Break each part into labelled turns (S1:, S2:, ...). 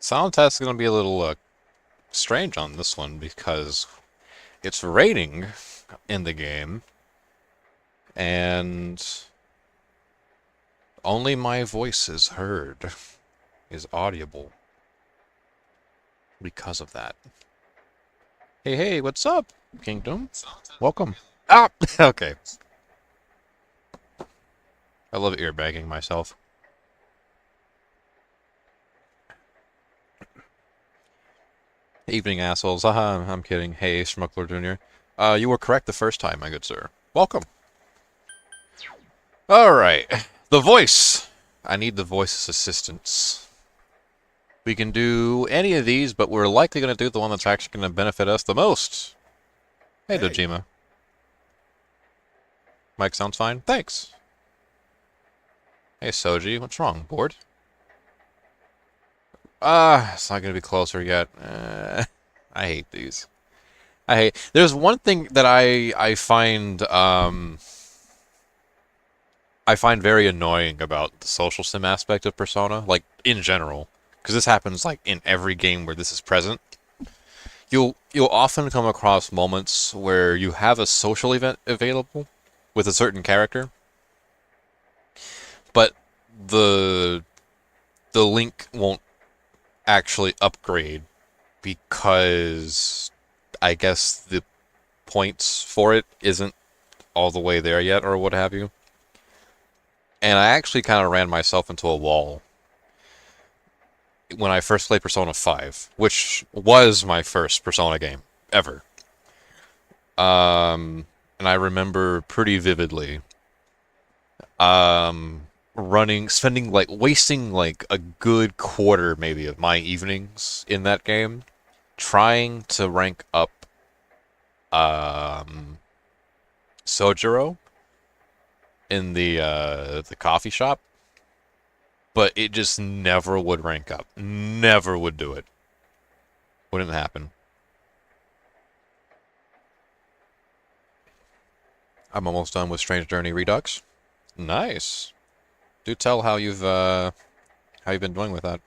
S1: Sound test is going to be a little strange on this one because it's raining in the game and only my voice is heard, is audible because of that. Hey, hey, what's up, Kingdom? Welcome. Ah! Okay. I love earbagging myself. Evening, assholes. Haha, I'm kidding. Hey, Schmuckler Jr. You were correct the first time, my good sir. Welcome. Alright. The voice. I need the voice's assistance. We can do any of these, but we're likely going to do the one that's actually going to benefit us the most. Hey, Dojima. Mic sounds fine? Thanks. Hey, Soji. What's wrong? Bored? It's not going to be closer yet. I hate these. There's one thing that I find very annoying about the social sim aspect of Persona, like in general, because this happens like in every game where this is present. You'll often come across moments where you have a social event available with a certain character, but the link won't actually upgrade because I guess the points for it isn't all the way there yet, or what have you. And I actually kind of ran myself into a wall when I first played Persona 5, which was my first Persona game ever. And I remember pretty vividly wasting like a good quarter maybe of my evenings in that game trying to rank up Sojiro in the coffee shop, but it just never would rank up. Never would do it. Wouldn't happen. I'm almost done with Strange Journey Redux. Nice. Do tell how you've been doing with that.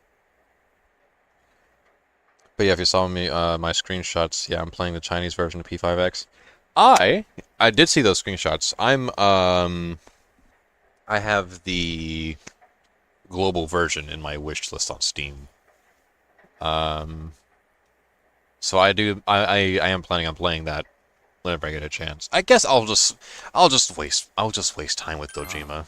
S1: But yeah, if you saw me my screenshots, yeah, I'm playing the Chinese version of P5X. I did see those screenshots. I have the global version in my wish list on Steam. So I am planning on playing that whenever I get a chance. I guess I'll just waste time with Dojima.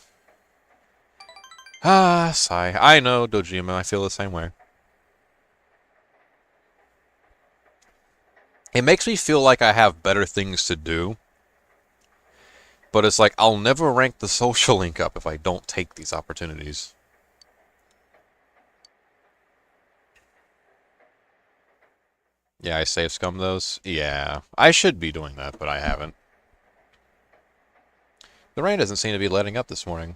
S1: Ah, sigh. I know, Dojima, I feel the same way. It makes me feel like I have better things to do. But it's like, I'll never rank the social link up if I don't take these opportunities. Yeah, I save scum those. Yeah, I should be doing that, but I haven't. The rain doesn't seem to be letting up this morning.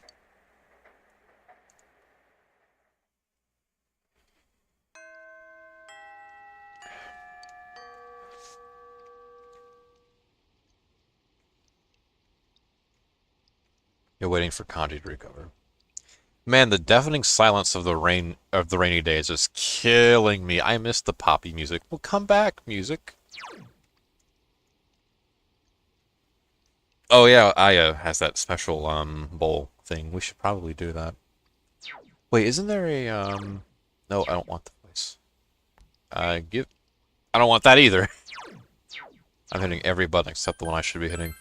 S1: You're waiting for Kanji to recover. Man, the deafening silence of the rainy days is killing me. I miss the poppy music. Well, come back, music. Oh yeah, Aya has that special bowl thing. We should probably do that. Wait, isn't there a no, I don't want the voice. I don't want that either. I'm hitting every button except the one I should be hitting.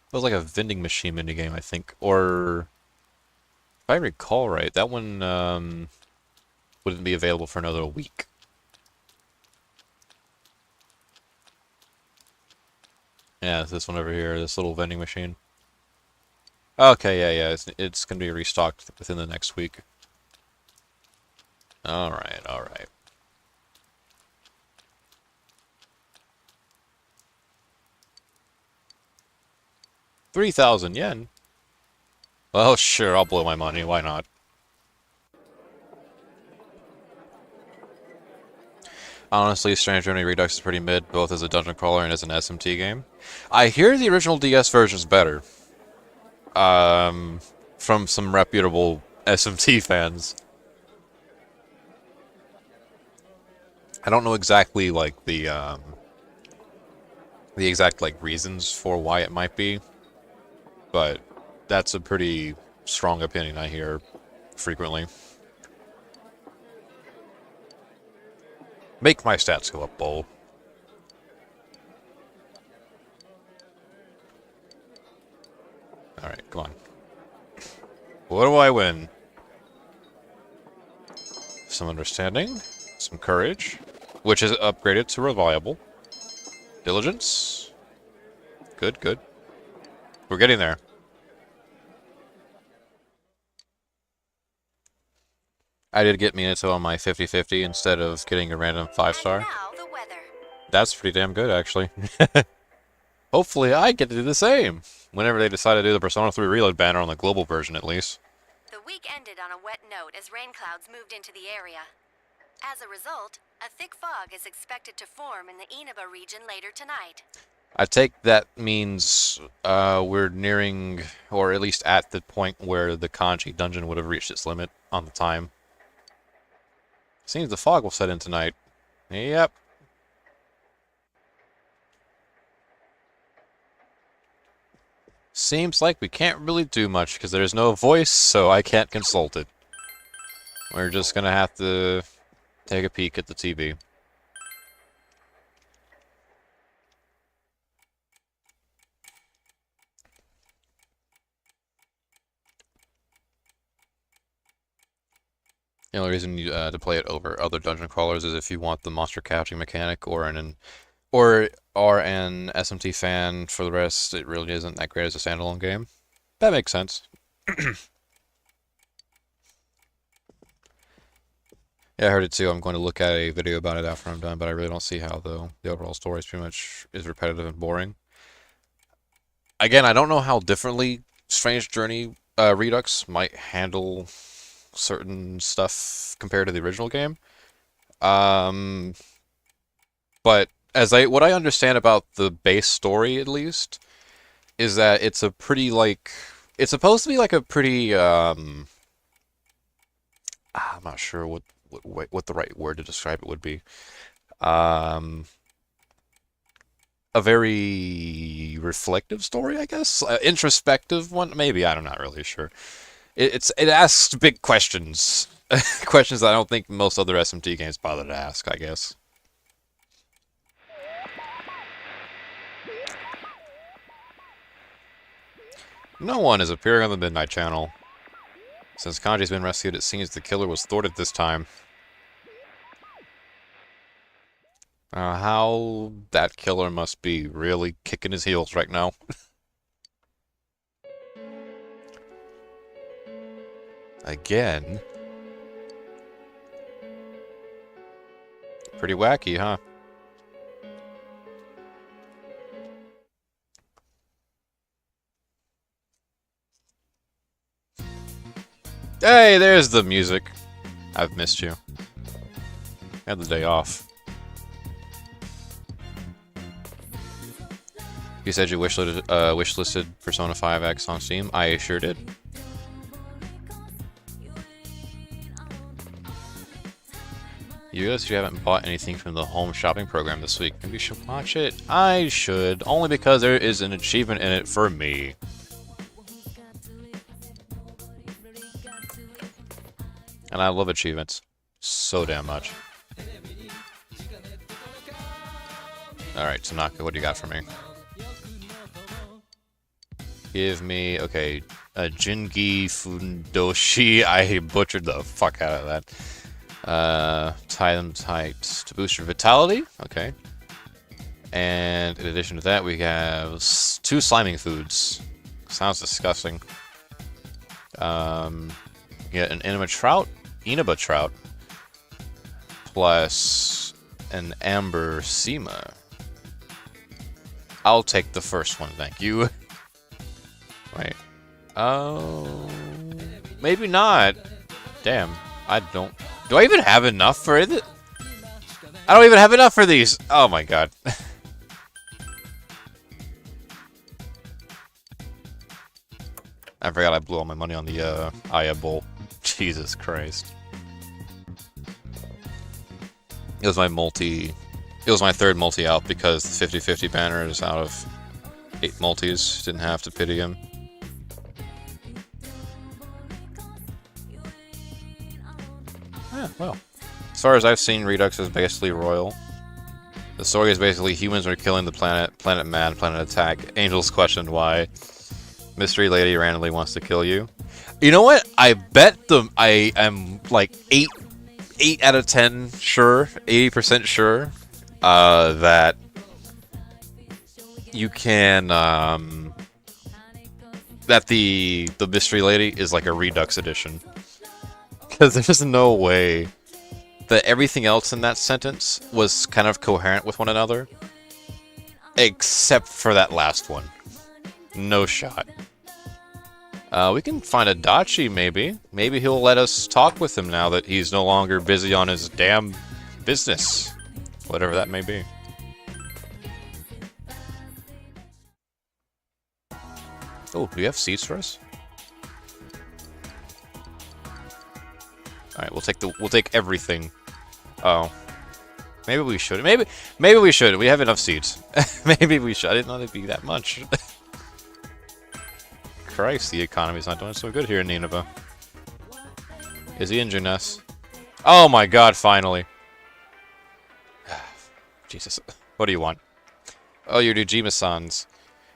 S1: It was like a vending machine minigame, I think. Or, if I recall right, that one wouldn't be available for another week. Yeah, it's this one over here, this little vending machine. Okay, yeah, it's gonna be restocked within the next week. Alright, alright. $3,000 yen? Well, sure, I'll blow my money, why not? Honestly, Strange Journey Redux is pretty mid, both as a dungeon crawler and as an SMT game. I hear the original DS version is better. From some reputable SMT fans. I don't know exactly like the exact like reasons for why it might be, but that's a pretty strong opinion I hear frequently. Make my stats go up, Bull. Alright, come on. What do I win? Some understanding, some courage, which is upgraded to reliable. Diligence. Good, good. We're getting there. I did get Minato on my 50-50 instead of getting a random 5-star. That's pretty damn good, actually. Hopefully I get to do the same, whenever they decide to do the Persona 3 Reload banner on the global version, at least.
S2: The week ended on a wet note as rain clouds moved into the area. As a result, a thick fog is expected to form in the Inaba region later tonight.
S1: I take that means we're nearing, or at least at the point where the Kanji dungeon would have reached its limit on the time. Seems the fog will set in tonight. Yep. Seems like we can't really do much because there's no voice, so I can't consult it. We're just gonna have to take a peek at the TV. The only reason you, to play it over other dungeon crawlers is if you want the monster couching mechanic, or are an SMT fan. For the rest, it really isn't that great as a standalone game. That makes sense. Yeah, I heard it too. I'm going to look at a video about it after I'm done, but I really don't see how, though. The overall story is pretty much repetitive and boring. Again, I don't know how differently Strange Journey Redux might handle certain stuff compared to the original game. But what I understand about the base story, at least, is that it's a pretty, like, it's supposed to be like a pretty, I'm not sure what the right word to describe it would be. A very reflective story, I guess? Introspective one? Maybe, I'm not really sure. It asks big questions. Questions that I don't think most other SMT games bother to ask, I guess. No one is appearing on the Midnight Channel. Since Kanji's been rescued, it seems the killer was thwarted this time. How that killer must be really kicking his heels right now. Again. Pretty wacky, huh? Hey, there's the music. I've missed you. I had the day off. You said you wishlisted Persona 5X on Steam? I sure did. You guys, you haven't bought anything from the home shopping program this week, maybe you should watch it. I should, only because there is an achievement in it for me. And I love achievements so damn much. Alright, Tanaka, what do you got for me? Give me, okay, a Jingi Fundoshi. I butchered the fuck out of that. Tie them tight to boost your vitality. Okay. And in addition to that, we have 2 sliming foods. Sounds disgusting. Get an Inaba trout, plus an amber sema. I'll take the first one, thank you. Wait. Oh, maybe not. Damn, I don't. Do I even have enough for it? I don't even have enough for these! Oh my god. I forgot I blew all my money on the, Aya Bowl. Jesus Christ. It was my multi... It was my third multi out because the 50-50 banner is out of 8 multis. Didn't have to pity him. Yeah, well. As far as I've seen, Redux is basically royal. The story is basically humans are killing the planet, planet man, planet attack. Angels questioned why. Mystery lady randomly wants to kill you. You know what? I bet I am like 8 out of 10 sure, 80% sure, that you can, that the mystery lady is like a Redux edition. Because there's no way that everything else in that sentence was kind of coherent with one another. Except for that last one. No shot. We can find a Dachi, maybe. Maybe he'll let us talk with him now that he's no longer busy on his damn business. Whatever that may be. Oh, do you have seats for us? Alright, we'll take everything. Oh. Maybe we should. Maybe we should. We have enough seats. Maybe we should. I didn't know there'd be that much. Christ, the economy's not doing so good here in Nineveh. Is he in Juness? Oh my god, finally. Jesus. What do you want? Oh, you're Dujima-sans.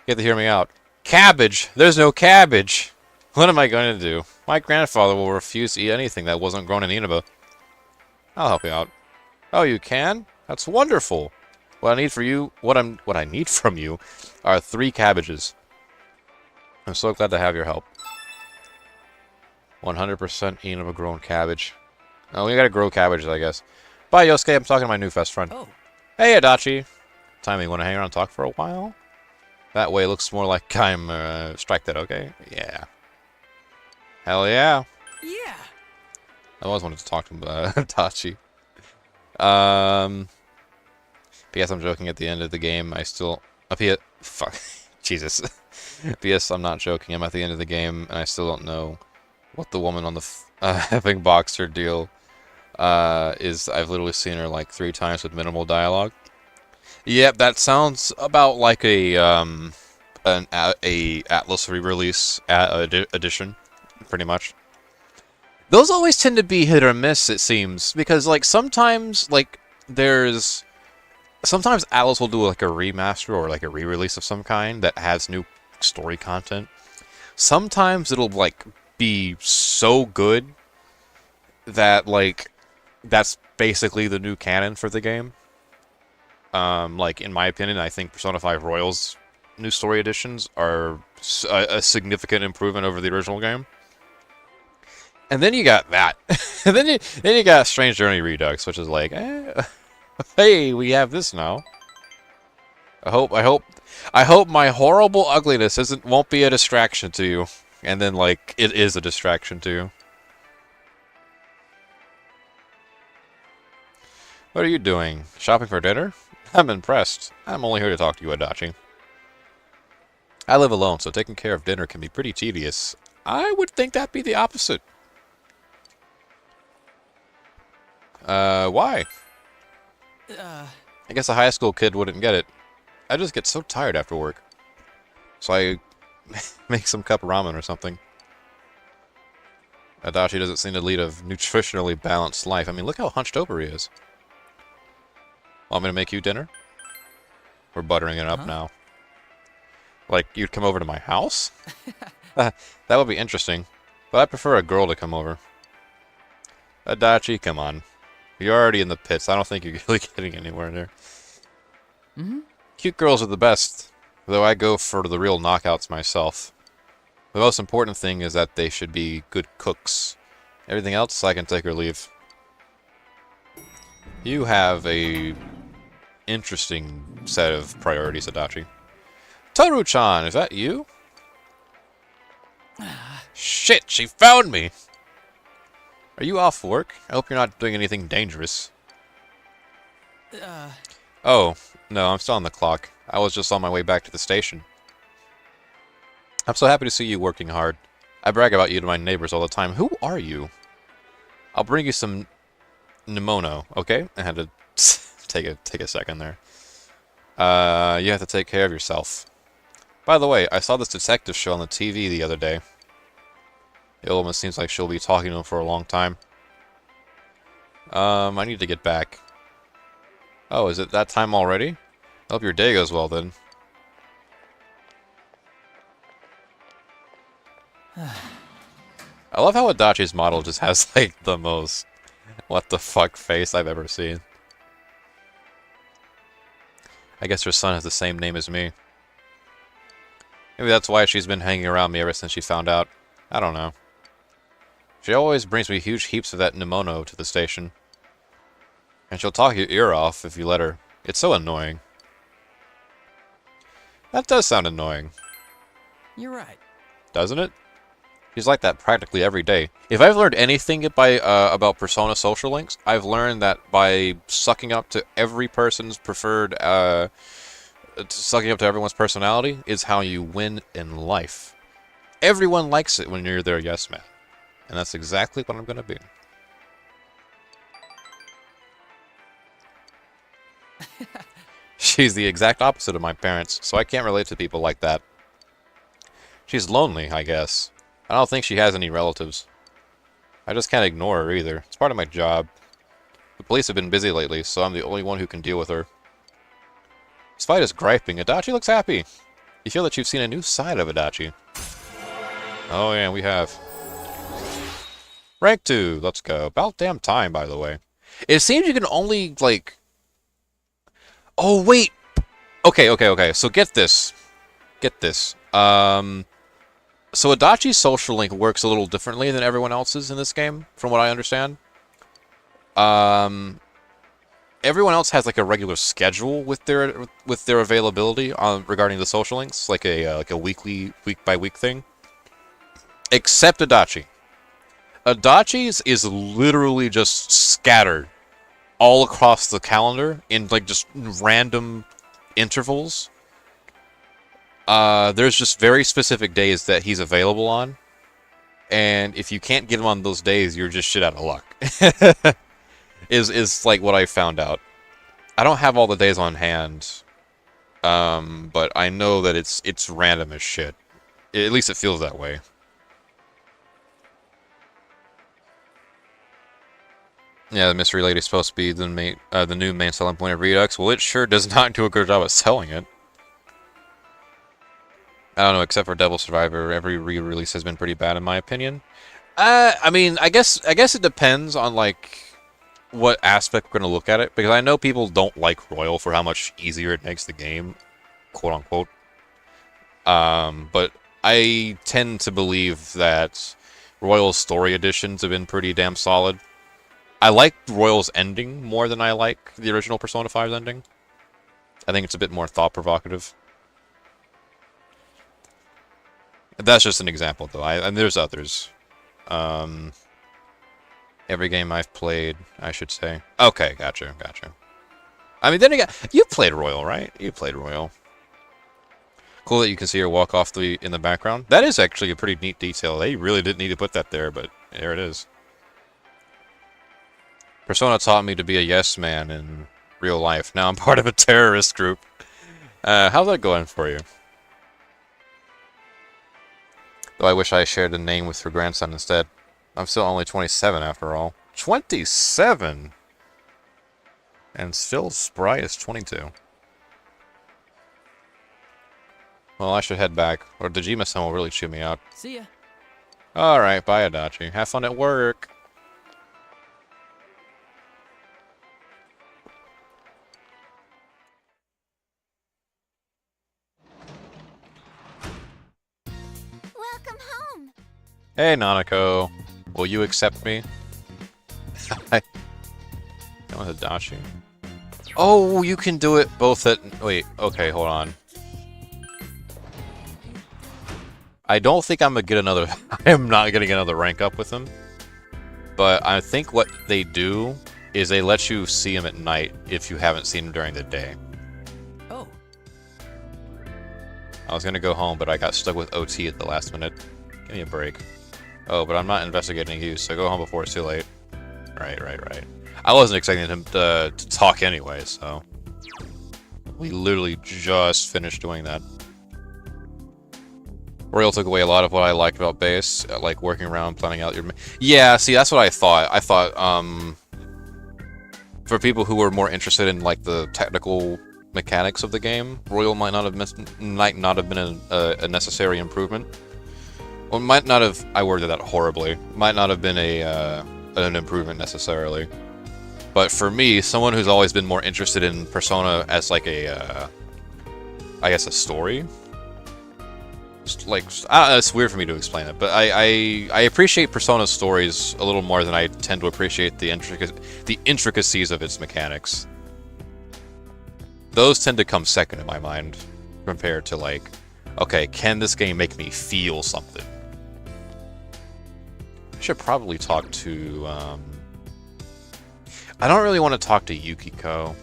S1: You have to hear me out. Cabbage! There's no cabbage! What am I going to do? My grandfather will refuse to eat anything that wasn't grown in Nineveh. I'll help you out. Oh, you can? That's wonderful. What I need from you are 3 cabbages. I'm so glad to have your help. 100% Nineveh grown cabbage. Oh, we gotta grow cabbages, I guess. Bye, Yosuke. I'm talking to my new best friend. Oh. Hey, Adachi. Time you want to hang around and talk for a while? That way it looks more like I'm, strike that, okay? Yeah. Hell yeah. Yeah. I always wanted to talk to Adachi. P.S. I'm joking at the end of the game. I still... Fuck. Jesus. P.S. I'm not joking. I'm at the end of the game, and I still don't know what the woman on the effing Boxer deal is. I've literally seen her like 3 times with minimal dialogue. Yep, that sounds about like a Atlas re-release edition, pretty much. Those always tend to be hit or miss, it seems, because like sometimes sometimes Atlas will do like a remaster or like a re-release of some kind that has new story content. Sometimes it'll like be so good that like that's basically the new canon for the game. Like in my opinion, I think Persona 5 Royal's new story editions are a significant improvement over the original game. And then you got that. And then you got Strange Journey Redux, which is like, hey, we have this now. I hope my horrible ugliness won't be a distraction to you. And then like it is a distraction to you. What are you doing? Shopping for dinner? I'm impressed. I'm only here to talk to you, Adachi. I live alone, so taking care of dinner can be pretty tedious. I would think that'd be the opposite. Why? I guess a high school kid wouldn't get it. I just get so tired after work. So I make some cup of ramen or something. Adachi doesn't seem to lead a nutritionally balanced life. I mean, look how hunched over he is. Want me to make you dinner? We're buttering it up now. Like, you'd come over to my house? That would be interesting. But I prefer a girl to come over. Adachi, come on. You're already in the pits. I don't think you're really getting anywhere there. Cute girls are the best, though I go for the real knockouts myself. The most important thing is that they should be good cooks. Everything else, I can take or leave. You have a interesting set of priorities, Adachi. Toru-chan, is that you? Shit, she found me! Are you off work? I hope you're not doing anything dangerous. Oh, no, I'm still on the clock. I was just on my way back to the station. I'm so happy to see you working hard. I brag about you to my neighbors all the time. Who are you? I'll bring you some pneumono, okay? I had to take a second there. You have to take care of yourself. By the way, I saw this detective show on the TV the other day. The old woman seems like she'll be talking to him for a long time. I need to get back. Oh, is it that time already? I hope your day goes well then. I love how Adachi's model just has, like, the most what the fuck face I've ever seen. I guess her son has the same name as me. Maybe that's why she's been hanging around me ever since she found out. I don't know. She always brings me huge heaps of that pneumono to the station. And she'll talk your ear off if you let her. It's so annoying. That does sound annoying.
S3: You're right.
S1: Doesn't it? She's like that practically every day. If I've learned anything about Persona social links, I've learned that by sucking up to every person's preferred, sucking up to everyone's personality is how you win in life. Everyone likes it when you're their yes man. And that's exactly what I'm going to be. She's the exact opposite of my parents, so I can't relate to people like that. She's lonely, I guess. I don't think she has any relatives. I just can't ignore her either. It's part of my job. The police have been busy lately, so I'm the only one who can deal with her. Despite his griping, Adachi looks happy. You feel that you've seen a new side of Adachi. Oh yeah, we have. Rank 2, let's go. About damn time, by the way. It seems you can only, like... Oh, wait! Okay, so get this. Get this. So Adachi's social link works a little differently than everyone else's in this game, from what I understand. Everyone else has like a regular schedule with their availability regarding the social links, like a weekly, week by week thing. Except Adachi. Adachi's is literally just scattered all across the calendar in like just random intervals. There's just very specific days that he's available on, and if you can't get him on those days, you're just shit out of luck. is like what I found out. I don't have all the days on hand, but I know that it's random as shit. At least it feels that way. Yeah, the mystery lady's supposed to be the new main selling point of Redux. Well, it sure does not do a good job of selling it. I don't know, except for Devil Survivor, every re-release has been pretty bad in my opinion. I mean, I guess it depends on like what aspect we're gonna look at it, because I know people don't like Royal for how much easier it makes the game, quote unquote. But I tend to believe that Royal's story editions have been pretty damn solid. I like Royal's ending more than I like the original Persona 5's ending. I think it's a bit more thought-provocative. That's just an example, though. And there's others. Every game I've played, I should say. Okay, gotcha. I mean, then again, you played Royal, right? You played Royal. Cool that you can see her walk off in the background. That is actually a pretty neat detail. They really didn't need to put that there, but there it is. Persona taught me to be a yes man in real life. Now I'm part of a terrorist group. How's that going for you? Though I wish I shared a name with her grandson instead. I'm still only 27 after all. 27? And still spry as 22. Well, I should head back, or Dejima-san will really chew me out.
S3: See ya.
S1: Alright, bye Adachi. Have fun at work.
S2: Welcome home.
S1: Hey Nanako. Will you accept me? That was Adachi. Oh, you can do it both at... Wait, okay, hold on. I don't think I'm gonna get another... I am not getting another rank up with him. But I think what they do is they let you see him at night if you haven't seen him during the day.
S3: Oh.
S1: I was gonna go home, but I got stuck with OT at the last minute. Give me a break. Oh, but I'm not investigating you, so go home before it's too late. Right. I wasn't expecting him to talk anyway, so... We literally just finished doing that. Royal took away a lot of what I liked about base, like working around, planning out your... Yeah, see, that's what I thought. I thought, for people who were more interested in, like, the technical mechanics of the game, Royal might not have been a necessary improvement. Or might not have... I worded that horribly. Might not have been an improvement necessarily. But for me, someone who's always been more interested in Persona as, like, I guess a story... Like, it's weird for me to explain it, but I appreciate Persona's stories a little more than I tend to appreciate the intricacies of its mechanics. Those tend to come second in my mind, compared to, like, okay, can this game make me feel something? I should probably talk to, I don't really want to talk to Yukiko.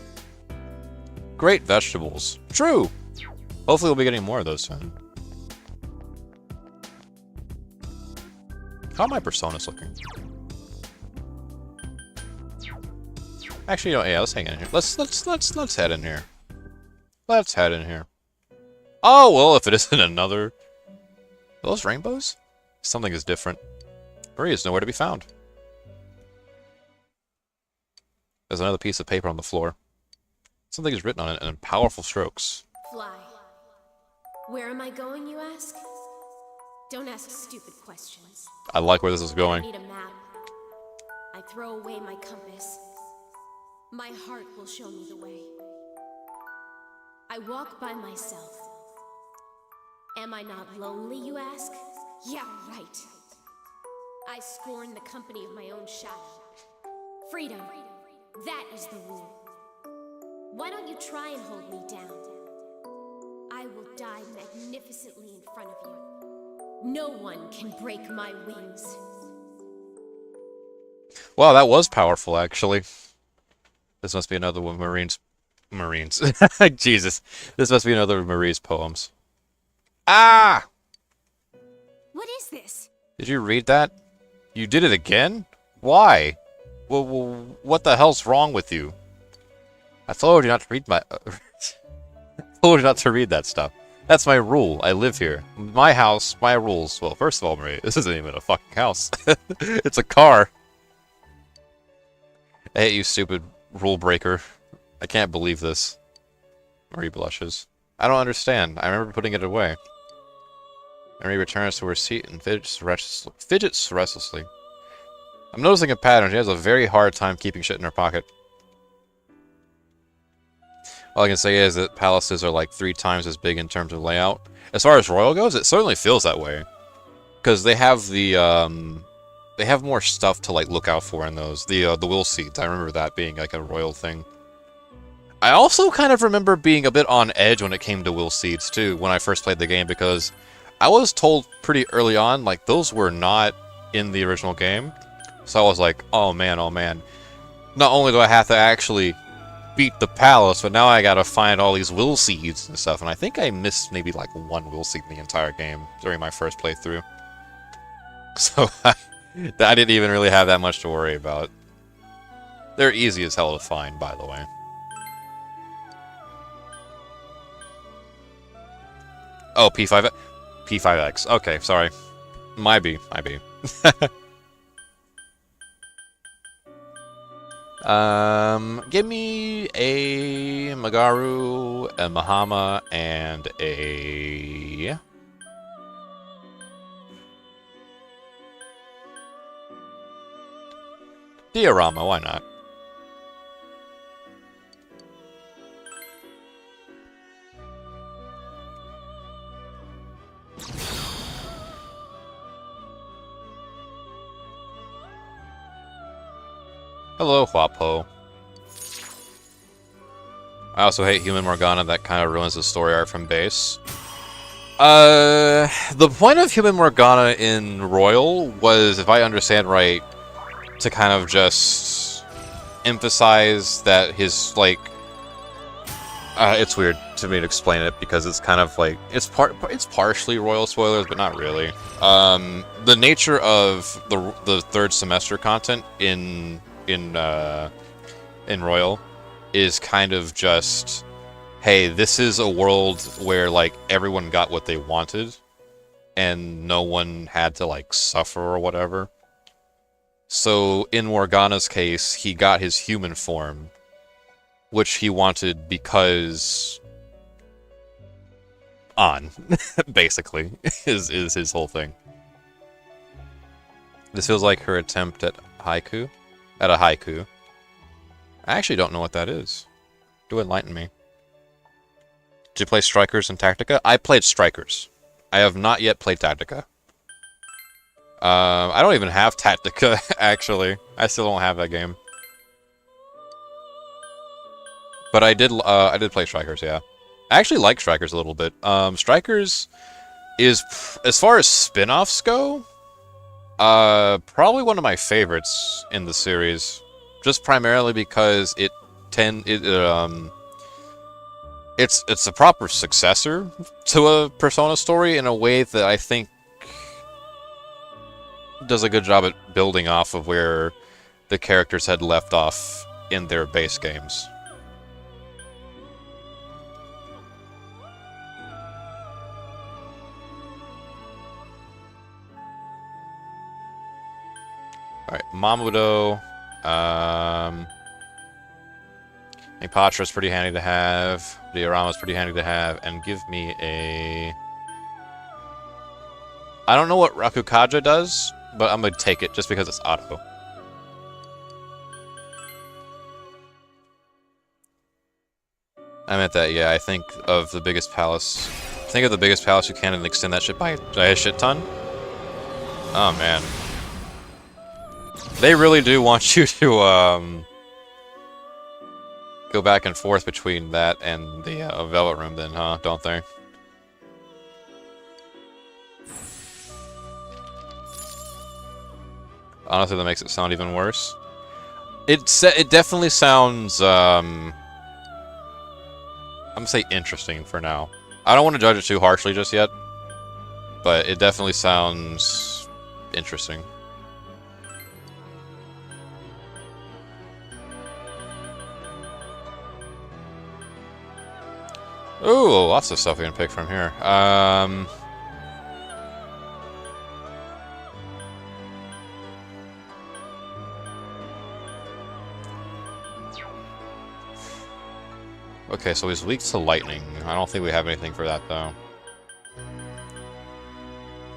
S1: Great vegetables. True! Hopefully we'll be getting more of those soon. How are my personas looking? Actually, you know, yeah, let's hang in here. Let's head in here. Let's head in here. Oh well, if it isn't another, are those rainbows? Something is different. Marie is nowhere to be found. There's another piece of paper on the floor. Something is written on it in powerful strokes.
S4: Fly. Where am I going, you ask? Don't ask stupid questions.
S1: I like where this is
S4: I
S1: going.
S4: don't need a map. I throw away my compass. My heart will show me the way. I walk by myself. Am I not lonely, you ask? Yeah, right. I scorn the company of my own shadow. Freedom. That is the rule. Why don't you try and hold me down? I will die magnificently in front of you. No one can break my wings.
S1: Wow, that was powerful, actually. This must be another one of Marines. Jesus. This must be another of Marie's poems. Ah!
S4: What is this?
S1: Did you read that? You did it again? Why? Well, what the hell's wrong with you? I told you not to read my... I told you not to read that stuff. That's my rule. I live here. My house, my rules. Well, first of all, Marie, this isn't even a fucking house. It's a car. I hate you, stupid rule breaker. I can't believe this. Marie blushes. I don't understand. I remember putting it away. Marie returns to her seat and fidgets restlessly. I'm noticing a pattern. She has a very hard time keeping shit in her pocket. All I can say is that palaces are like 3 times as big in terms of layout. As far as Royal goes, it certainly feels that way. Because they have the, they have more stuff to, like, look out for in those. The will seeds, I remember that being, like, a Royal thing. I also kind of remember being a bit on edge when it came to will seeds, too, when I first played the game, because I was told pretty early on, like, those were not in the original game. So I was like, oh man, oh man. Not only do I have to actually beat the palace, but now I gotta find all these will seeds and stuff, and I think I missed maybe like 1 will seed in the entire game during my first playthrough. So I didn't even really have that much to worry about. They're easy as hell to find, by the way. Oh, P5X. Okay, sorry. Might be. Give me a Magaru, a Mahama, and a... Diorama, why not? Hello, Huapo. I also hate Human Morgana. That kind of ruins the story arc from base. The point of Human Morgana in Royal was, if I understand right, to kind of just emphasize that his, like, it's weird to me to explain it because it's kind of like it's partially royal spoilers, but not really. The nature of the third semester content in Royal is kind of just, hey, this is a world where like everyone got what they wanted, and no one had to like suffer or whatever. So in Morgana's case, he got his human form, which he wanted because basically is his whole thing. This feels like her attempt at a haiku. I actually don't know what that is. Do enlighten me. Did you play Strikers and Tactica? I played Strikers. I have not yet played Tactica. I don't even have Tactica, actually. I still don't have that game. But I did play Strikers, yeah. I actually like Strikers a little bit. Strikers is, as far as spin-offs go, probably one of my favorites in the series. Just primarily because it's a proper successor to a Persona story in a way that I think does a good job at building off of where the characters had left off in their base games. Alright, Mamudo. Ipatra's pretty handy to have. Diorama's pretty handy to have. And give me a... I don't know what Rakukaja does, but I'm gonna take it just because it's auto. I meant that, yeah, I think of the biggest palace. Think of the biggest palace you can and extend that shit by a shit ton. Oh, man. They really do want you to, go back and forth between that and the Velvet Room then, huh? Don't they? Honestly, that makes it sound even worse. It definitely sounds, I'm gonna say interesting for now. I don't want to judge it too harshly just yet, but it definitely sounds interesting. Ooh, lots of stuff we can pick from here. Okay, so he's weak to lightning. I don't think we have anything for that, though.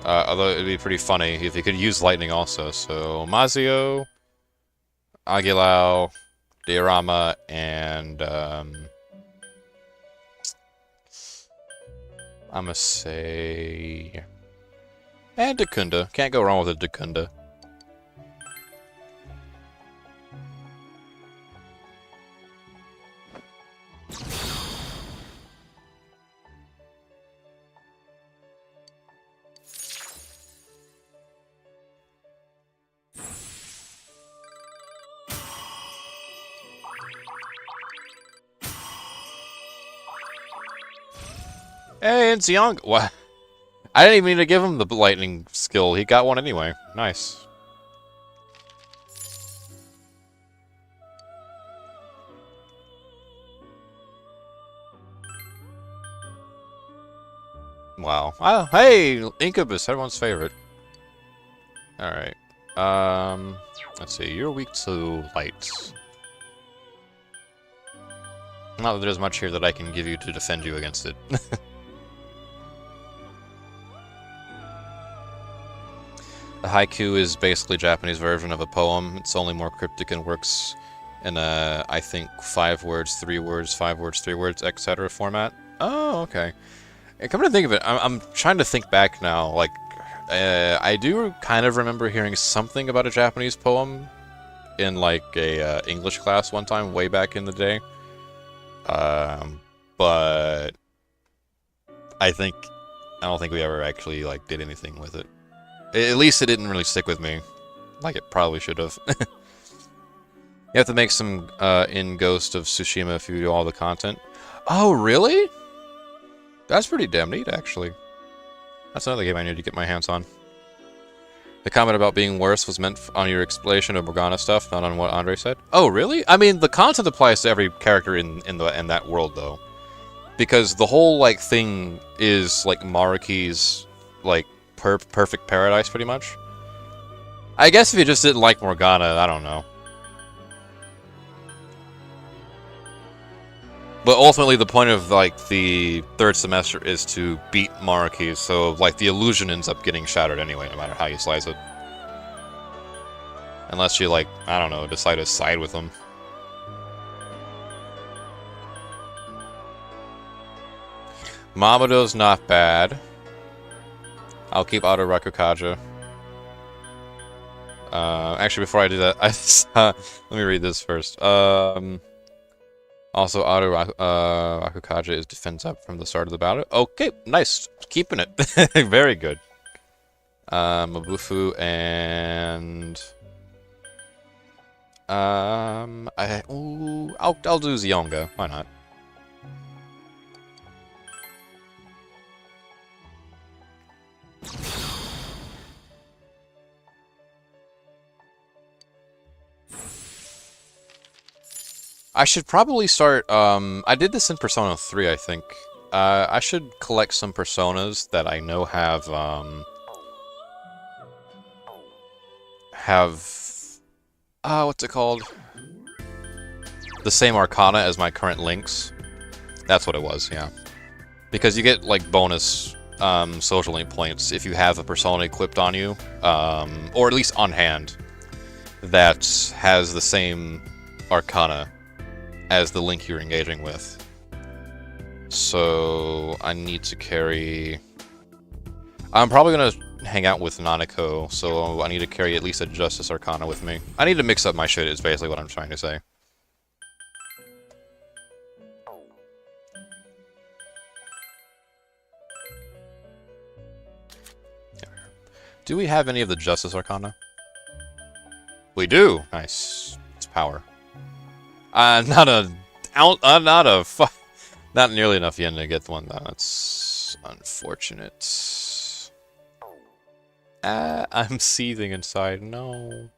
S1: Although it'd be pretty funny if he could use lightning also. So, Mazio, Aguilau, Diorama, and, I'm gonna say... And Dacunda. Can't go wrong with a Dacunda. Hey, it's Young. What? I didn't even need to give him the lightning skill. He got one anyway. Nice. Wow. Oh, hey, Incubus, everyone's favorite. Alright. Let's see. You're weak to lights. Not that there's much here that I can give you to defend you against it. The haiku is basically a Japanese version of a poem. It's only more cryptic and works in a, I think, 5 words, 3 words, 5 words, 3 words, etc. format. Oh, okay. Come to think of it, I'm trying to think back now. Like, I do kind of remember hearing something about a Japanese poem in, like, a English class one time, way back in the day. But I don't think we ever actually, like, did anything with it. At least it didn't really stick with me, like it probably should have. You have to make some in Ghost of Tsushima if you do all the content. Oh, really? That's pretty damn neat, actually. That's another game I need to get my hands on. The comment about being worse was meant on your explanation of Morgana stuff, not on what Andre said. Oh, really? I mean, the content applies to every character in that world, though, because the whole like thing is like Maruki's like perfect paradise, pretty much. I guess if you just didn't like Morgana, I don't know. But ultimately, the point of, like, the third semester is to beat Maruki, so, like, the illusion ends up getting shattered anyway, no matter how you slice it. Unless you, like, I don't know, decide to side with them. Mamodo's not bad. I'll keep Auto Rakukaja. Actually, before I do that, let me read this first. Also, Auto Rakukaja is defense up from the start of the battle. Okay, nice. Keeping it. Very good. Mabufu and... I'll do Zionga. Why not? I should probably start, I did this in Persona 3, I think. I should collect some Personas that I know have, what's it called? The same Arcana as my current links. That's what it was, yeah. Because you get, like, bonus, social link points if you have a Persona equipped on you, or at least on hand, that has the same Arcana as the link you're engaging with. So I need to carry... I'm probably going to hang out with Nanako, so I need to carry at least a Justice Arcana with me. I need to mix up my shit, is basically what I'm trying to say. Do we have any of the Justice Arcana? We do! Nice. It's power. Not nearly enough yen to get one, though. That's unfortunate. I'm seething inside. No.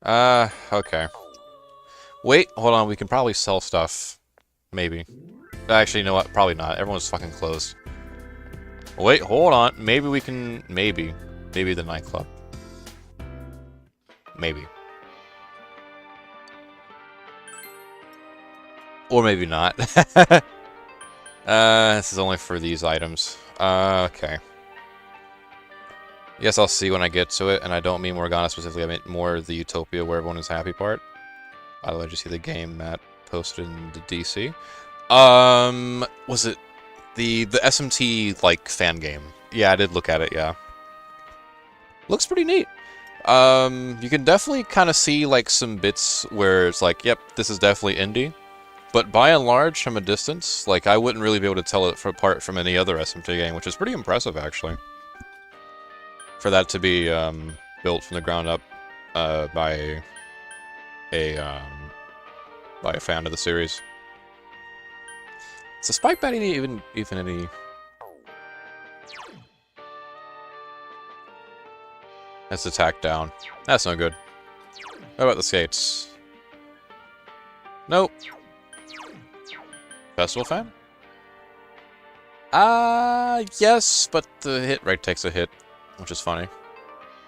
S1: Okay. Wait, hold on. We can probably sell stuff. Maybe. Actually, you know what? Probably not. Everyone's fucking closed. Wait, hold on. Maybe we can... Maybe. Maybe the nightclub. Maybe. Or maybe not. This is only for these items. Okay. Yes, I'll see when I get to it, and I don't mean Morgana specifically, I mean more the Utopia where everyone is happy part. By the way, did you see the game Matt posted in the DC? Was it the SMT, like, fan game? Yeah, I did look at it, yeah. Looks pretty neat. You can definitely kind of see, like, some bits where it's like, yep, this is definitely indie. But by and large, from a distance, like, I wouldn't really be able to tell it apart from any other SMT game, which is pretty impressive, actually. For that to be built from the ground up by a fan of the series. So Spike Batty even any... That's attack down. That's no good. What about the skates? Nope. Festival fan? Yes, but the hit rate takes a hit, which is funny.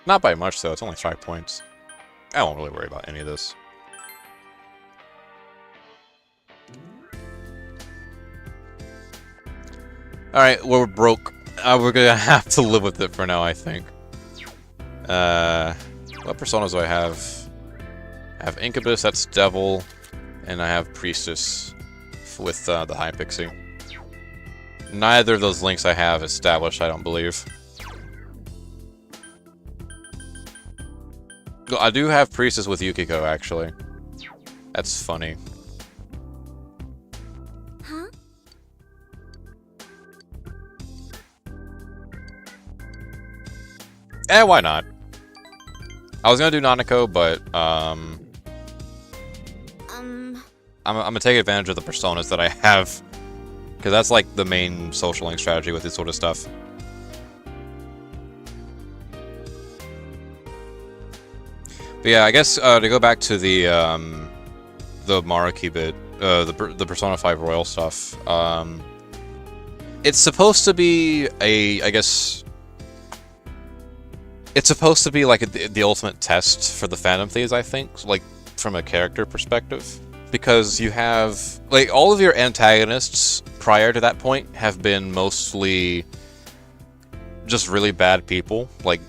S1: Not by much, though. It's only 5 points. I won't really worry about any of this. Alright, well, we're broke. We're gonna have to live with it for now, I think. What personas do I have? I have Incubus, that's Devil, and I have Priestess with the High Pixie. Neither of those links I have established, I don't believe. I do have Priestess with Yukiko, actually. That's funny.
S4: Huh?
S1: Why not? I was gonna do Nanako, but, I'm gonna take advantage of the personas that I have, because that's like the main social link strategy with this sort of stuff. But yeah, I guess to go back to the Maruki bit, the Persona 5 Royal stuff. It's supposed to be I guess it's supposed to be like the ultimate test for the Phantom Thieves, I think, like from a character perspective, because you have like all of your antagonists prior to that point have been mostly just really bad people, like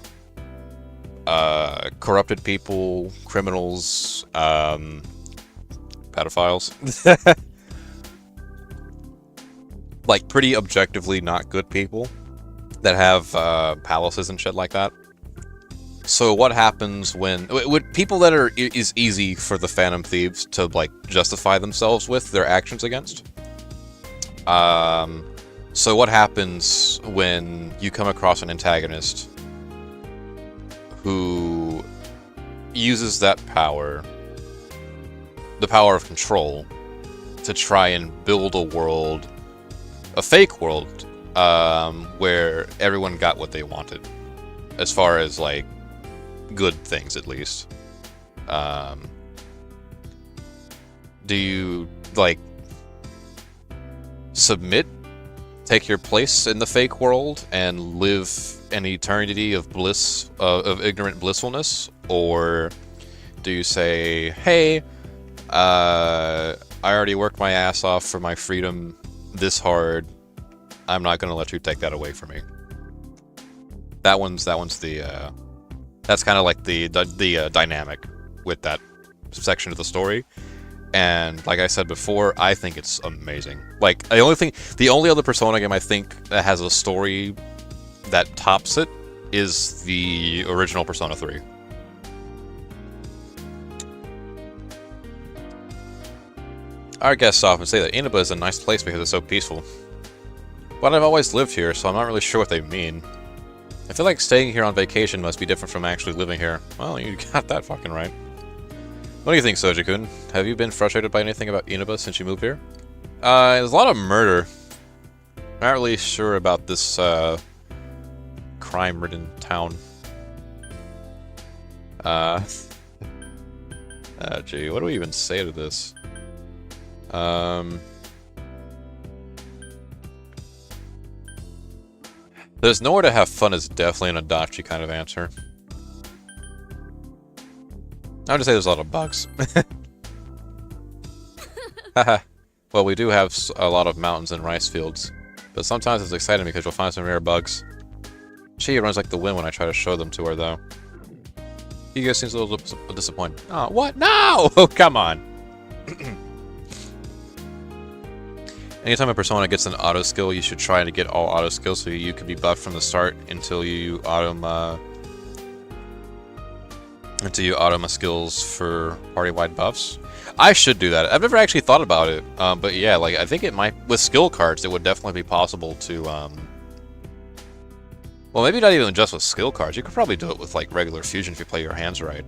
S1: corrupted people, criminals, pedophiles. Like pretty objectively not good people that have palaces and shit like that. So what happens when people that is easy for the Phantom Thieves to like justify themselves with their actions against? So what happens when you come across an antagonist who uses that power, the power of control, to try and build a world, a fake world, where everyone got what they wanted, as far as like good things at least. Do you like submit, take your place in the fake world and live an eternity of bliss, of ignorant blissfulness, or do you say, hey, I already worked my ass off for my freedom this hard, I'm not gonna let you take that away from me? That one's the that's kind of like the dynamic with that section of the story. And like I said before, I think it's amazing. Like the only other Persona game I think that has a story that tops it is the original Persona 3. Our guests often say that Inaba is a nice place because it's so peaceful. But I've always lived here, so I'm not really sure what they mean. I feel like staying here on vacation must be different from actually living here. Well, you got that fucking right. What do you think, Soji-kun? Have you been frustrated by anything about Inaba since you moved here? There's a lot of murder. Not really sure about this, crime-ridden town. Gee, what do we even say to this? There's nowhere to have fun is definitely an Adachi kind of answer. I would just say there's a lot of bugs. Haha. Well, we do have a lot of mountains and rice fields, but sometimes it's exciting because you'll find some rare bugs. She runs like the wind when I try to show them to her, though. You guys seems a little disappointed. Oh, what? No! Oh, come on! Anytime a Persona gets an auto skill, you should try to get all auto skills so you can be buffed from the start until you auto skills for party-wide buffs. I should do that. I've never actually thought about it, but yeah, like I think it might, with skill cards, it would definitely be possible to, well, maybe not even just with skill cards. You could probably do it with like regular fusion if you play your hands right.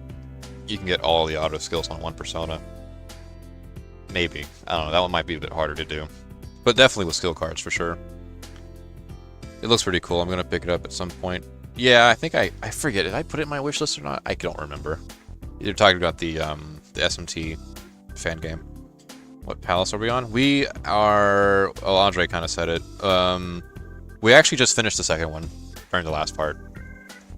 S1: You can get all the auto skills on one Persona. Maybe. I don't know. That one might be a bit harder to do. But definitely with skill cards, for sure. It looks pretty cool. I'm going to pick it up at some point. Yeah, I think I forget. Did I put it in my wish list or not? I don't remember. You're talking about the SMT fan game. What palace are we on? We are... Well, Andre kind of said it. We actually just finished the second one during the last part.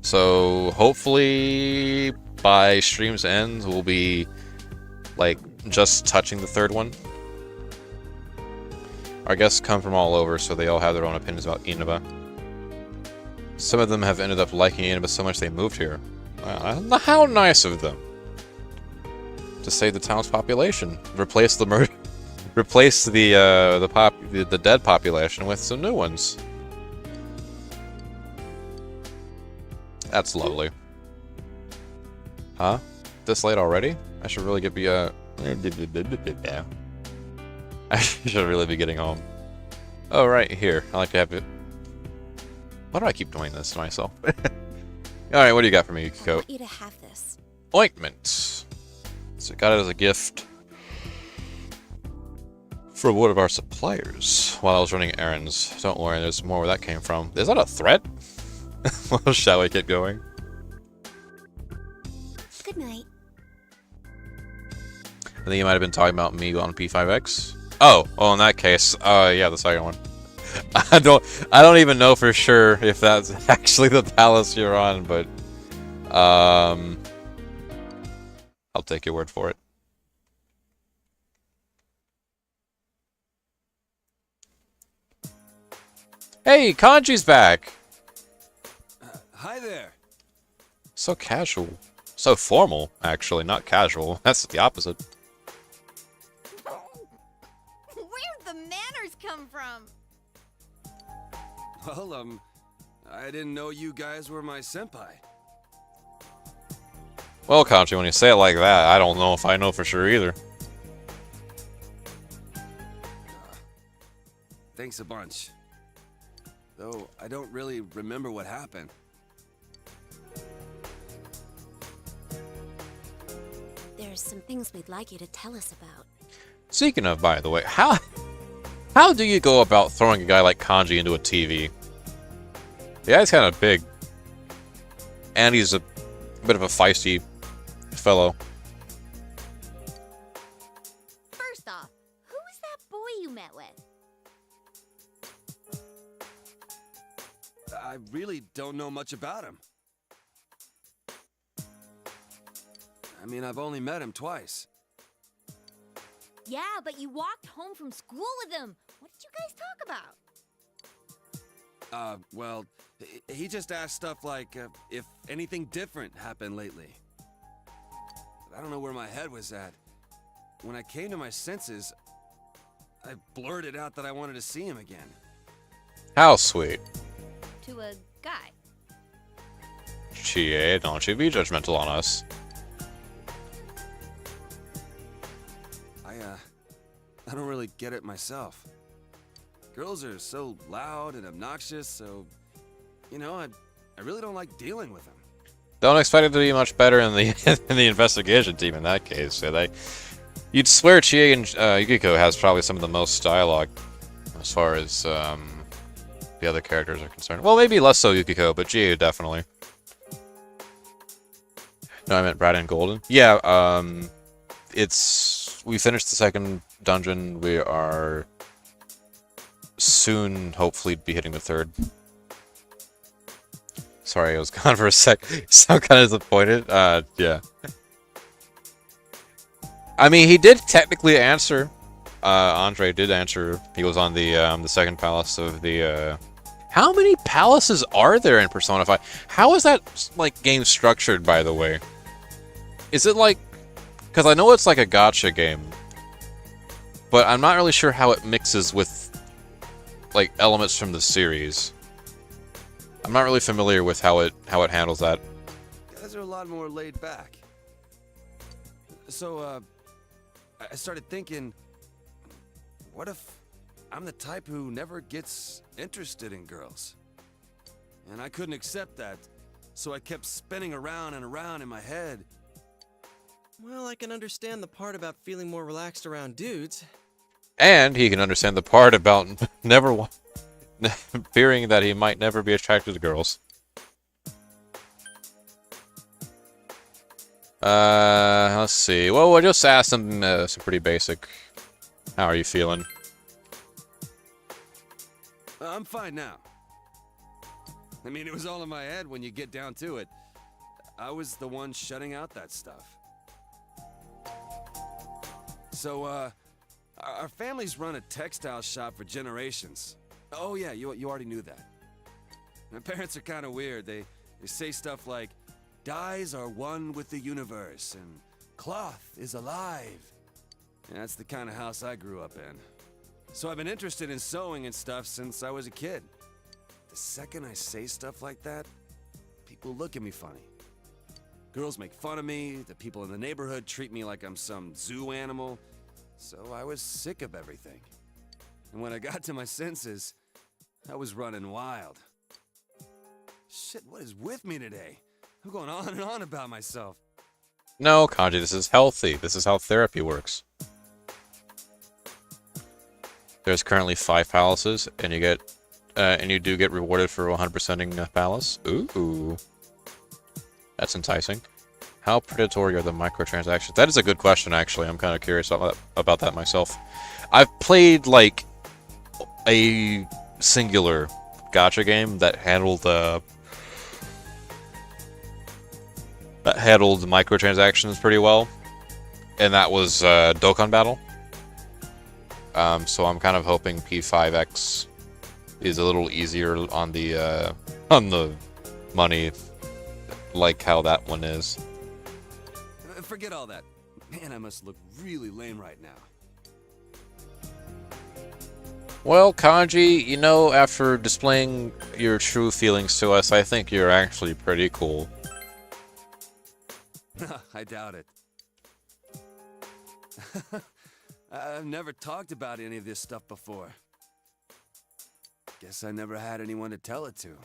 S1: So, hopefully, by stream's end, we'll be, like, just touching the third one. Our guests come from all over, so they all have their own opinions about Inaba. Some of them have ended up liking Inaba so much they moved here. How nice of them! To save the town's population, replace the dead population with some new ones. That's lovely. Huh? This late already? I should really I should really be getting home. Oh, right, here. I like to have it. Why do I keep doing this to myself? Alright, what do you got for me, Yukiko?
S4: I want you to have this.
S1: Ointment. So got it as a gift. from one of our suppliers while I was running errands. Don't worry, there's more where that came from. Is that a threat? Well, shall we get going?
S4: Good night.
S1: I think you might have been talking about me on P5X. Oh, well, in that case, yeah, the second one. I don't even know for sure if that's actually the palace you're on, but I'll take your word for it. Hey, Kanji's back.
S3: Hi there.
S1: So casual. So formal, actually, not casual. That's the opposite.
S5: Where'd the manners come from?
S3: Well, I didn't know you guys were my senpai.
S1: Well, Kanji, when you say it like that, I don't know if I know for sure either.
S3: Thanks a bunch. Though I don't really remember what happened.
S4: There's some things we'd like you to tell us about.
S1: Speaking of, by the way, how do you go about throwing a guy like Kanji into a TV? The guy's kind of big. And he's a bit of a feisty fellow.
S5: First off, who was that boy you met with?
S3: I really don't know much about him. I mean, I've only met him twice.
S5: Yeah, but you walked home from school with him. What did you guys talk about?
S3: Well, he just asked stuff like, if anything different happened lately. But I don't know where my head was at. When I came to my senses, I blurted out that I wanted to see him again.
S1: How sweet.
S5: To a guy.
S1: Chie, don't you be judgmental on us.
S3: I don't really get it myself. Girls are so loud and obnoxious, so, you know, I really don't like dealing with them.
S1: Don't expect it to be much better in the in the investigation team in that case. So you'd swear Chie and Yukiko has probably some of the most dialogue as far as the other characters are concerned. Well, maybe less so Yukiko, but Chie definitely. No, I meant Brad and Golden. Yeah, we finished the second dungeon. We are soon, hopefully, be hitting the third. Sorry, I was gone for a sec. So I'm kind of disappointed. Yeah. I mean, he did technically answer. Andre did answer. He was on the second palace of the. How many palaces are there in Persona 5? How is that like game structured, by the way? Is it like? Because I know it's like a gacha game, but I'm not really sure how it mixes with like elements from the series. I'm not really familiar with how it handles that.
S3: Guys are a lot more laid back. So, I started thinking, what if I'm the type who never gets interested in girls? And I couldn't accept that, so I kept spinning around and around in my head.
S6: Well, I can understand the part about feeling more relaxed around dudes.
S1: And he can understand the part about fearing that he might never be attracted to girls. Let's see. Well, we'll just ask some pretty basic. How are you feeling?
S3: I'm fine now. I mean, it was all in my head when you get down to it. I was the one shutting out that stuff. So, our family's run a textile shop for generations. Oh yeah, you already knew that. My parents are kind of weird. They say stuff like, dyes are one with the universe, and cloth is alive. And that's the kind of house I grew up in. So I've been interested in sewing and stuff since I was a kid. The second I say stuff like that, people look at me funny. Girls make fun of me, the people in the neighborhood treat me like I'm some zoo animal. So I was sick of everything. And when I got to my senses, I was running wild. Shit, what is with me today? I'm going on and on about myself.
S1: No, Kanji, this is healthy. This is how therapy works. There's currently 5 palaces, and you do get rewarded for 100%ing a palace. Ooh, that's enticing. How predatory are the microtransactions? That is a good question, actually. I'm kind of curious about that myself. I've played like a singular gacha game that handled microtransactions pretty well, and that was Dokkan Battle. So I'm kind of hoping P5X is a little easier on the money, like how that one is.
S3: Forget all that. Man, I must look really lame right now.
S1: Well, Kanji, you know, after displaying your true feelings to us, I think you're actually pretty cool.
S3: I doubt it. I've never talked about any of this stuff before. Guess I never had anyone to tell it to.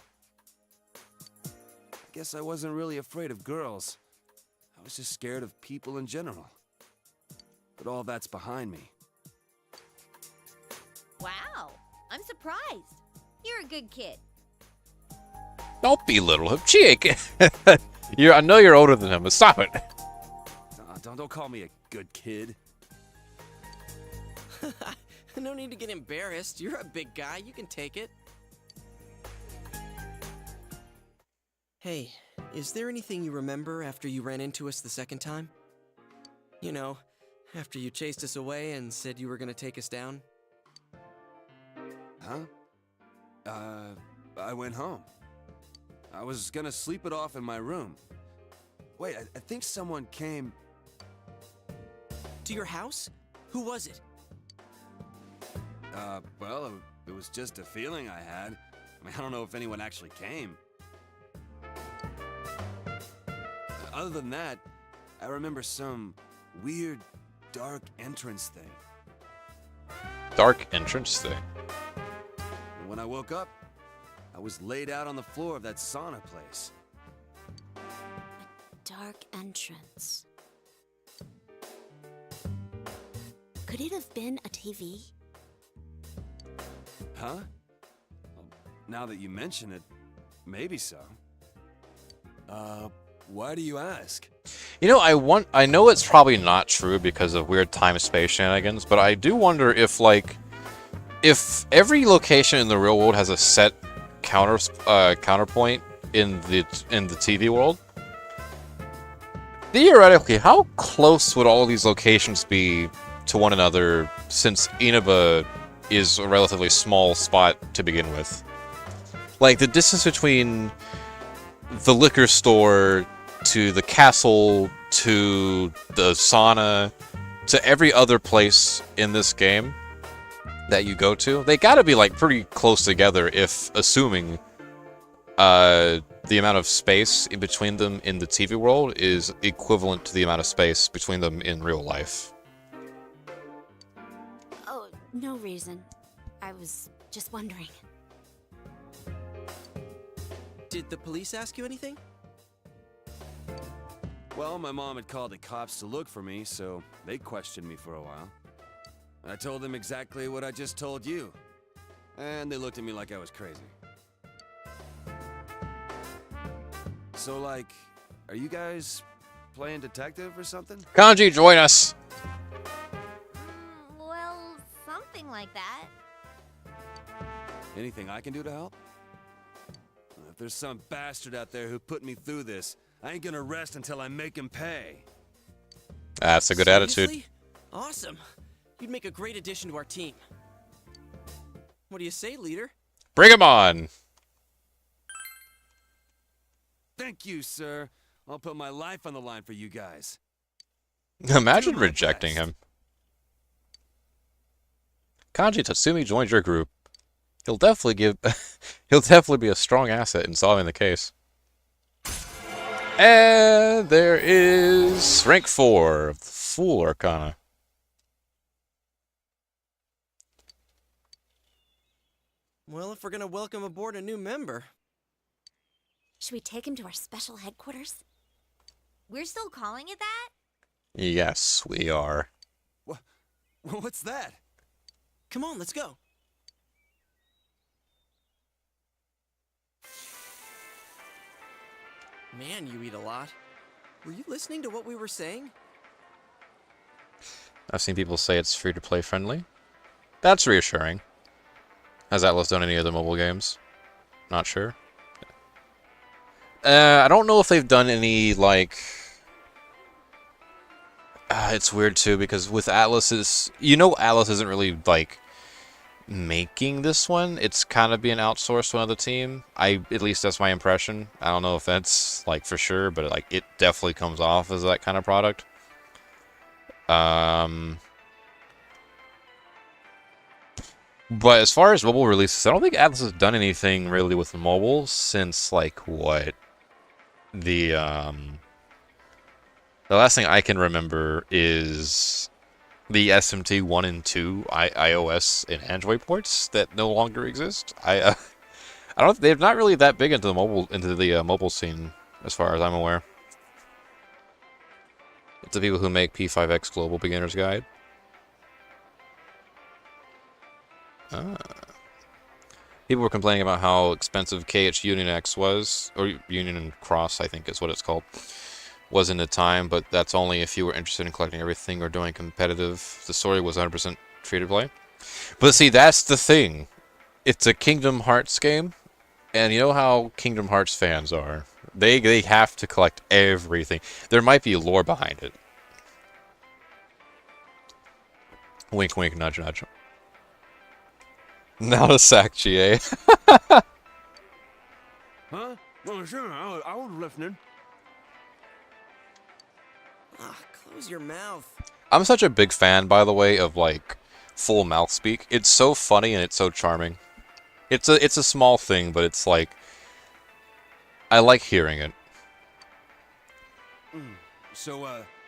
S3: Guess I wasn't really afraid of girls. I was just scared of people in general. But all that's behind me.
S5: Wow, I'm surprised. You're a good kid.
S1: Don't belittle him. Chick! I know you're older than him, but stop it.
S3: Don't call me a good kid.
S6: No need to get embarrassed. You're a big guy. You can take it. Hey, is there anything you remember after you ran into us the second time? You know, after you chased us away and said you were gonna take us down?
S3: Huh? I went home. I was gonna sleep it off in my room. Wait, I think someone came...
S6: To your house? Who was it?
S3: Well, it was just a feeling I had. I mean, I don't know if anyone actually came. Other than that, I remember some weird, dark entrance thing.
S1: Dark entrance thing?
S3: And when I woke up, I was laid out on the floor of that sauna place.
S4: Dark entrance. Could it have been a TV?
S3: Huh? Well, now that you mention it, maybe so. Why do you ask?
S1: You know, I know it's probably not true because of weird time-space shenanigans, but I do wonder if, like, if every location in the real world has a set counterpoint in the TV world, theoretically, how close would all these locations be to one another, since Inaba is a relatively small spot to begin with? Like, the distance between the liquor store to the castle to the sauna to every other place in this game that you go to, they gotta be, like, pretty close together, if assuming the amount of space in between them in the TV world is equivalent to the amount of space between them in real life.
S4: Oh, no reason. I was just wondering.
S6: Did the police ask you anything?
S3: Well, my mom had called the cops to look for me, so they questioned me for a while. I told them exactly what I just told you, and they looked at me like I was crazy. So, like, are you guys playing detective or something?
S1: Kanji, join us!
S5: Well, something like that.
S3: Anything I can do to help? If there's some bastard out there who put me through this, I ain't gonna rest until I make him pay.
S1: That's a good
S6: Seriously?
S1: attitude.
S6: Awesome. You'd make a great addition to our team. What do you say, leader?
S1: Bring him on!
S3: Thank you, sir. I'll put my life on the line for you guys.
S1: Imagine rejecting him. Kanji Tatsumi joins your group. He'll definitely be a strong asset in solving the case. And there is rank 4 of the Fool Arcana.
S6: Well, if we're gonna welcome aboard a new member.
S4: Should we take him to our special headquarters?
S5: We're still calling it that?
S1: Yes, we are.
S3: What's that?
S6: Come on, let's go. Man, you eat a lot. Were you listening to what we were saying?
S1: I've seen people say it's free-to-play friendly. That's reassuring. Has Atlas done any other mobile games? Not sure. I don't know if they've done any, like... it's weird, too, because with Atlas's... You know Atlas isn't really, like, making this one. It's kind of being outsourced to another team. At least that's my impression. I don't know if that's, like, for sure, but, like, it definitely comes off as that kind of product. But as far as mobile releases, I don't think Atlas has done anything really with mobile since, like, what? The last thing I can remember is the SMT 1 and 2 iOS and Android ports that no longer exist. I don't. They're not really that big into the mobile scene, as far as I'm aware. It's the people who make P5X Global Beginner's Guide. People were complaining about how expensive KH Union X was, or Union Cross, I think is what it's called, was in the time, but that's only if you were interested in collecting everything or doing competitive. The story was 100% free to play. But see, that's the thing. It's a Kingdom Hearts game, and you know how Kingdom Hearts fans are. They have to collect everything. There might be lore behind it. Wink, wink, nudge, nudge. Now to sack GA.
S3: Huh? Well, sure, I was listening.
S6: Ah, close your mouth.
S1: I'm such a big fan, by the way, of, like, full mouth speak. It's so funny and it's so charming. It's a small thing, but it's like... I like hearing it.
S3: So,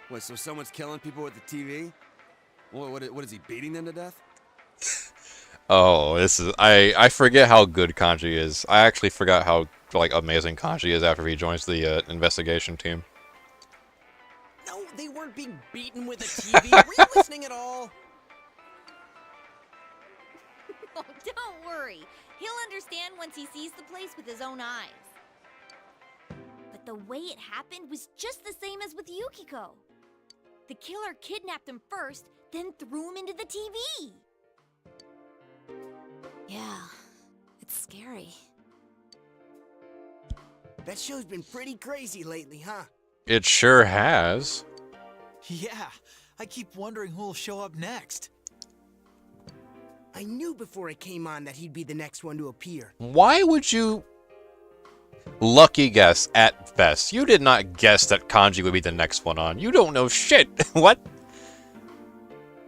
S3: what, so someone's killing people with the TV? What is he, beating them to death?
S1: Oh, this is... I forget how good Kanji is. I actually forgot how, like, amazing Kanji is after he joins the investigation team.
S6: No, they weren't being beaten with a TV. Were you listening at all?
S5: Oh, don't worry. He'll understand once he sees the place with his own eyes. But the way it happened was just the same as with Yukiko. The killer kidnapped him first, then threw him into the TV.
S2: Yeah, it's scary.
S7: That show's been pretty crazy lately, huh?
S1: It sure has.
S8: Yeah, I keep wondering who'll show up next.
S7: I knew before it came on that he'd be the next one to appear.
S1: Why would you... Lucky guess, at best. You did not guess that Kanji would be the next one on. You don't know shit. What?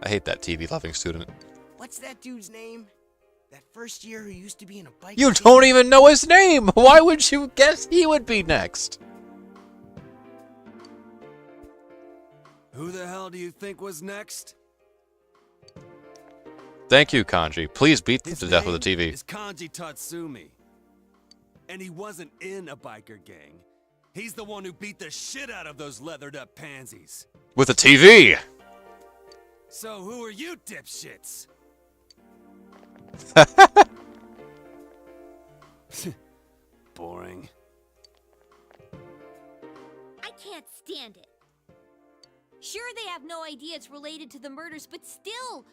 S1: I hate that TV-loving student.
S7: What's that dude's name? That first year who used to be in a bike
S1: You
S7: team?
S1: don't even know his name! Why would you guess he would be next?
S3: Who the hell do you think was next?
S1: Thank you, Kanji. Please beat them
S3: His
S1: to death with a
S3: name
S1: TV.
S3: is Kanji Tatsumi. And he wasn't in a biker gang. He's the one who beat the shit out of those leathered up pansies.
S1: With a TV!
S3: So who are you dipshits? Boring.
S5: I can't stand it. Sure, they have no idea it's related to the murders, but still,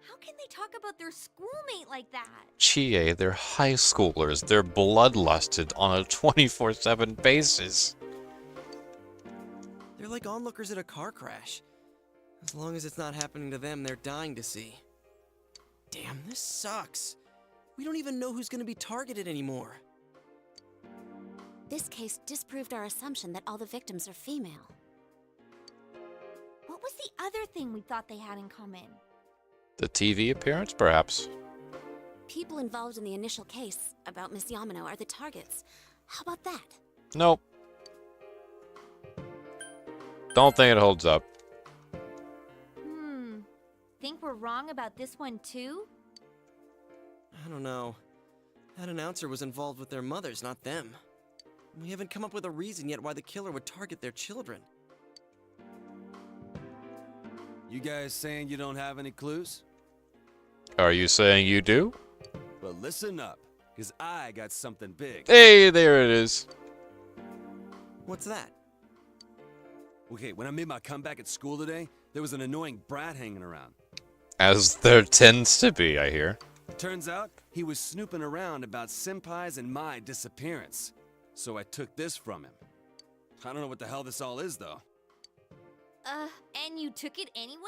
S5: how can they talk about their schoolmate like that?
S1: Chie, they're high schoolers. They're bloodlusted on a 24/7 basis.
S6: They're like onlookers at a car crash. As long as it's not happening to them, they're dying to see. Damn, this sucks. We don't even know who's gonna be targeted anymore.
S2: This case disproved our assumption that all the victims are female.
S5: What was the other thing we thought they had in common?
S1: The TV appearance, perhaps.
S2: People involved in the initial case about Miss Yamano are the targets. How about that?
S1: Nope. Don't think it holds up.
S5: Think we're wrong about this one too?
S6: I don't know. That announcer was involved with their mothers, not them. We haven't come up with a reason yet why the killer would target their children.
S3: You guys saying you don't have any clues?
S1: Are you saying you do?
S3: Well, listen up, because I got something big.
S1: Hey, there it is.
S6: What's that?
S3: Okay, when I made my comeback at school today, there was an annoying brat hanging around.
S1: As there tends to be, I hear.
S3: Turns out, he was snooping around about Senpai's and my disappearance. So I took this from him. I don't know what the hell this all is, though.
S5: And you took it anyway?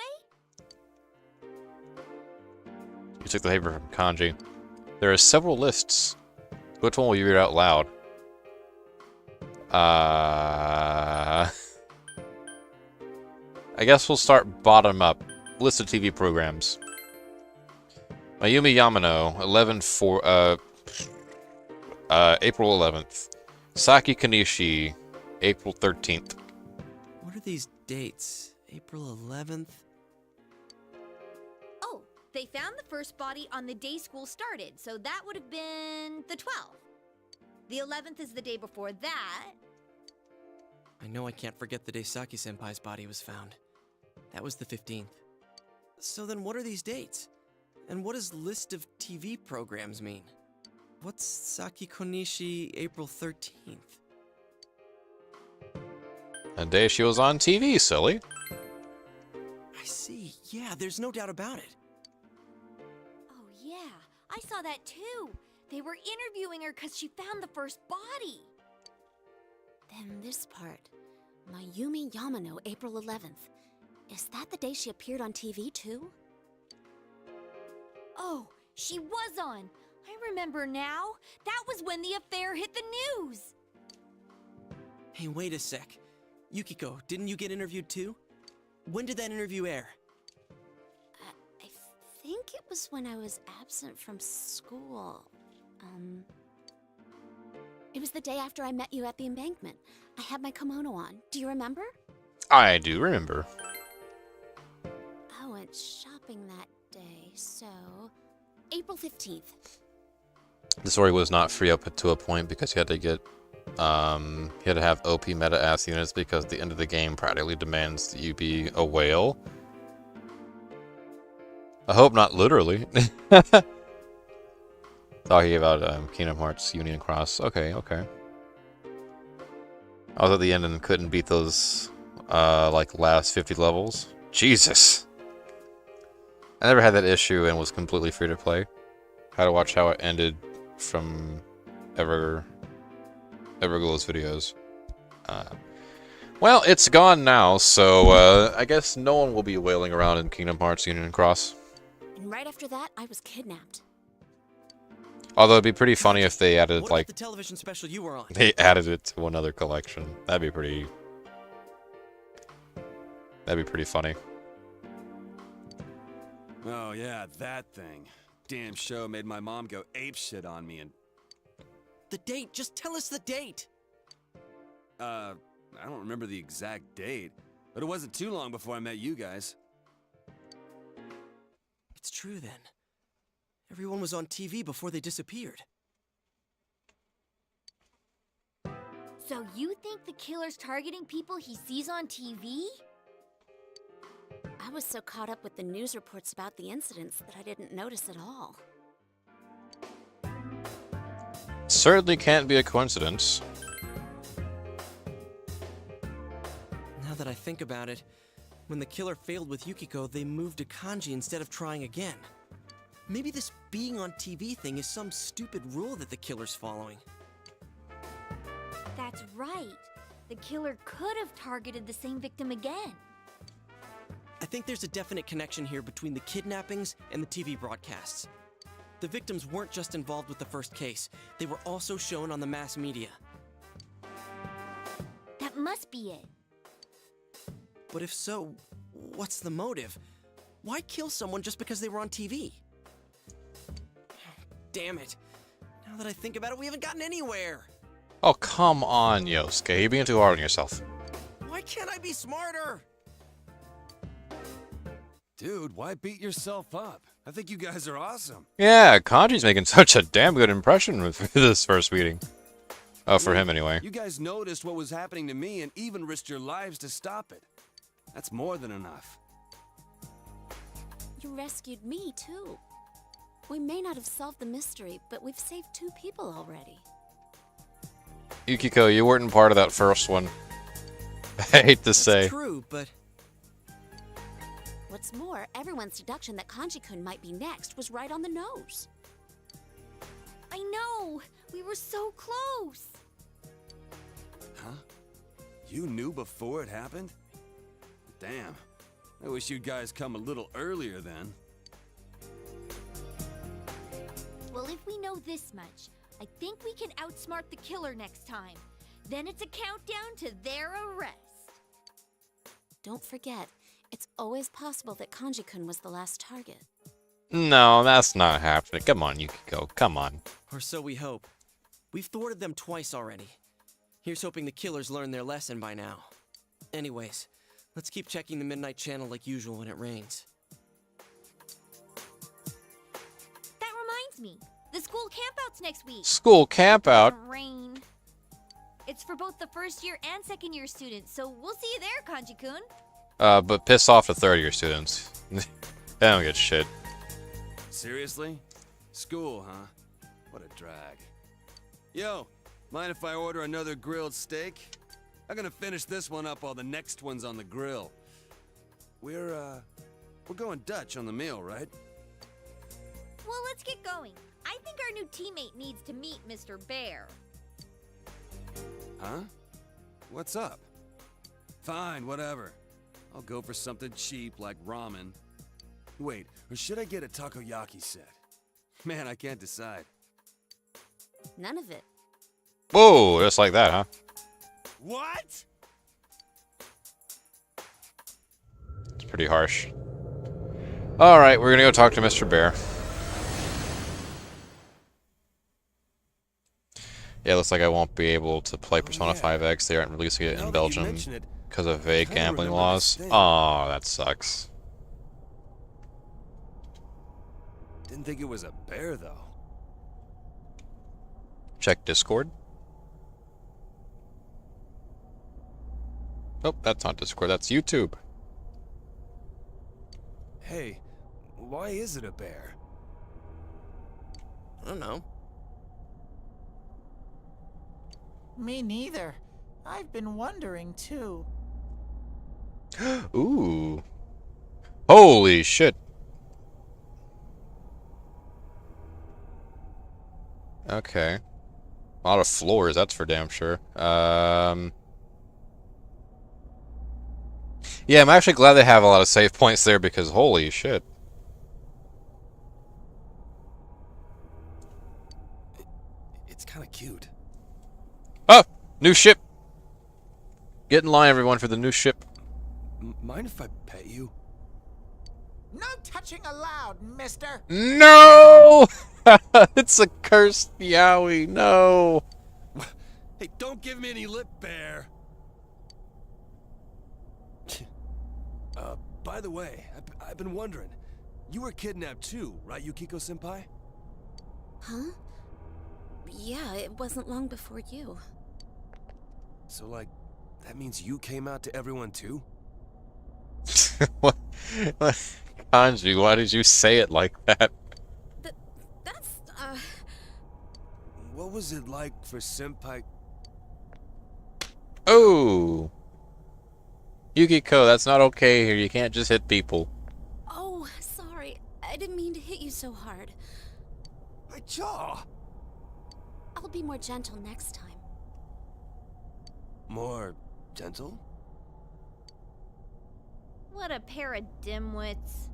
S1: You took the paper from Kanji. There are several lists. Which one will you read out loud? I guess we'll start bottom up. List of TV programs. Mayumi Yamano, April 11th. Saki Kanishi, April 13th.
S6: What are these dates? April 11th?
S5: Oh, they found the first body on the day school started, so that would have been the 12th. The 11th is the day before that.
S6: I know I can't forget the day Saki-senpai's body was found. That was the 15th. So then what are these dates? And what does list of TV programs mean? What's Saki Konishi April 13th?
S1: The day she was on TV, silly.
S6: I see. Yeah, there's no doubt about it.
S5: Oh, yeah. I saw that too. They were interviewing her because she found the first body.
S2: Then this part. Mayumi Yamano, April 11th. Is that the day she appeared on TV, too?
S5: Oh, she was on. I remember now. That was when the affair hit the news.
S6: Hey, wait a sec. Yukiko, didn't you get interviewed too? When did that interview air?
S2: I think it was when I was absent from school. It was the day after I met you at the embankment. I had my kimono on. Do you remember?
S1: I do remember.
S2: I went shopping that day, so... April 15th.
S1: The story was not free up to a point because you had to get, you had to have OP meta ass units because the end of the game practically demands that you be a whale. I hope not literally. Talking about Kingdom Hearts Union Cross. Okay, okay. I was at the end and couldn't beat those, like, last 50 levels. Jesus! I never had that issue and was completely free to play. Had to watch how it ended from Everglow's videos. Well, it's gone now, so I guess no one will be wailing around in Kingdom Hearts Union Cross.
S2: And right after that, I was kidnapped.
S1: Although it'd be pretty funny if they added,
S6: What
S1: like,
S6: about the television special you were on?
S1: they added it to another collection. That'd be pretty funny.
S3: Oh, yeah, that thing. Damn show made my mom go apeshit on me and...
S6: The date! Just tell us the date!
S3: I don't remember the exact date, but it wasn't too long before I met you guys.
S6: It's true then. Everyone was on TV before they disappeared.
S5: So you think the killer's targeting people he sees on TV?
S2: I was so caught up with the news reports about the incidents that I didn't notice at all.
S1: Certainly can't be a coincidence.
S6: Now that I think about it, when the killer failed with Yukiko, they moved to Kanji instead of trying again. Maybe this being on TV thing is some stupid rule that the killer's following.
S5: That's right. The killer could have targeted the same victim again.
S6: I think there's a definite connection here between the kidnappings and the TV broadcasts. The victims weren't just involved with the first case, they were also shown on the mass media.
S5: That must be it.
S6: But if so, what's the motive? Why kill someone just because they were on TV? Damn it. Now that I think about it, we haven't gotten anywhere.
S1: Oh, come on, Yosuke. You're being too hard on yourself.
S6: Why can't I be smarter?
S3: Dude, why beat yourself up? I think you guys are awesome.
S1: Yeah, Kanji's making such a damn good impression with this first meeting. Oh, for him anyway.
S3: You guys noticed what was happening to me and even risked your lives to stop it. That's more than enough.
S2: You rescued me, too. We may not have solved the mystery, but we've saved 2 people already.
S1: Yukiko, you weren't part of that first one. I hate to say.
S6: That's true, but
S2: What's more, everyone's deduction that Kanji-kun might be next was right on the nose.
S5: I know! We were so close!
S3: Huh? You knew before it happened? Damn. I wish you guys come a little earlier then.
S5: Well, if we know this much, I think we can outsmart the killer next time. Then it's a countdown to their arrest.
S2: Don't forget, it's always possible that Kanji-kun was the last target.
S1: No, that's not happening. Come on, Yukiko. Come on.
S6: or so we hope. We've thwarted them twice already. Here's hoping the killers learn their lesson by now. Anyways, let's keep checking the Midnight Channel like usual when it rains.
S5: That reminds me, the school campout's next week.
S1: School campout?
S5: Rain. It's for both the first year and second year students, so we'll see you there, Kanji-kun.
S1: But piss off the third-year students. They don't get shit.
S3: Seriously? School, huh? What a drag. Yo, mind if I order another grilled steak? I'm gonna finish this one up while the next one's on the grill. We're going Dutch on the meal, right?
S5: Well, let's get going. I think our new teammate needs to meet Mr. Bear.
S3: Huh? What's up? Fine, whatever. I'll go for something cheap like ramen. Wait, or should I get a takoyaki set? Man, I can't decide.
S2: None of it.
S1: Whoa, just like that, huh?
S3: What?
S1: It's pretty harsh. Alright, we're gonna go talk to Mr. Bear. Yeah, looks like I won't be able to play Persona 5X. They aren't releasing it in Belgium because of vague gambling laws. Aw, that sucks.
S3: Didn't think it was a bear, though.
S1: Check Discord. Oh, that's not Discord, that's YouTube.
S3: Hey, why is it a bear?
S6: I don't know.
S8: Me neither. I've been wondering too.
S1: Ooh. Holy shit. Okay. A lot of floors, that's for damn sure. Yeah, I'm actually glad they have a lot of save points there because holy shit.
S3: It's kind of cute.
S1: Oh! New ship! Get in line, everyone, for the new ship.
S3: Mind if I pet you?
S8: No touching allowed, mister.
S1: No! It's a cursed Yowie, no!
S3: Hey, don't give me any lip, bear! By the way, I've been wondering. You were kidnapped too, right, Yukiko-senpai?
S2: Huh? Yeah, it wasn't long before you.
S3: So, like, that means you came out to everyone too?
S1: What? Kanji, why did you say it like that?
S2: That's,
S3: What was it like for senpai?
S1: Oh! Yukiko, that's not okay here. You can't just hit people.
S2: Oh, sorry. I didn't mean to hit you so hard.
S3: My jaw!
S2: I'll be more gentle next time.
S3: More gentle?
S5: What a pair of dimwits.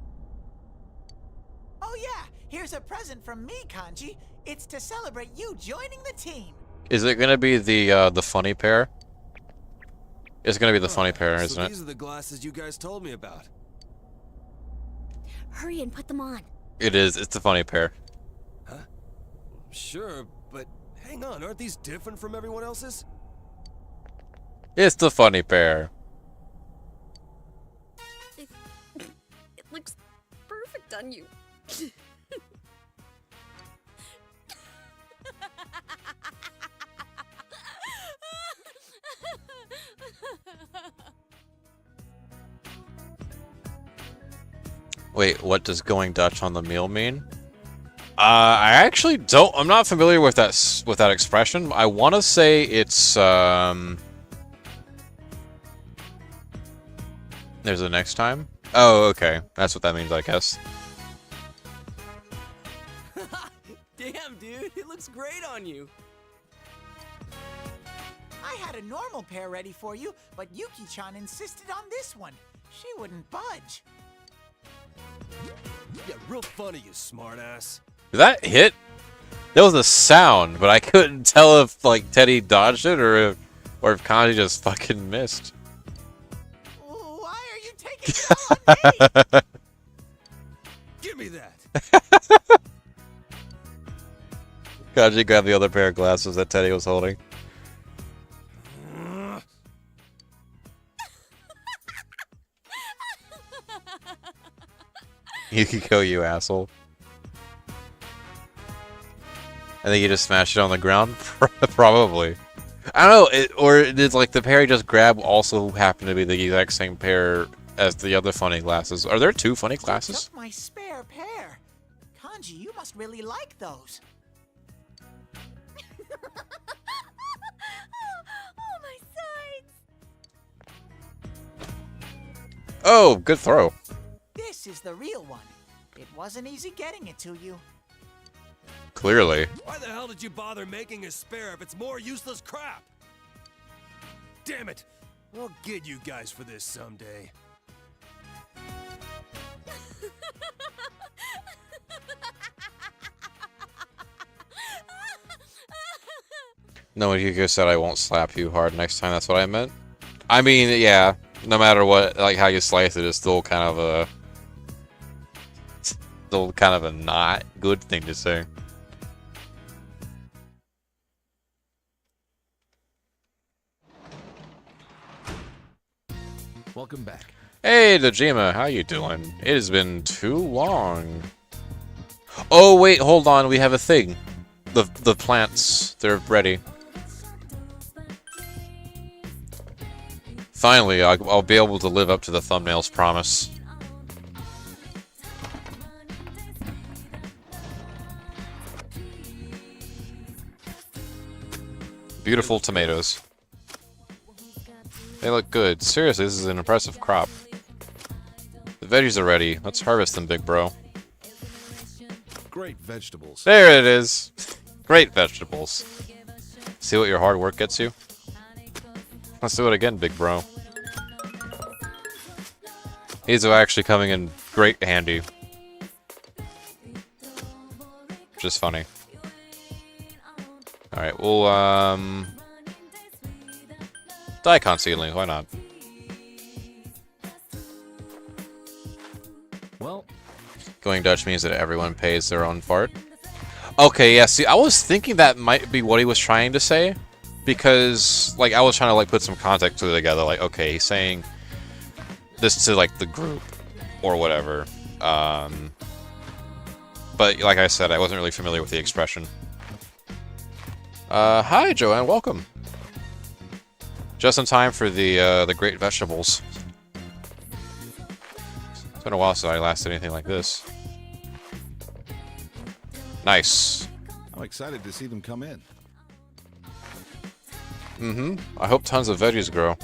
S8: Oh yeah, here's a present from me, Kanji. It's to celebrate you joining the team.
S1: Is it gonna be the funny pair? It's gonna be the funny pair, isn't it?
S3: These are the glasses you guys told me about.
S2: Hurry and put them on.
S1: It is. It's the funny pair.
S3: Huh? Sure, but hang on, aren't these different from everyone else's?
S1: It's the funny pair.
S2: It looks perfect on you.
S1: Wait, what does going Dutch on the meal mean? I actually don't. I'm not familiar with that expression. I want to say it's There's a next time. Oh, okay. That's what that means, I guess.
S6: Damn, dude, it looks great on you.
S8: I had a normal pair ready for you, but Yuki-chan insisted on this one. She wouldn't budge.
S3: Yeah, real funny, you smartass.
S1: Did that hit? There was a sound, but I couldn't tell if like Teddy dodged it or if Kanji just fucking missed.
S8: Why are you taking it on me?
S3: Give me that.
S1: Kanji grabbed the other pair of glasses that Teddy was holding. Yukiko, you asshole. I think you just smashed it on the ground? Probably. I don't know, or did like the pair he just grabbed also happen to be the exact same pair as the other funny glasses? Are there two funny glasses?
S8: You took my spare pair. Kanji, you must really like those.
S5: Oh, my sides!
S1: Oh, good throw.
S8: This is the real one. It wasn't easy getting it to you.
S1: Clearly.
S3: Why the hell did you bother making a spare if it's more useless crap? Damn it! I'll get you guys for this someday.
S1: No, Yukiko said I won't slap you hard next time. That's what I meant. I mean, yeah. No matter what, like how you slice it, is still kind of a not good thing to say.
S3: Welcome back.
S1: Hey, Dojima, how you doing? It has been too long. Oh wait, hold on. We have a thing. The plants, they're ready. Finally, I'll be able to live up to the thumbnail's promise. Beautiful tomatoes. They look good. Seriously, this is an impressive crop. The veggies are ready. Let's harvest them, big bro.
S9: Great vegetables.
S1: There it is. Great vegetables. See what your hard work gets you? Let's do it again, big bro. These are actually coming in great handy. Just funny. Alright, we'll, Daikon seedling, why not?
S9: Well,
S1: Going Dutch means that everyone pays their own fart. Okay, yeah, see, I was thinking that might be what he was trying to say. Because, like, I was trying to, like, put some context together. Like, okay, he's saying this to, like, the group. Or whatever. But, like I said, I wasn't really familiar with the expression. Hi, Joanne, welcome. Just in time for the great vegetables. It's been a while since I last did anything like this. Nice.
S9: I'm excited to see them come in.
S1: I hope tons of veggies grow.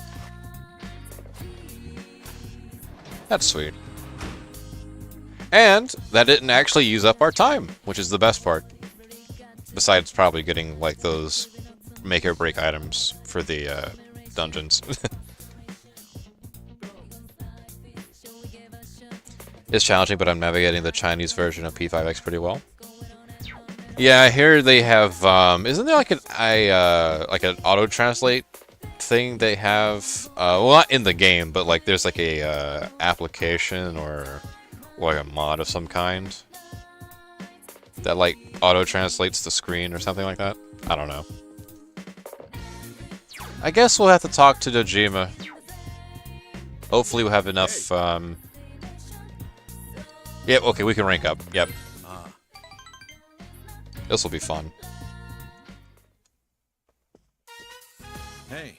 S1: That's sweet. And that didn't actually use up our time, which is the best part. Besides probably getting, like, those make or break items for the dungeons. It's challenging, but I'm navigating the Chinese version of P5X pretty well. Yeah, I hear they have, isn't there like an auto-translate thing they have? Well, not in the game, but like there's like a, application or like a mod of some kind that like auto-translates the screen or something like that? I don't know. I guess we'll have to talk to Dojima. Hopefully we'll have enough, Yep, okay, we can rank up. Yep. This will be fun.
S9: Hey.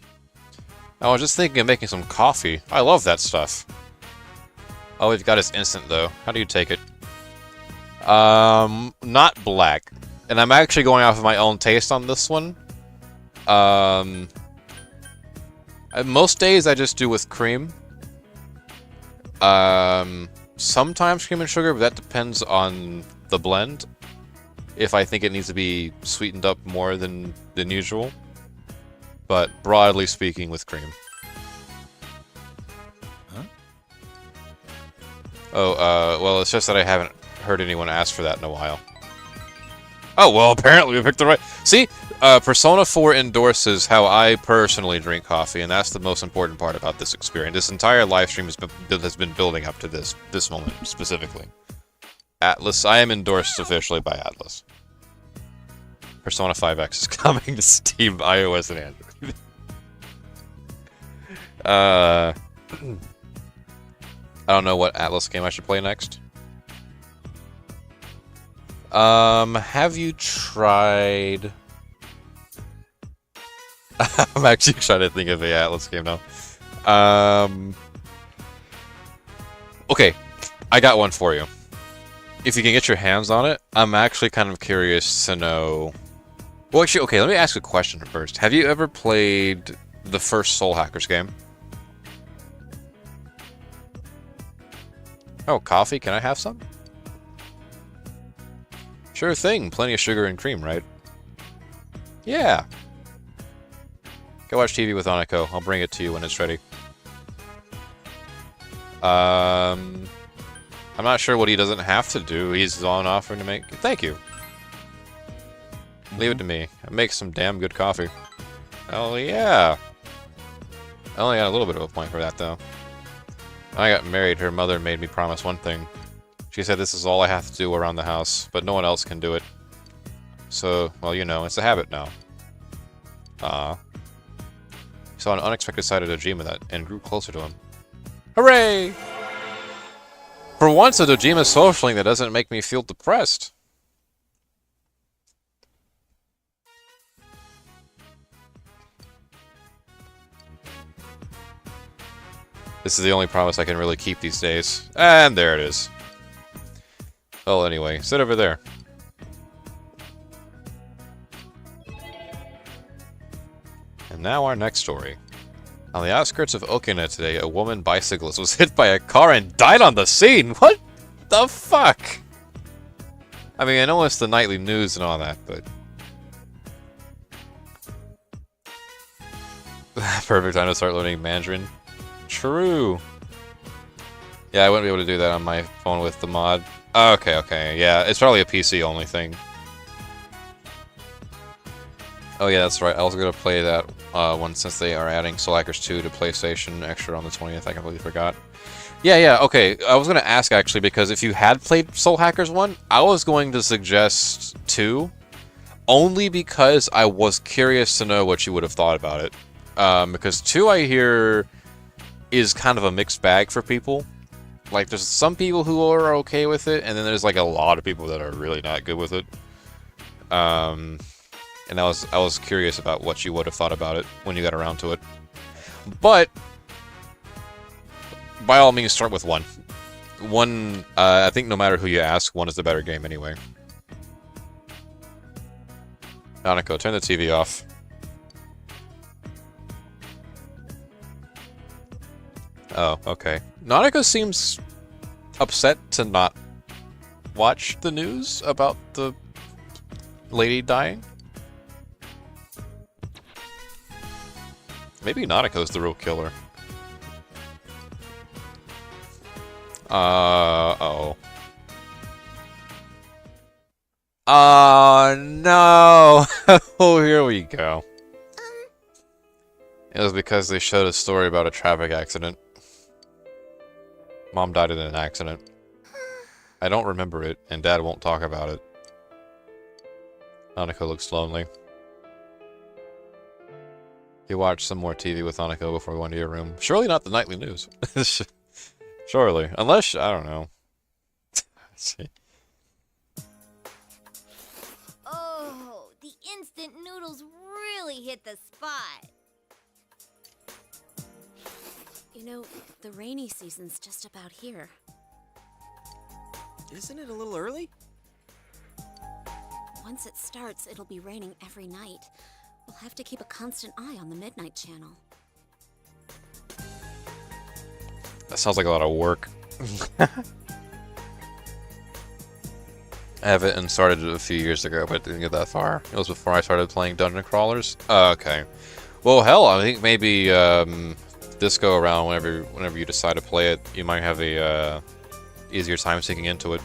S1: I was just thinking of making some coffee. I love that stuff. All we've got is instant, though. How do you take it? Not black. And I'm actually going off of my own taste on this one. Most days I just do with cream. Sometimes cream and sugar, but that depends on the blend. If I think it needs to be sweetened up more than usual. But broadly speaking, with cream.
S9: Huh?
S1: Oh, well, it's just that I haven't heard anyone ask for that in a while. Oh, well, apparently we picked the right... See? Persona 4 endorses how I personally drink coffee, and that's the most important part about this experience. This entire live stream has been building up to this moment, specifically. Atlas. I am endorsed officially by Atlas. Persona 5X is coming to Steam, iOS, and Android. I don't know what Atlas game I should play next. Have you tried... I'm actually trying to think of a Atlas game now. Okay, I got one for you. If you can get your hands on it, I'm actually kind of curious to know... Well, actually, okay, let me ask a question first. Have you ever played the first Soul Hackers game? Oh, coffee? Can I have some? Sure thing. Plenty of sugar and cream, right? Yeah. Go watch TV with Oniko. I'll bring it to you when it's ready. I'm not sure what he doesn't have to do. He's on offering to make... Thank you. Leave it to me. I make some damn good coffee. Oh, yeah. I only got a little bit of a point for that, though. When I got married, her mother made me promise one thing. She said this is all I have to do around the house, but no one else can do it. So, well, you know, it's a habit now. Saw an unexpected side of Dojima and grew closer to him. Hooray! For once, a Dojima social link that doesn't make me feel depressed. This is the only promise I can really keep these days. And there it is. Well, anyway, sit over there. And now our next story. On the outskirts of Okina today, a woman bicyclist was hit by a car and died on the scene! What the fuck? I mean, I know it's the nightly news and all that, but... Perfect time to start learning Mandarin. True. Yeah, I wouldn't be able to do that on my phone with the mod. Okay, yeah, it's probably a PC-only thing. Oh yeah, that's right, I was gonna play that one since they are adding Soul Hackers 2 to PlayStation Extra on the 20th, I completely forgot. Yeah, okay, I was gonna ask actually, because if you had played Soul Hackers 1, I was going to suggest 2, only because I was curious to know what you would have thought about it. Because 2, I hear, is kind of a mixed bag for people. Like, there's some people who are okay with it, and then there's like a lot of people that are really not good with it. And I was curious about what you would have thought about it when you got around to it. But by all means, start with 1. 1, I think no matter who you ask, 1 is the better game anyway. Nanako, turn the TV off. Oh, okay. Nanako seems upset to not watch the news about the lady dying. Maybe Nanako's the real killer. Uh-oh. Oh, no! Oh, here we go. It was because they showed a story about a traffic accident. Mom died in an accident. I don't remember it, and Dad won't talk about it. Annika looks lonely. You watch some more TV with Annika before we went to your room. Surely not the nightly news. Surely. Unless, I don't know. Let's see.
S5: Oh, the instant noodles really hit the spot.
S4: You know, the rainy season's just about here.
S6: Isn't it a little early?
S2: Once it starts, it'll be raining every night. We'll have to keep a constant eye on the Midnight Channel.
S1: That sounds like a lot of work. I have it and started it a few years ago, but didn't get that far. It was before I started playing Dungeon Crawlers. Okay. Well, hell, I think maybe this go around, whenever you decide to play it, you might have a easier time sinking into it.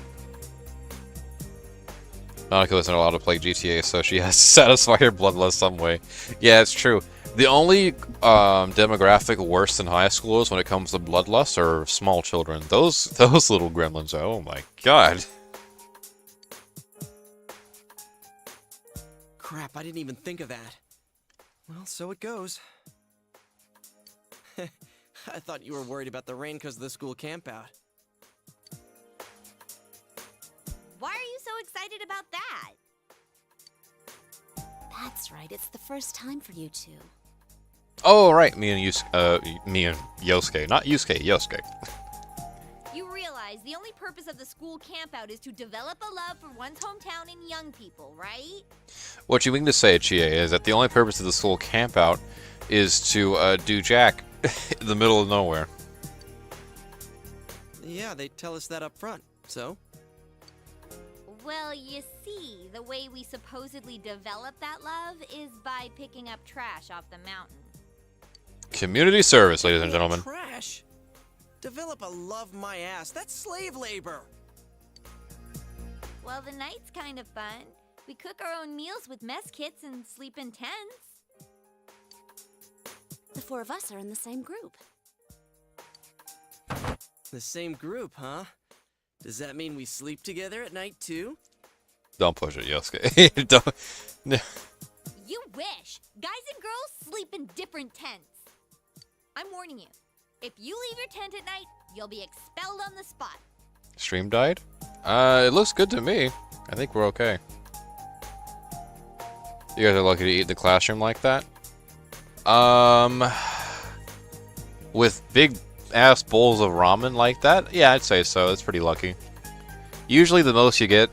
S1: Monica isn't allowed to play GTA, so she has to satisfy her bloodlust some way. Yeah, it's true. The only demographic worse than high schoolers when it comes to bloodlust are small children. Those little gremlins. Oh my god.
S6: Crap, I didn't even think of that. Well, so it goes. I thought you were worried about the rain because of the school campout.
S5: Why are you so excited about that?
S2: That's right, it's the first time for you two.
S1: Oh right, me and Yosuke, not Yusuke, Yosuke.
S5: You realize the only purpose of the school campout is to develop a love for one's hometown and young people, right?
S1: What you mean to say, Chie, is that the only purpose of the school campout is to do jack in the middle of nowhere.
S6: Yeah, they tell us that up front, so?
S5: Well, you see, the way we supposedly develop that love is by picking up trash off the mountain.
S1: Community service, ladies and gentlemen.
S6: Trash? Develop a love my ass. That's slave labor.
S5: Well, the night's kind of fun. We cook our own meals with mess kits and sleep in tents.
S2: The four of us are in the same group.
S6: The same group, huh? Does that mean we sleep together at night, too?
S1: Don't push it, Yosuke. Don't.
S5: You wish! Guys and girls sleep in different tents. I'm warning you. If you leave your tent at night, you'll be expelled on the spot.
S1: Stream died? It looks good to me. I think we're okay. You guys are lucky to eat in the classroom like that? With big ass bowls of ramen like that? Yeah, I'd say so. It's pretty lucky. Usually the most you get,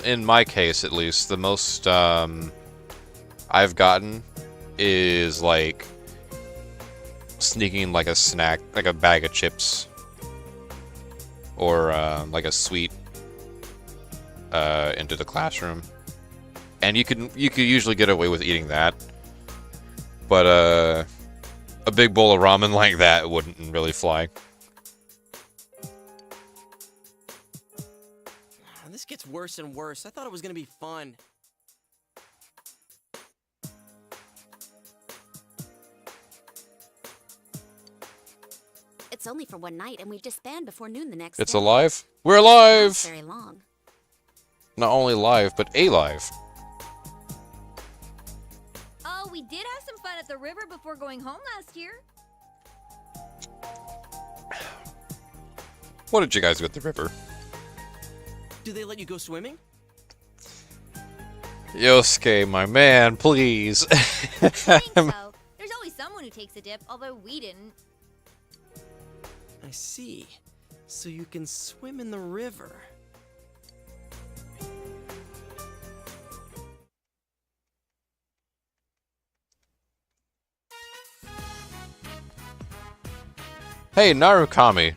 S1: in my case at least, the most I've gotten is like sneaking like a snack, like a bag of chips, or like a sweet into the classroom, and you could usually get away with eating that, but a big bowl of ramen like that wouldn't really fly.
S6: This gets worse and worse. I thought it was gonna be fun.
S2: It's only for one night, and we disband before noon the next day.
S1: It's alive? We're alive!
S2: Not very long.
S1: Not only live, but alive.
S5: Oh, we did have some fun at the river before going home last year.
S1: What did you guys do at the river?
S6: Do they let you go swimming?
S1: Yosuke, my man, please.
S5: I think so. There's always someone who takes a dip, although we didn't.
S6: I see. So you can swim in the river.
S1: Hey, Narukami.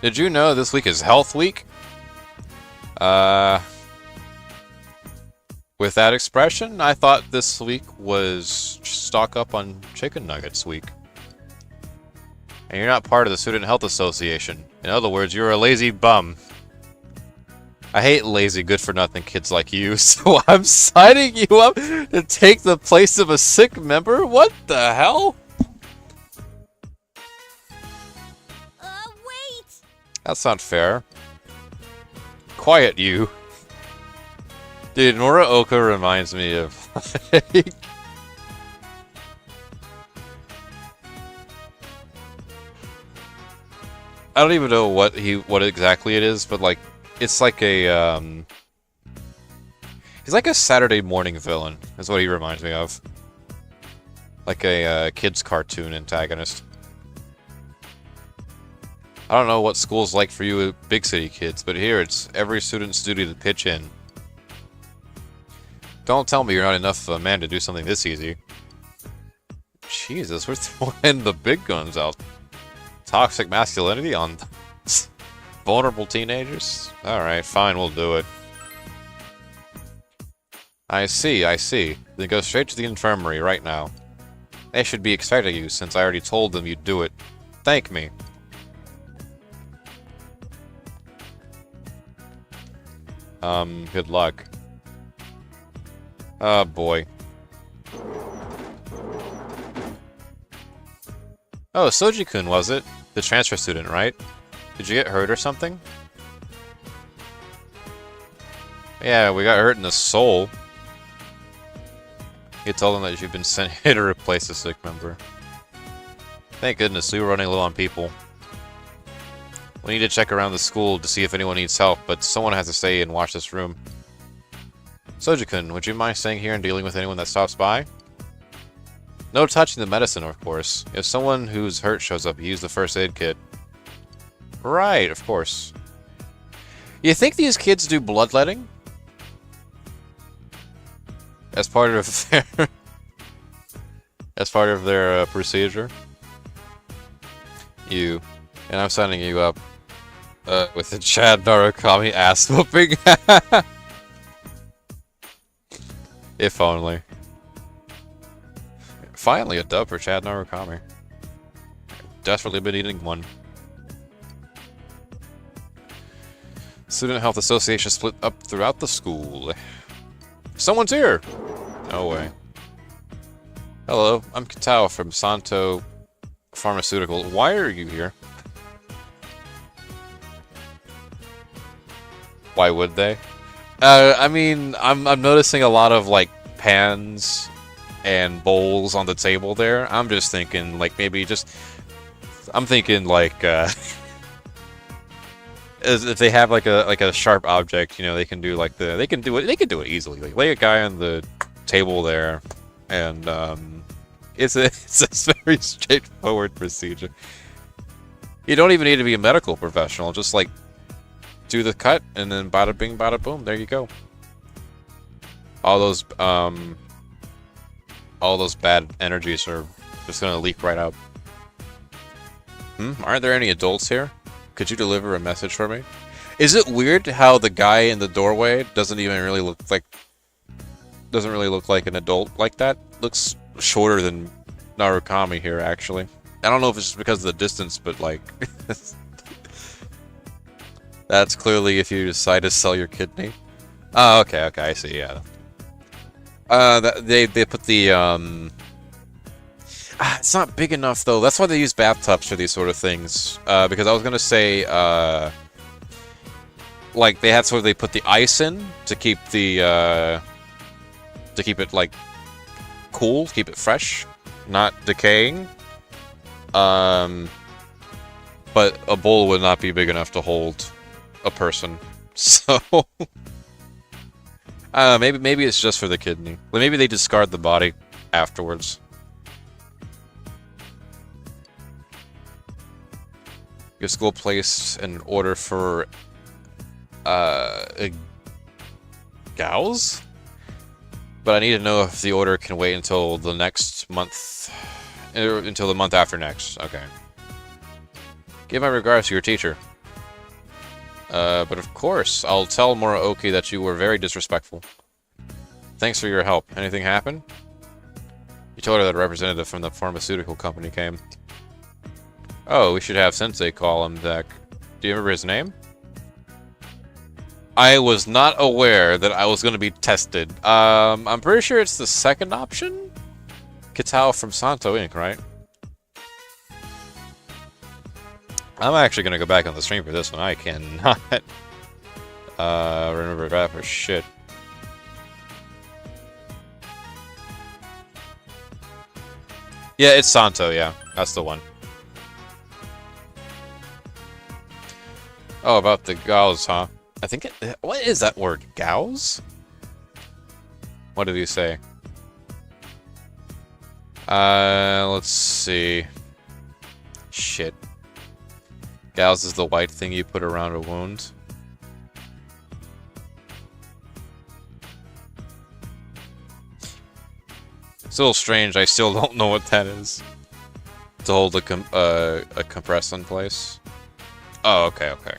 S1: Did you know this week is Health Week? With that expression, I thought this week was stock up on chicken nuggets week. And you're not part of the Student Health Association. In other words, you're a lazy bum. I hate lazy, good-for-nothing kids like you, so I'm signing you up to take the place of a sick member? What the hell?
S5: Wait!
S1: That's not fair. Quiet, you. Dude, Noraoka reminds me of... I don't even know what exactly it is, but like, it's like a, he's like a Saturday morning villain, is what he reminds me of. Like a kid's cartoon antagonist. I don't know what school's like for you big city kids, but here it's every student's duty to pitch in. Don't tell me you're not enough of a man to do something this easy. Jesus, we're throwing the big guns out. Toxic masculinity on vulnerable teenagers? Alright, fine, we'll do it. I see, I see. Then go straight to the infirmary right now. They should be expecting you, since I already told them you'd do it. Thank me. Good luck. Oh, boy. Oh, Soji-kun, was it? The transfer student, right? Did you get hurt or something? Yeah, we got hurt in the soul. You told them that you've been sent here to replace a sick member. Thank goodness, we were running low on people. We need to check around the school to see if anyone needs help, but someone has to stay and watch this room. Soji-kun, would you mind staying here and dealing with anyone that stops by? No touching the medicine, of course. If someone who's hurt shows up, use the first aid kit. Right, of course. You think these kids do bloodletting? As part of their... as part of their procedure? You. And I'm signing you up. With the Chad Narukami ass whooping. If only. Finally a dub for Chad Narukami. Desperately been needing one. Student Health Association split up throughout the school. Someone's here! No way. Hello, I'm Kitao from Santo Pharmaceutical. Why are you here? Why would they? I mean, I'm noticing a lot of, like, pans and bowls on the table there. I'm just thinking, like, maybe just... I'm thinking, like, if they have, like a sharp object, you know, they can do, like, they can do it easily. Like, lay a guy on the table there, and, it's a very straightforward procedure. You don't even need to be a medical professional, just, like, do the cut, and then bada bing, bada boom, there you go. All those bad energies are just gonna leak right out. Aren't there any adults here? Could you deliver a message for me? Is it weird how the guy in the doorway doesn't really look like an adult like that? Looks shorter than Narukami here, actually. I don't know if it's just because of the distance, but like... That's clearly if you decide to sell your kidney. Oh, okay, I see, yeah. They put the, it's not big enough, though. That's why they use bathtubs for these sort of things. Because I was gonna say, like, that's where they put the ice in to keep the, to keep it, like, cool, keep it fresh, not decaying. But a bowl would not be big enough to hold a person, so maybe it's just for the kidney. Well, maybe they discard the body afterwards. Your school placed an order for gauze, but I need to know if the order can wait until the next month, until the month after next. Okay. Give my regards to your teacher. But of course, I'll tell Muraoki that you were very disrespectful. Thanks for your help. Anything happen? You told her that a representative from the pharmaceutical company came. Oh, we should have Sensei call him back. Do you remember his name? I was not aware that I was going to be tested. I'm pretty sure it's the second option? Kitao from Santo Inc., right? I'm actually gonna go back on the stream for this one. I cannot remember that for shit. Yeah, it's Santo, yeah. That's the one. Oh, about the gauze, huh? I think it... What is that word? Gauze? What did he say? Let's see. Shit. Gauze is the white thing you put around a wound. It's a little strange. I still don't know what that is. To hold a compress in place. Oh, okay, okay.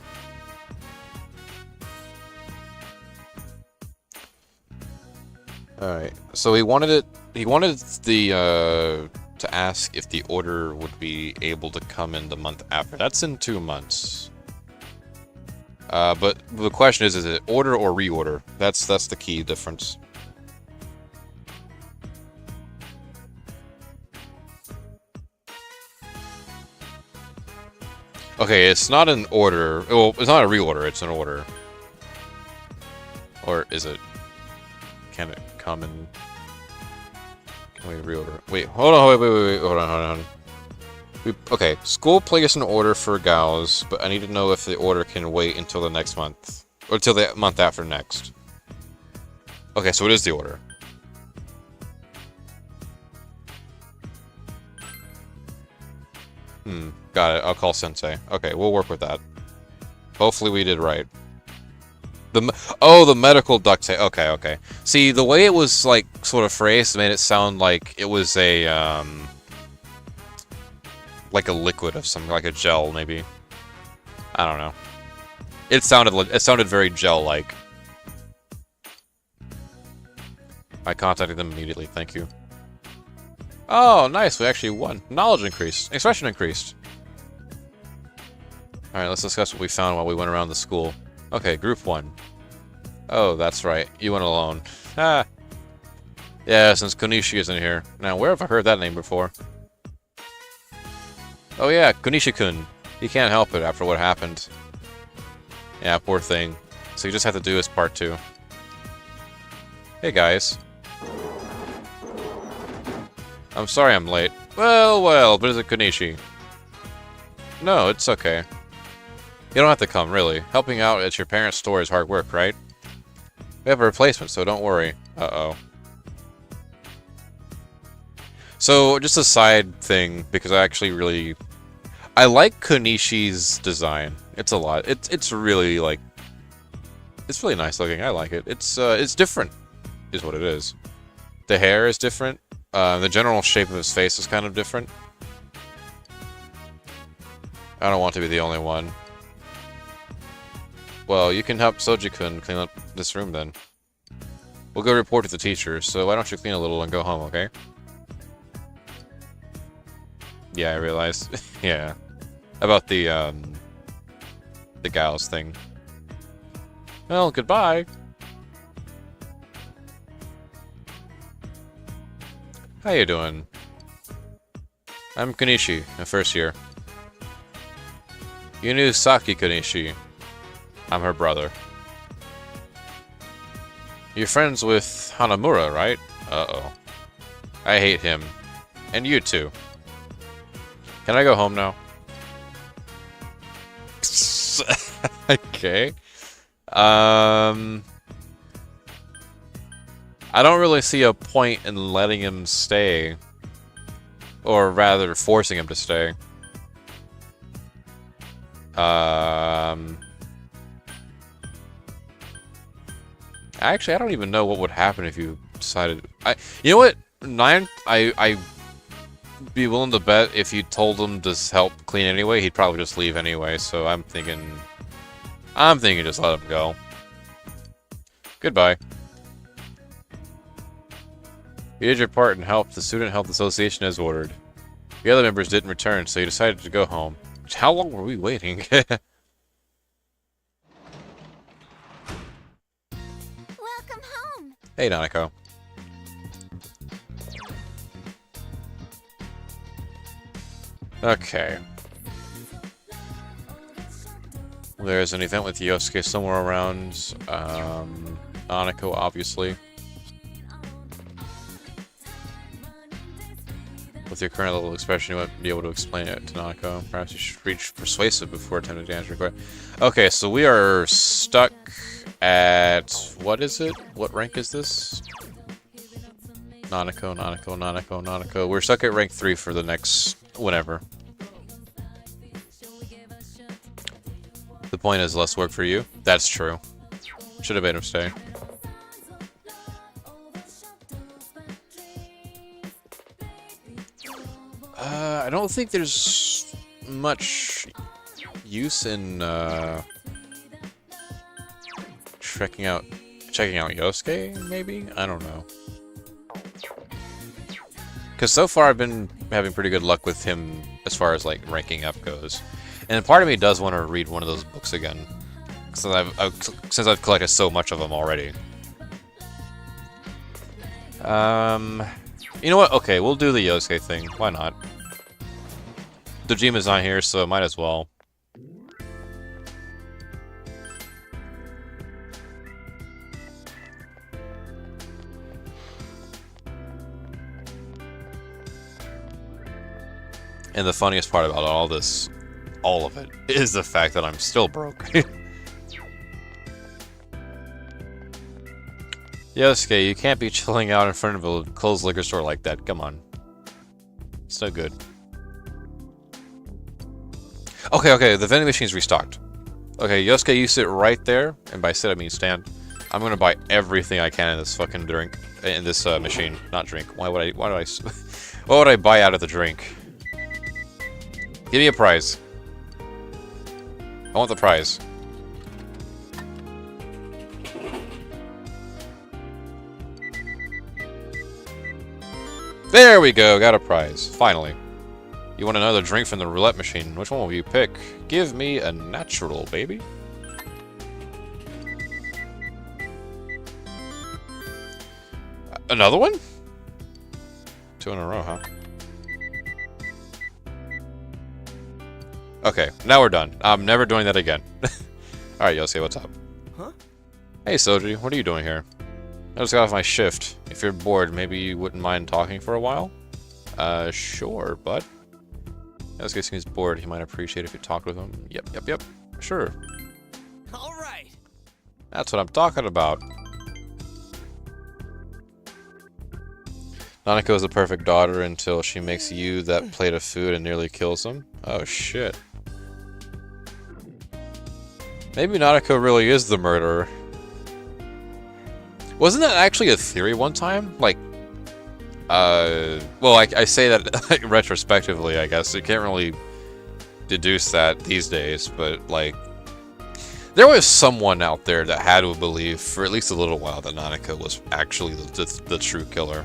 S1: All right. So he wanted it. He wanted the to ask if the order would be able to come in the month after. That's in 2 months. But the question is it order or reorder? That's the key difference. Okay, it's not an order. Well, it's not a reorder, it's an order. Or is it? Can it come in? Can we reorder? Wait, hold on, wait, hold on. Okay, school placed an order for gals, but I need to know if the order can wait until the next month. Or until the month after next. Okay, so it is the order. Got it. I'll call Sensei. Okay, we'll work with that. Hopefully we did right. The medical duct tape. Okay, okay. See, the way it was, like, sort of phrased made it sound like it was a, like a liquid of something, like a gel, maybe. I don't know. It sounded very gel-like. I contacted them immediately, thank you. Oh, nice, we actually won. Knowledge increased. Expression increased. Alright, let's discuss what we found while we went around the school. Okay, group 1. Oh, that's right. You went alone. Ah. Yeah, since Kunishi isn't here. Now, where have I heard that name before? Oh yeah, Kunishi-kun. He can't help it after what happened. Yeah, poor thing. So you just have to do his part 2. Hey guys. I'm sorry I'm late. Well, but is it Kunishi? No, it's okay. You don't have to come, really. Helping out at your parents' store is hard work, right? We have a replacement, so don't worry. Uh-oh. So, just a side thing, because I actually really... I like Kunishi's design. It's a lot. It's really, like... It's really nice looking. I like it. It's different, is what it is. The hair is different. The general shape of his face is kind of different. I don't want to be the only one. Well, you can help Soji-kun clean up this room then. We'll go report to the teacher, so why don't you clean a little and go home, okay? Yeah, I realized. Yeah. About the gals thing. Well, goodbye! How you doing? I'm Kunishi, in first year. You knew Saki Kunishi. I'm her brother. You're friends with Hanamura, right? Uh-oh. I hate him. And you too. Can I go home now? Okay. I don't really see a point in letting him stay. Or rather, forcing him to stay. Actually, I don't even know what would happen if you decided... You know what? I'd be willing to bet if you told him to help clean anyway, he'd probably just leave anyway, so I'm thinking just let him go. Goodbye. You did your part and helped the Student Health Association as ordered. The other members didn't return, so you decided to go home. How long were we waiting?
S5: Welcome home.
S1: Hey, Nanako. Okay. There's an event with Yosuke somewhere around, Nanako, obviously. With your current level of expression, you won't be able to explain it to Nanako. Perhaps you should reach persuasive before attempting to answer your question. Okay, so we are stuck at... what is it? What rank is this? Nanako. We're stuck at rank 3 for the next... whatever. The point is less work for you. That's true. Should have made him stay. I don't think there's much use in checking out Yosuke, maybe? I don't know. Because so far I've been having pretty good luck with him as far as like ranking up goes. And part of me does want to read one of those books again. Since I've collected so much of them already. You know what? Okay, we'll do the Yosuke thing. Why not? Dojima's not here, so might as well. And the funniest part about all this, all of it, is the fact that I'm still broke. Yosuke, you can't be chilling out in front of a closed liquor store like that. Come on. It's no good. Okay, the vending machine's restocked. Okay, Yosuke, you sit right there, and by sit I mean stand. I'm gonna buy everything I can in this fucking drink, in this machine, not drink. Why would I? What would I buy out of the drink? Give me a prize. I want the prize. There we go, got a prize. Finally. You want another drink from the roulette machine. Which one will you pick? Give me a natural, baby. Another one? 2 in a row, huh? Okay, now we're done. I'm never doing that again. Alright, Yosuke, what's up?
S6: Huh?
S1: Hey, Soji, what are you doing here? I just got off my shift. If you're bored, maybe you wouldn't mind talking for a while? Sure, bud. Yosuke seems bored. He might appreciate if you talked with him. Yep. Sure.
S6: Alright!
S1: That's what I'm talking about. Nanako is the perfect daughter until she makes you that plate of food and nearly kills him. Oh, shit. Maybe Nanako really is the murderer. Wasn't that actually a theory one time? Like, well, I say that like, retrospectively, I guess. You can't really deduce that these days, but, like, there was someone out there that had to believe for at least a little while that Nanako was actually the true killer.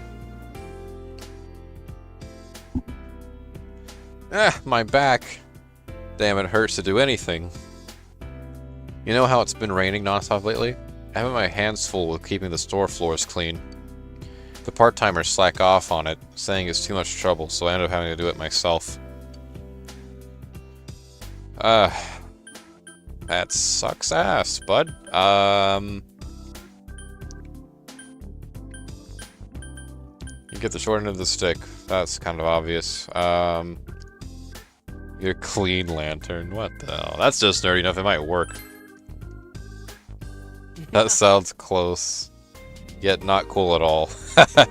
S1: My back. Damn, it hurts to do anything. You know how it's been raining nonstop lately? I have my hands full with keeping the store floors clean. The part-timers slack off on it, saying it's too much trouble, so I end up having to do it myself. That sucks ass, bud. You get the short end of the stick. That's kind of obvious. Your clean lantern. What the hell? That's just nerdy enough. It might work. That sounds close. Yet not cool at all. It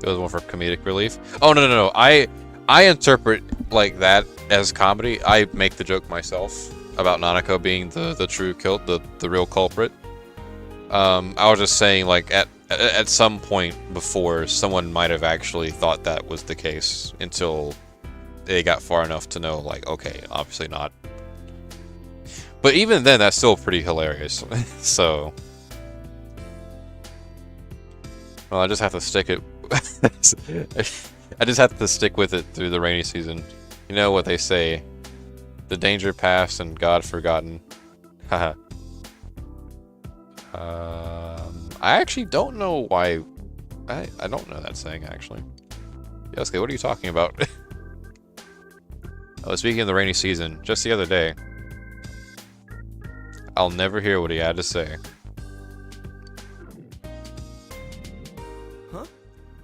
S1: was one for comedic relief. Oh, no. I interpret like that as comedy. I make the joke myself about Nanako being the true the real culprit. I was just saying, like, at some point before, someone might have actually thought that was the case until they got far enough to know, like, okay, obviously not. But even then, that's still pretty hilarious. So, well, I just have to stick it. I just have to stick with it through the rainy season. You know what they say: the danger past and God forgotten. Haha. I actually don't know why. I don't know that saying, actually. Yosuke, what are you talking about? Oh, speaking of the rainy season, just the other day, I'll never hear what he had to say.
S6: Huh?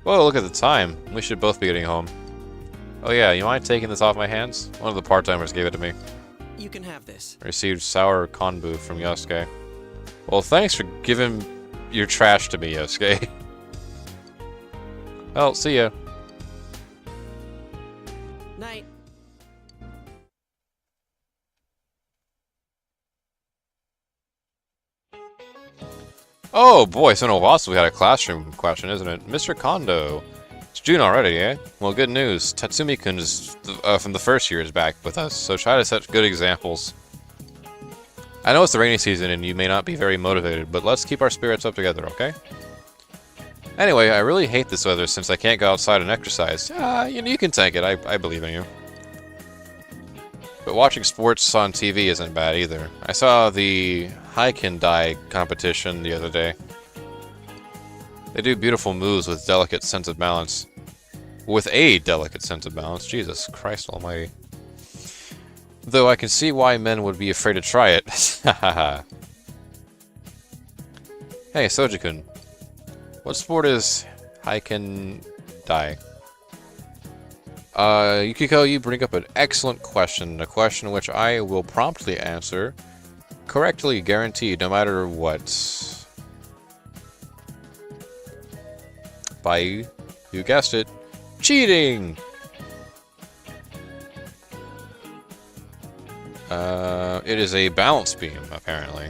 S1: Whoa, look at the time. We should both be getting home. Oh yeah, you mind taking this off my hands? One of the part-timers gave it to me.
S6: You can have this.
S1: I received sour konbu from Yosuke. Well, thanks for giving your trash to me, Yosuke. Well, see ya.
S6: Night.
S1: Oh boy, it's been a while since we had a classroom question, isn't it? Mr. Kondo, June already, eh? Well, good news. Tatsumi-kun is from the first year is back with us, so try to set good examples. I know it's the rainy season and you may not be very motivated, but let's keep our spirits up together, okay? Anyway, I really hate this weather since I can't go outside and exercise. You can take it. I believe in you. But watching sports on TV isn't bad either. I saw the Haikendai competition the other day. They do beautiful moves with delicate sense of balance. With a delicate sense of balance. Jesus Christ almighty. Though I can see why men would be afraid to try it. Hahaha. Hey, Soji-kun. What sport is Haikendai? Yukiko, you bring up an excellent question. A question which I will promptly answer. Correctly, guaranteed, no matter what. By, you guessed it, cheating! It is a balance beam, apparently.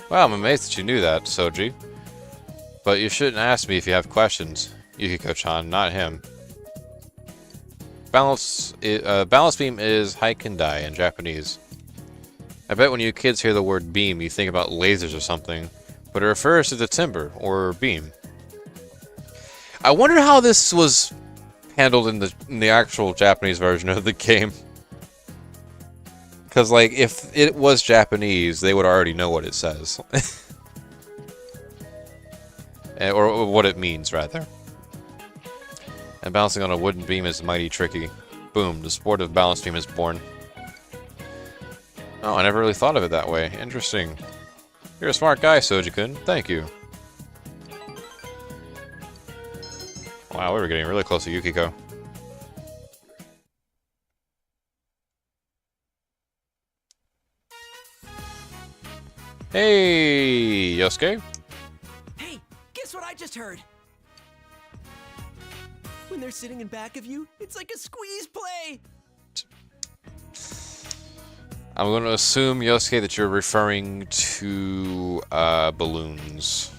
S1: Wow, I'm amazed that you knew that, Soji. But you shouldn't ask me if you have questions. Yukiko-chan, not him. Balance beam is Haikendai in Japanese. I bet when you kids hear the word beam, you think about lasers or something, but it refers to the timber, or beam. I wonder how this was handled in the actual Japanese version of the game. Because, like, if it was Japanese, they would already know what it says. Or what it means, rather. And bouncing on a wooden beam is mighty tricky. Boom, the sport of balance beam is born. Oh, I never really thought of it that way. Interesting. You're a smart guy, Soji-kun. Thank you. Wow, we were getting really close to Yukiko. Hey, Yosuke.
S6: Hey, guess what I just heard? When they're sitting in back of you, it's like a squeeze play!
S1: I'm going to assume, Yosuke, that you're referring to balloons.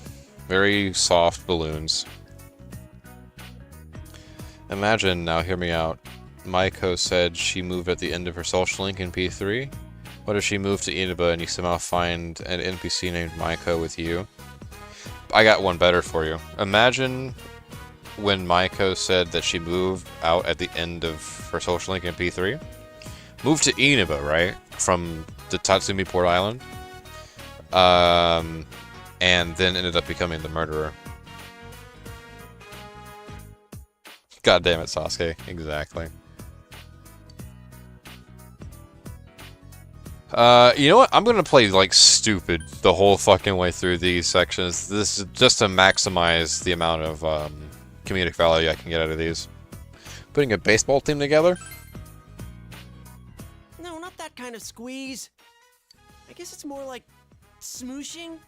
S1: Very soft balloons. Imagine, now hear me out. Maiko said she moved at the end of her social link in P3. What if she moved to Inaba and you somehow find an NPC named Maiko with you? I got one better for you. Imagine when Maiko said that she moved out at the end of her social link in P3. Moved to Inaba, right? From the Tatsumi Port Island. And then ended up becoming the murderer. God damn it, Sasuke. Exactly. You know what? I'm gonna play, like, stupid the whole fucking way through these sections. This is just to maximize the amount of, comedic value I can get out of these. Putting a baseball team together?
S6: No, not that kind of squeeze. I guess it's more like smooshing.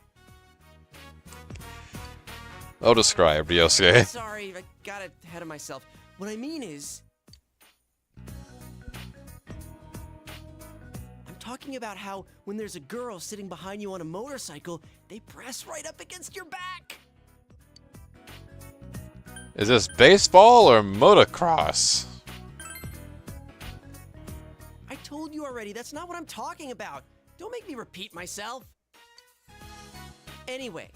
S1: I'll describe, Yosuke.
S6: Sorry, I got ahead of myself. What I mean is, I'm talking about how when there's a girl sitting behind you on a motorcycle, they press right up against your back.
S1: Is this baseball or motocross?
S6: I told you already, that's not what I'm talking about. Don't make me repeat myself. Anyway,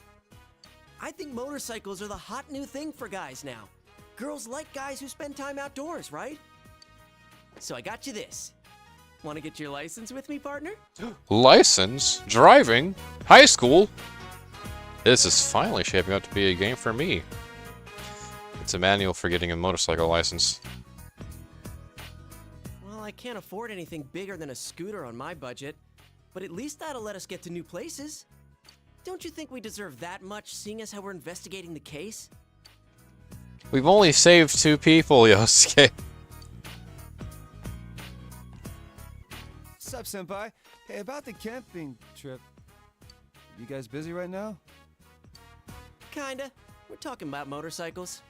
S6: I think motorcycles are the hot new thing for guys now. Girls like guys who spend time outdoors, right? So I got you this. Want to get your license with me, partner?
S1: License? Driving? High school? This is finally shaping up to be a game for me. It's a manual for getting a motorcycle license.
S6: Well, I can't afford anything bigger than a scooter on my budget, but at least that'll let us get to new places. Don't you think we deserve that much, seeing as how we're investigating the case?
S1: We've only saved 2 people, Yosuke.
S3: Sup, senpai? Hey, about the camping trip. You guys busy right now?
S6: Kinda. We're talking about motorcycles.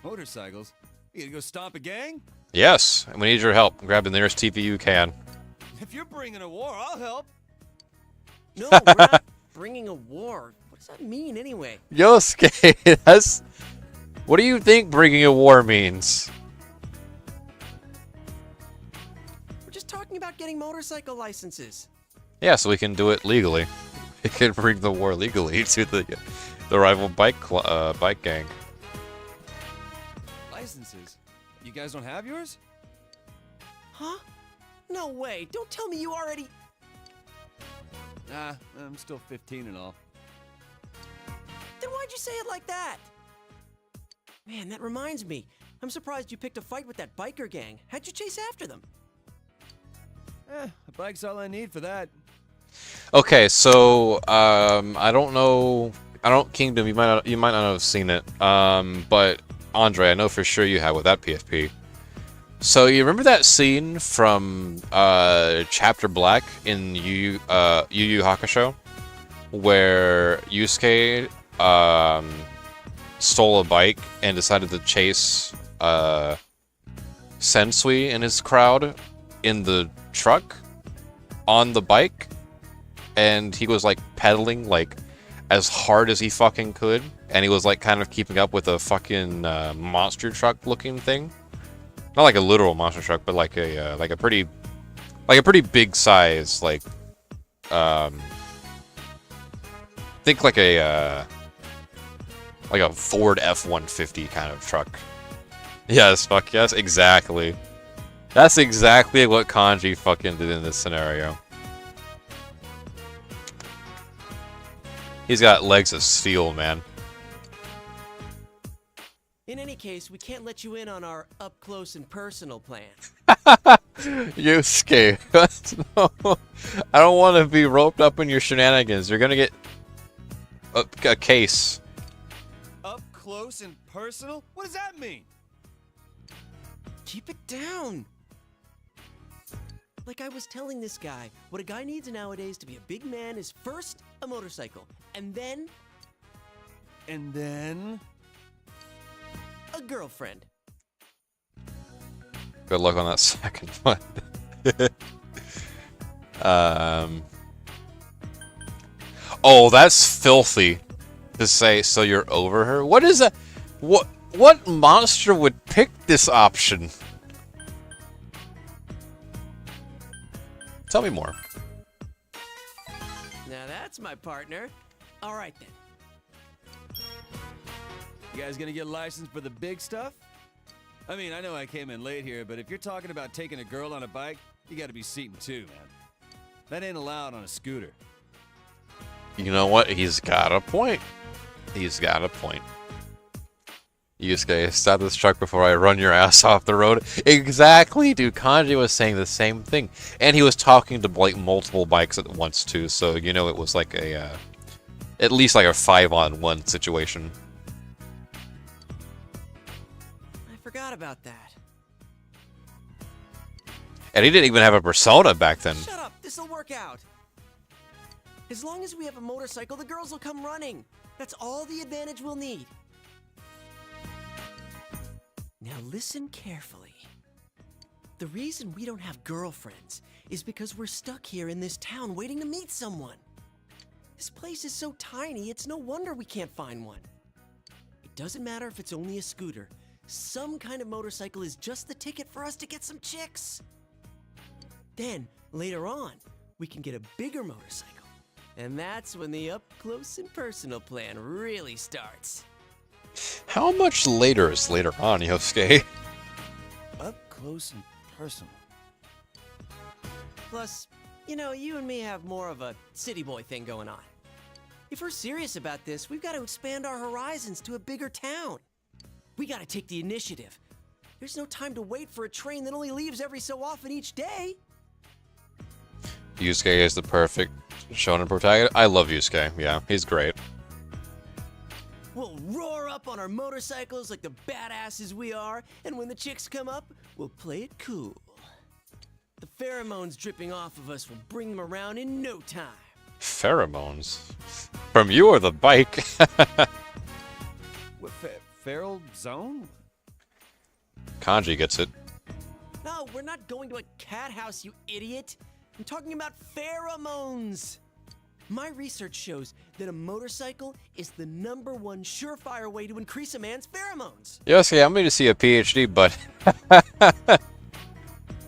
S3: Motorcycles? You gonna go stomp a gang?
S1: Yes, and we need your help. Grab the nearest TV you can.
S3: If you're bringing a war, I'll help.
S6: No, we're not bringing a war. What does that mean anyway?
S1: Yosuke, that's... What do you think bringing a war means?
S6: We're just talking about getting motorcycle licenses.
S1: Yeah, so we can do it legally. We can bring the war legally to the rival bike gang.
S3: Licenses? You guys don't have yours?
S6: Huh? No way. Don't tell me you already...
S3: Nah, I'm still 15 and all.
S6: Then why'd you say it like that? Man, that reminds me. I'm surprised you picked a fight with that biker gang. How'd you chase after them?
S3: A bike's all I need for that.
S1: Okay, so I don't know. Kingdom, you might not have seen it. But Andre, I know for sure you have with that PFP. So you remember that scene from Chapter Black in Yu Yu Hakusho, where Yusuke stole a bike and decided to chase Sensui and his crowd in the truck on the bike, and he was like pedaling like as hard as he fucking could, and he was like kind of keeping up with a fucking monster truck looking thing. Not like a literal monster truck, but like a pretty big size, like think like a Ford F-150 kind of truck. Yes, fuck yes, exactly. That's exactly what Kanji fucking did in this scenario. He's got legs of steel, man.
S6: In any case, we can't let you in on our up-close and personal plan.
S1: Yusuke, no, I don't want to be roped up in your shenanigans. You're gonna get a case.
S3: Up close and personal? What does that mean?
S6: Keep it down. Like I was telling this guy, what a guy needs nowadays to be a big man is first a motorcycle, and then...
S3: And then...
S6: a girlfriend.
S1: Good luck on that second one. Oh, that's filthy to say. So you're over her? What is that? What monster would pick this option? Tell me more.
S6: Now that's my partner. All right then.
S3: You guys gonna get licensed for the big stuff? I mean, I know I came in late here, but if you're talking about taking a girl on a bike, you gotta be seating too, man. That ain't allowed on a scooter.
S1: You know what? He's got a point. He's got a point. Yusuke, stop this truck before I run your ass off the road. Exactly, dude. Kanji was saying the same thing. And he was talking to like multiple bikes at once too, so you know it was like a at least like a 5-on-1 situation.
S6: I forgot about that.
S1: And he didn't even have a persona back then.
S6: Shut up, this'll work out. As long as we have a motorcycle, the girls will come running. That's all the advantage we'll need. Now listen carefully. The reason we don't have girlfriends is because we're stuck here in this town waiting to meet someone. This place is so tiny, it's no wonder we can't find one. It doesn't matter if it's only a scooter. Some kind of motorcycle is just the ticket for us to get some chicks. Then, later on, we can get a bigger motorcycle. And that's when the up-close and personal plan really starts.
S1: How much later is later on, Yosuke?
S3: Up close and personal.
S6: Plus, you know, you and me have more of a city boy thing going on. If we're serious about this, we've got to expand our horizons to a bigger town. We got to take the initiative. There's no time to wait for a train that only leaves every so often each day.
S1: Yusuke is the perfect shonen protagonist. I love Yusuke. Yeah, he's great.
S6: We'll roar up on our motorcycles like the badasses we are, and when the chicks come up, we'll play it cool. The pheromones dripping off of us will bring them around in no time.
S1: Pheromones? From you or the bike?
S3: What, feral zone?
S1: Kanji gets it.
S6: No, we're not going to a cat house, you idiot. I'm talking about pheromones. My research shows that a motorcycle is the #1 surefire way to increase a man's pheromones.
S1: Yes, yeah, I'm going to see a PhD, but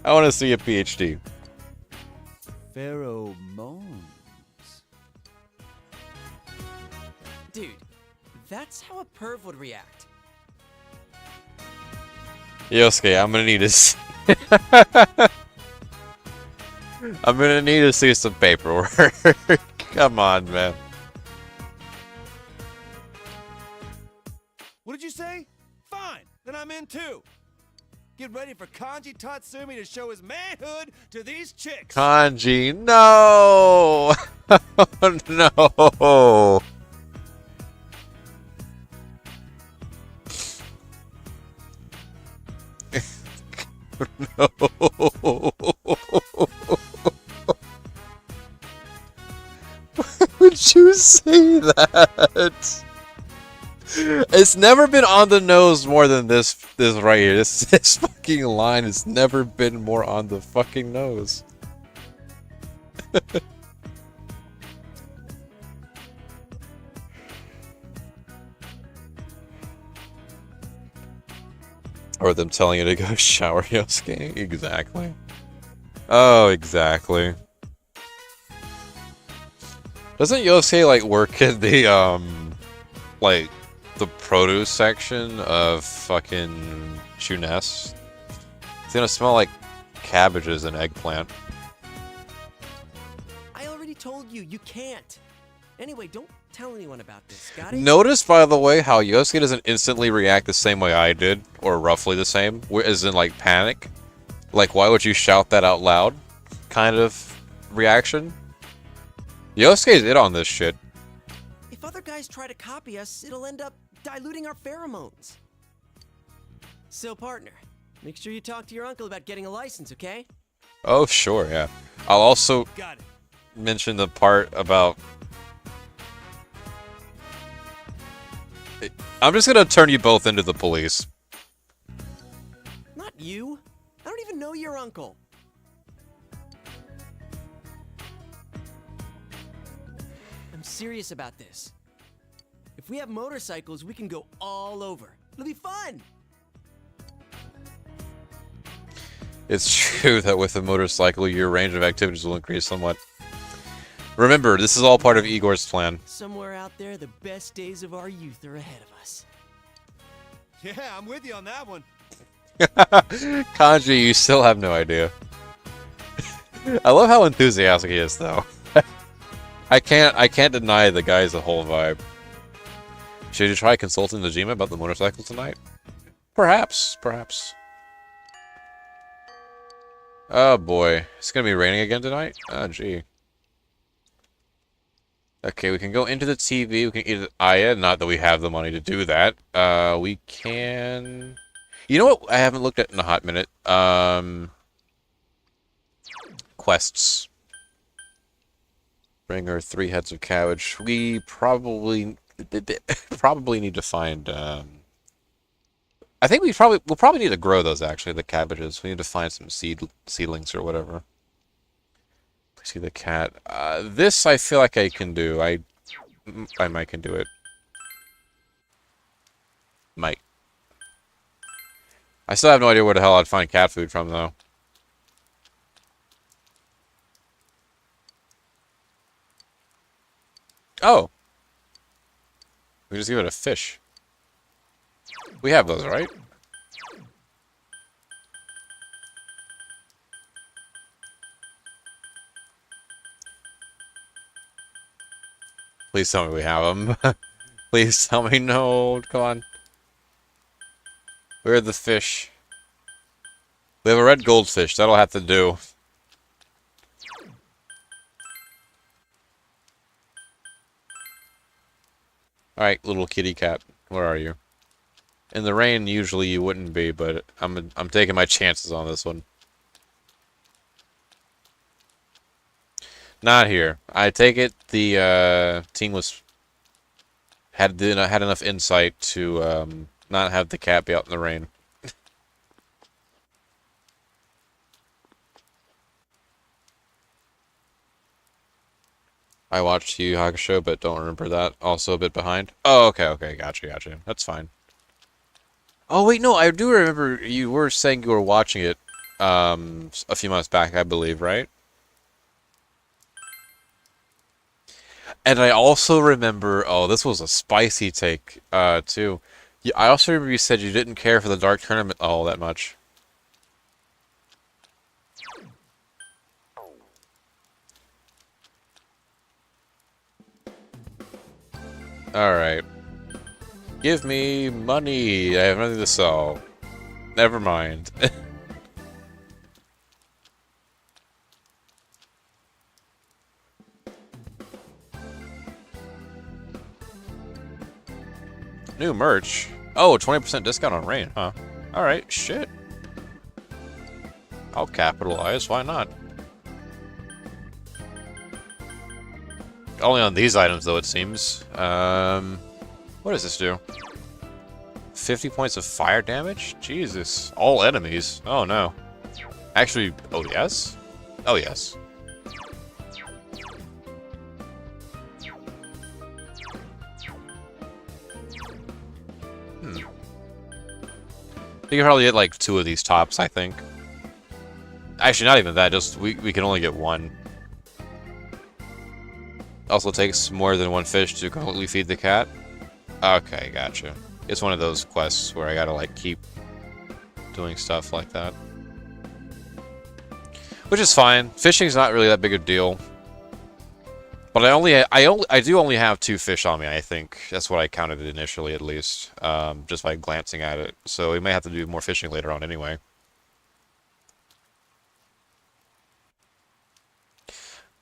S1: I want to see a PhD.
S3: Pheromones.
S6: Dude, that's how a perv would react.
S1: Yosuke, I'm going to need to I'm going to need to see some paperwork. Come on, man.
S3: What did you say? Fine, then I'm in too. Get ready for Kanji Tatsumi to show his manhood to these chicks.
S1: Kanji, no! No! No! Why would you say that? It's never been on the nose more than this right here. This fucking line has never been more on the fucking nose. Or them telling you to go shower, Yosuke. Exactly. Oh, exactly. Doesn't Yosuke like work in the like the produce section of fucking Shunes? It's gonna smell like cabbages and eggplant.
S6: I already told you, you can't. Anyway, don't tell anyone about this, got it?
S1: Notice, by the way, how Yosuke doesn't instantly react the same way I did, or roughly the same, as in like panic. Like, why would you shout that out loud? Kind of reaction. Yosuke's it on this shit.
S6: If other guys try to copy us, it'll end up diluting our pheromones. So, partner, make sure you talk to your uncle about getting a license, okay?
S1: Oh, sure, yeah. I'll also
S3: Got it.
S1: mention the part about... I'm just gonna turn you both into the police.
S6: Not you. I don't even know your uncle. I'm serious about this. If we have motorcycles, we can go all over. It'll be fun.
S1: It's true that with a motorcycle, your range of activities will increase somewhat. Remember, this is all part of Igor's plan.
S6: Somewhere out there, the best days of our youth are ahead of us.
S3: Yeah, I'm with you on that one.
S1: Kanji, you still have no idea. I love how enthusiastic he is, though. I can't deny the guy's a whole vibe. Should you try consulting Najima about the motorcycle tonight? Perhaps, perhaps. Oh boy, it's gonna be raining again tonight? Oh gee. Okay, we can go into the TV, we can eat Aya, not that we have the money to do that. We can... You know what I haven't looked at in a hot minute? Quests. Bring her 3 heads of cabbage. We probably need to find, I think we'll probably need to grow those, actually, the cabbages. We need to find some seedlings or whatever. See the cat. This I feel like I can do. I might can do it. Might. I still have no idea where the hell I'd find cat food from, though. Oh. We just give it a fish. We have those, right? Please tell me we have them. Please tell me no. Come on. Where are the fish? We have a red goldfish. That'll have to do. Alright, little kitty cat. Where are you? In the rain, usually you wouldn't be, but I'm taking my chances on this one. Not here. I take it the team had enough insight to not have the cat be out in the rain. I watched Yu Yu Hakusho, but don't remember that. Also a bit behind. Oh, okay, gotcha. That's fine. Oh, wait, no, I do remember you were saying you were watching it, a few months back, I believe, right? And I also remember, oh, this was a spicy take, too. I also remember you said you didn't care for the Dark Tournament all that much. Alright. Give me money. I have nothing to sell. Never mind. New merch? Oh, 20% discount on rain, huh? Alright, shit. I'll capitalize, why not? Only on these items, though, it seems. What does this do? 50 points of fire damage? Jesus. All enemies. Oh, no. Actually, oh, yes? Oh, yes. You can probably get like 2 of these tops, I think. Actually, not even that, just we can only get 1. Also takes more than 1 fish to completely feed the cat. Okay, gotcha. It's one of those quests where I gotta like keep doing stuff like that. Which is fine. Fishing's not really that big a deal. But I do only have 2 fish on me, I think. That's what I counted it initially, at least. Just by glancing at it. So we may have to do more fishing later on anyway.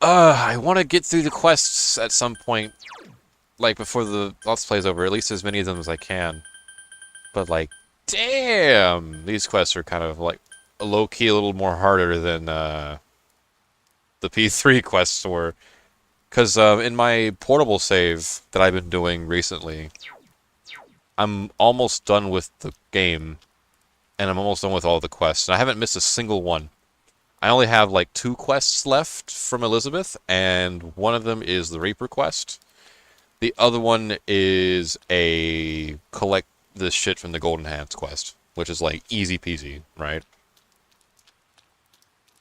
S1: I want to get through the quests at some point. Like, before the Let's Play's over. At least as many of them as I can. But, like, damn! These quests are kind of, like, low-key a little more harder than, the P3 quests were. Because in my portable save that I've been doing recently, I'm almost done with the game, and I'm almost done with all the quests, and I haven't missed a single one. I only have like 2 quests left from Elizabeth, and one of them is the Reaper quest. The other one is a collect this shit from the Golden Hands quest, which is like easy peasy, right?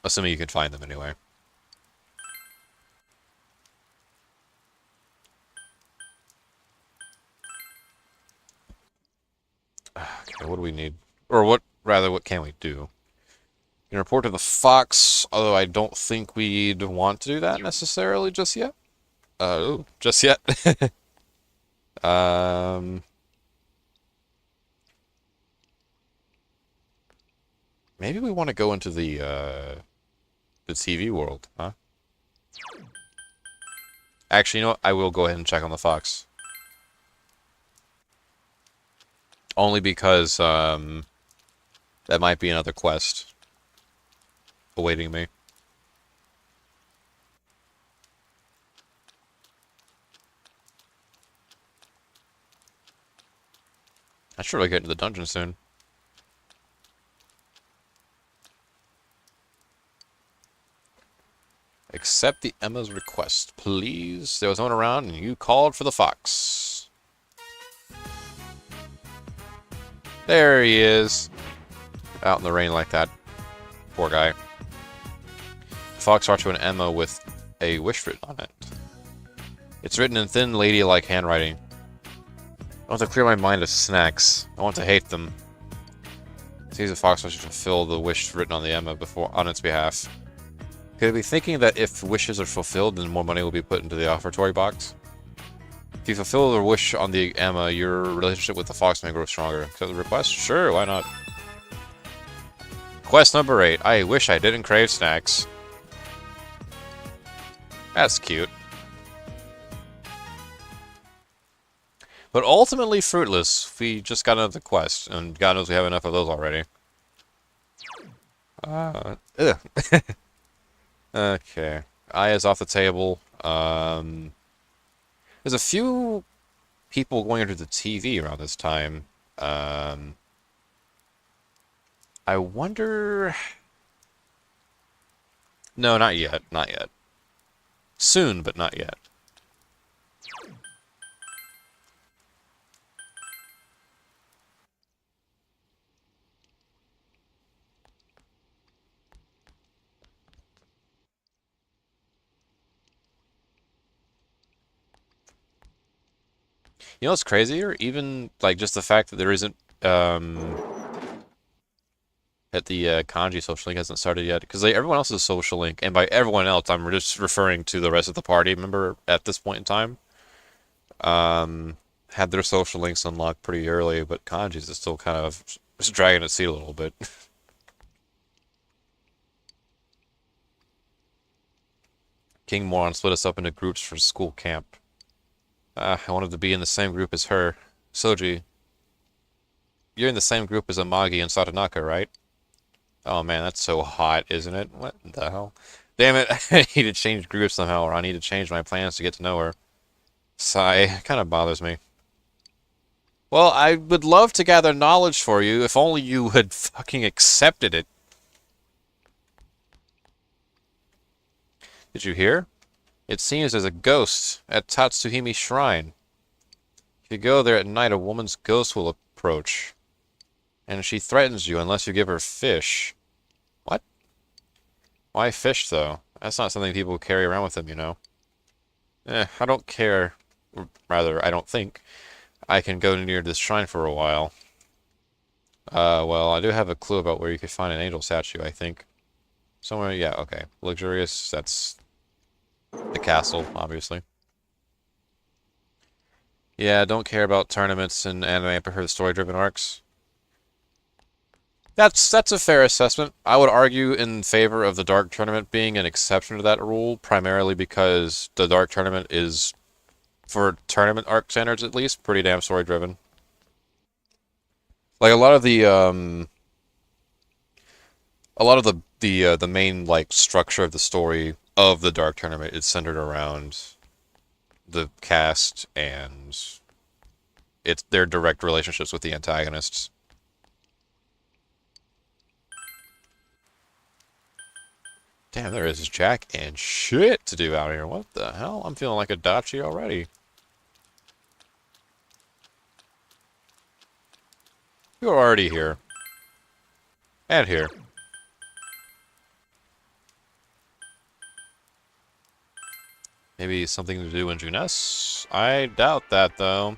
S1: Assuming you can find them anyway. Okay, what do we need? Or what can we do? You can report to the Fox, although I don't think we'd want to do that necessarily just yet. Just yet. Maybe we want to go into the TV world, huh? Actually, you know what? I will go ahead and check on the Fox. Only because, that might be another quest awaiting me. I should really get into the dungeon soon. Accept the Emma's request, please. There was no one around and you called for the Fox. There he is. Out in the rain like that. Poor guy. The Fox brought you an Emma with a wish written on it. It's written in thin, ladylike handwriting. I want to clear my mind of snacks. I want to hate them. It seems the Fox wants you to fulfill the wish written on the Emma on its behalf. Could it be thinking that if wishes are fulfilled, then more money will be put into the offertory box? If you fulfill the wish on the Emma, your relationship with the Fox may grow stronger. Accept the request? Sure, why not? Quest number 8. I wish I didn't crave snacks. That's cute. But ultimately fruitless. We just got another quest, and God knows we have enough of those already. Ugh. Okay. Eye is off the table. There's a few people going into the TV around this time. I wonder... No, not yet. Not yet. Soon, but not yet. You know what's crazier? Even like just the fact that there isn't that the kanji social link hasn't started yet, because like, everyone else's social link, and by everyone else, I'm just referring to the rest of the party. Remember, at this point in time, had their social links unlocked pretty early, but kanji's is still kind of just dragging its feet a little bit. King Moron split us up into groups for school camp. I wanted to be in the same group as her. Soji, you're in the same group as Amagi and Satonaka, right? Oh man, that's so hot, isn't it? What the hell? Damn it, I need to change groups somehow, or I need to change my plans to get to know her. Sigh, kind of bothers me. Well, I would love to gather knowledge for you, if only you had fucking accepted it. Did you hear? It seems there's a ghost at Tatsuhimi Shrine. If you go there at night, a woman's ghost will approach. And she threatens you unless you give her fish. What? Why fish, though? That's not something people carry around with them, you know. I don't care. Rather, I don't think I can go near this shrine for a while. Well, I do have a clue about where you could find an angel statue, I think. Somewhere, yeah, okay. Luxurious, that's the castle, obviously. Yeah, don't care about tournaments and anime. I prefer the story-driven arcs. That's a fair assessment. I would argue in favor of the Dark Tournament being an exception to that rule, primarily because the Dark Tournament is, for tournament arc standards at least, pretty damn story-driven. Like a lot of the the main like structure of the story of the Dark Tournament is centered around the cast and their direct relationships with the antagonists. Damn, there is Jack and shit to do out here. What the hell? I'm feeling like a Dachi already. You're already here. And here. Maybe something to do in Junes? I doubt that, though.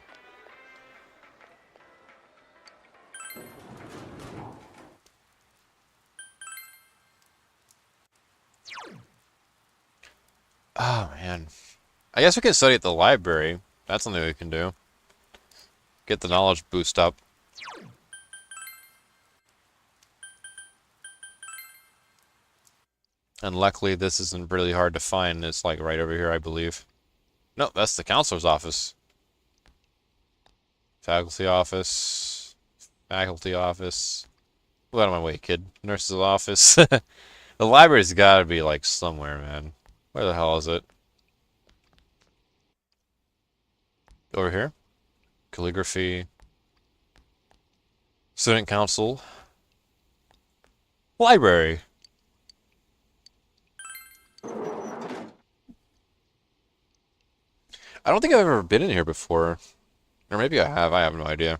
S1: Oh, man. I guess we can study at the library. That's something we can do. Get the knowledge boost up. And luckily, this isn't really hard to find. It's like right over here, I believe. No, that's the counselor's office. Faculty office. Faculty office. Move out of my way, kid. Nurse's office. The library's gotta be like somewhere, man. Where the hell is it? Over here? Calligraphy. Student council. Library. I don't think I've ever been in here before. Or maybe I have no idea.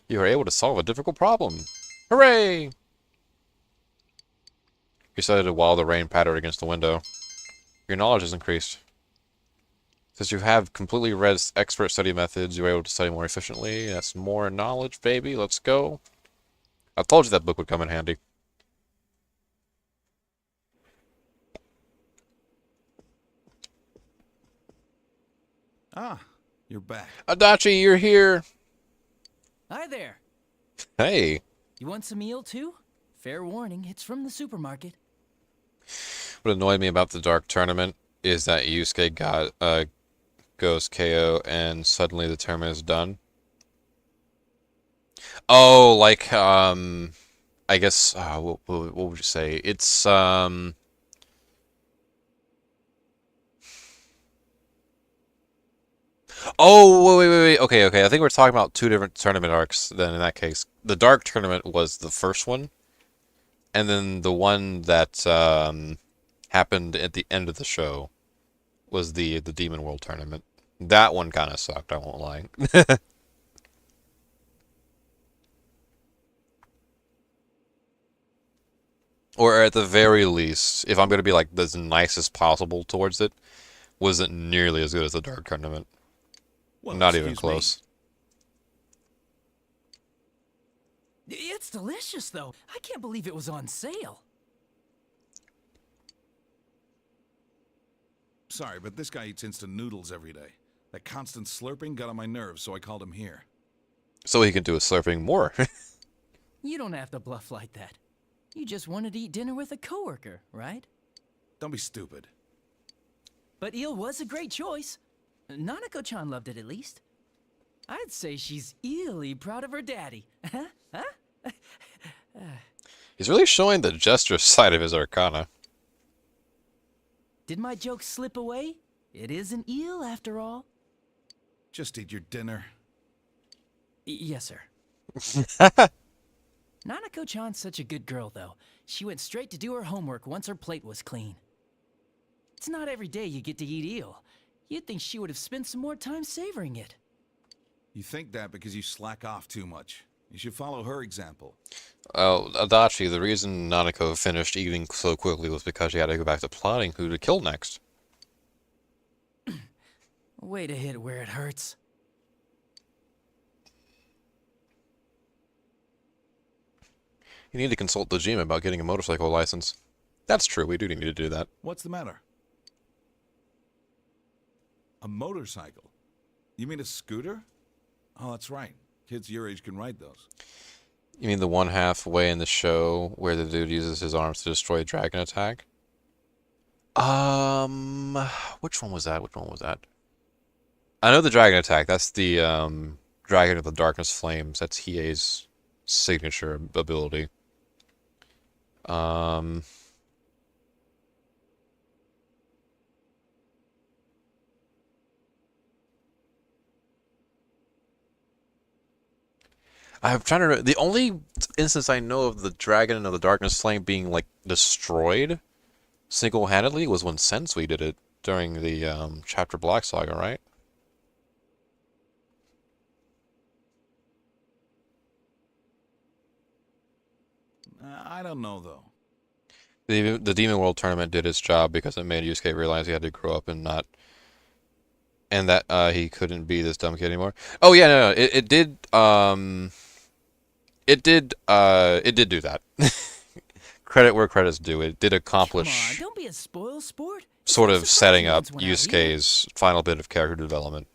S1: You are able to solve a difficult problem. Hooray! You studied while the rain pattered against the window. Your knowledge has increased. Since you have completely read expert study methods, you're able to study more efficiently. That's more knowledge, baby. Let's go. I told you that book would come in handy.
S3: Ah, you're back.
S1: Adachi, you're here.
S10: Hi there.
S1: Hey.
S10: You want some meal too? Fair warning, it's from the supermarket.
S1: What annoyed me about the Dark Tournament is that Yusuke goes KO and suddenly the tournament is done. Oh, like, I guess, what would you say? It's, oh, wait. Okay. I think we're talking about two different tournament arcs then in that case. The Dark Tournament was the first one, and then the one that happened at the end of the show was the Demon World Tournament. That one kind of sucked, I won't lie. Or at the very least, if I'm going to be like as nice as possible towards it, wasn't nearly as good as the Dark Tournament.
S9: Well,
S1: Not even
S9: excuse me.
S1: close.
S10: It's delicious, though. I can't believe it was on sale.
S9: Sorry, but this guy eats instant noodles every day. That constant slurping got on my nerves, so I called him here.
S1: So he can do his slurping more.
S10: You don't have to bluff like that. You just wanted to eat dinner with a coworker, right?
S9: Don't be stupid.
S10: But eel was a great choice. Nanako-chan loved it at least. I'd say she's eerily proud of her daddy. Huh?
S1: He's really showing the gesture side of his arcana.
S10: Did my joke slip away? It is an eel, after all.
S9: Just eat your dinner.
S10: Yes, sir. Nanako-chan's such a good girl, though. She went straight to do her homework once her plate was clean. It's not every day you get to eat eel. You'd think she would have spent some more time savoring it.
S9: You think that because you slack off too much. You should follow her example.
S1: Well, Adachi, the reason Nanako finished eating so quickly was because she had to go back to plotting who to kill next.
S10: Way to hit where it hurts.
S1: You need to consult Dojima about getting a motorcycle license. That's true, we do need to do that.
S9: What's the matter? A motorcycle? You mean a scooter? Oh, that's right. Kids your age can ride those.
S1: You mean the one halfway in the show where the dude uses his arms to destroy a dragon attack? Which one was that? Which one was that? I know the dragon attack. That's the Dragon of the Darkness Flames. That's Hiei's signature ability. I'm trying to remember. The only instance I know of the Dragon of the Darkness Flame being, like, destroyed single-handedly was when Sensui did it during the Chapter Black Saga, right?
S9: I don't know, though.
S1: The Demon World tournament did its job because it made Yusuke realize he had to grow up and not... And that he couldn't be this dumb kid anymore. Oh, yeah, no, it did... It did do that. Credit where credit's due. It did accomplish...
S10: Come on, don't be a spoil sport.
S1: Sort
S10: It's
S1: of setting up
S10: surprising once when out here.
S1: Yusuke's final bit of character development.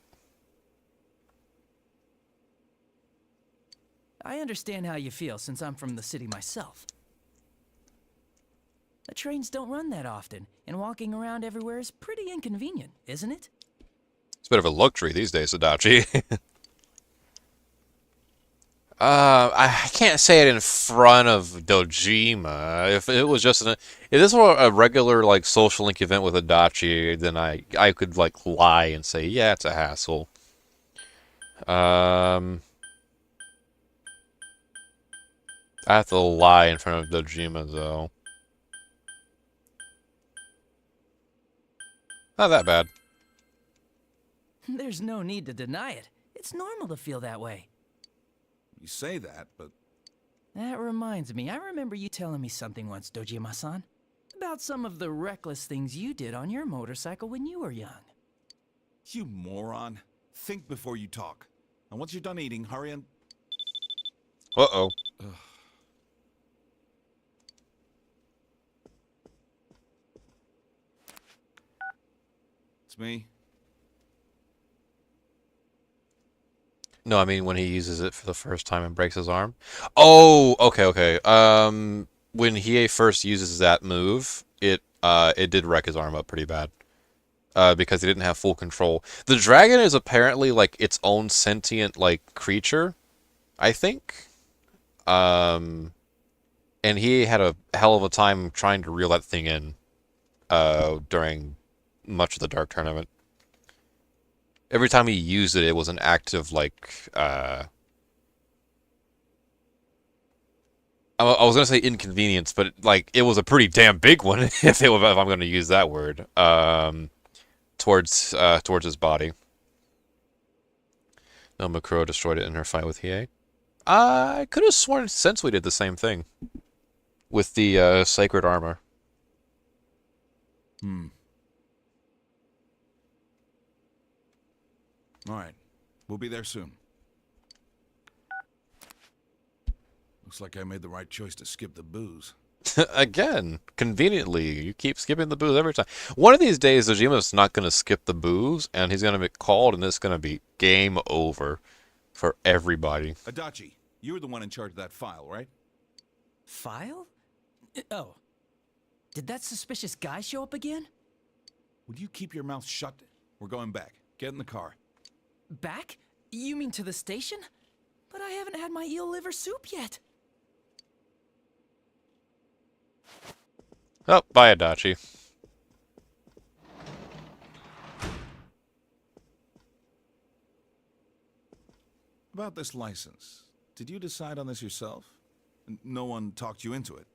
S10: I understand how you feel since I'm from the city myself. The trains don't run that often, and walking around everywhere is pretty inconvenient, isn't it?
S1: It's a bit of a luxury these days, Adachi. I can't say it in front of Dojima. If it was just if this were a regular like social link event with Adachi, then I could like lie and say yeah, it's a hassle. I have to lie in front of Dojima though. Not that bad.
S10: There's no need to deny it. It's normal to feel that way.
S9: You say that, but...
S10: That reminds me, I remember you telling me something once, Dojima-san. About some of the reckless things you did on your motorcycle when you were young.
S9: You moron. Think before you talk. And once you're done eating, hurry and...
S1: Uh-oh.
S9: It's me.
S1: No, I mean when he uses it for the first time and breaks his arm. Oh, okay. When Hiei first uses that move, it did wreck his arm up pretty bad. Because he didn't have full control. The dragon is apparently like its own sentient like creature, I think. And he had a hell of a time trying to reel that thing in during much of the Dark Tournament. Every time he used it, it was an act of, like, I was going to say inconvenience, but, like, it was a pretty damn big one, if I'm going to use that word, towards his body. No, Makuro destroyed it in her fight with Hiei. I could have sworn Sensui did the same thing with the sacred armor.
S9: All right. We'll be there soon. Looks like I made the right choice to skip the booze.
S1: Again, conveniently, you keep skipping the booze every time. One of these days, Ojima's not going to skip the booze, and he's going to be called, and it's going to be game over for everybody.
S9: Adachi, you were the one in charge of that file, right?
S10: File? Oh. Did that suspicious guy show up again?
S9: Would you keep your mouth shut? We're going back. Get in the car.
S10: Back? You mean to the station? But I haven't had my eel liver soup yet.
S1: Oh, bye, Adachi.
S9: About this license. Did you decide on this yourself? No one talked you into it?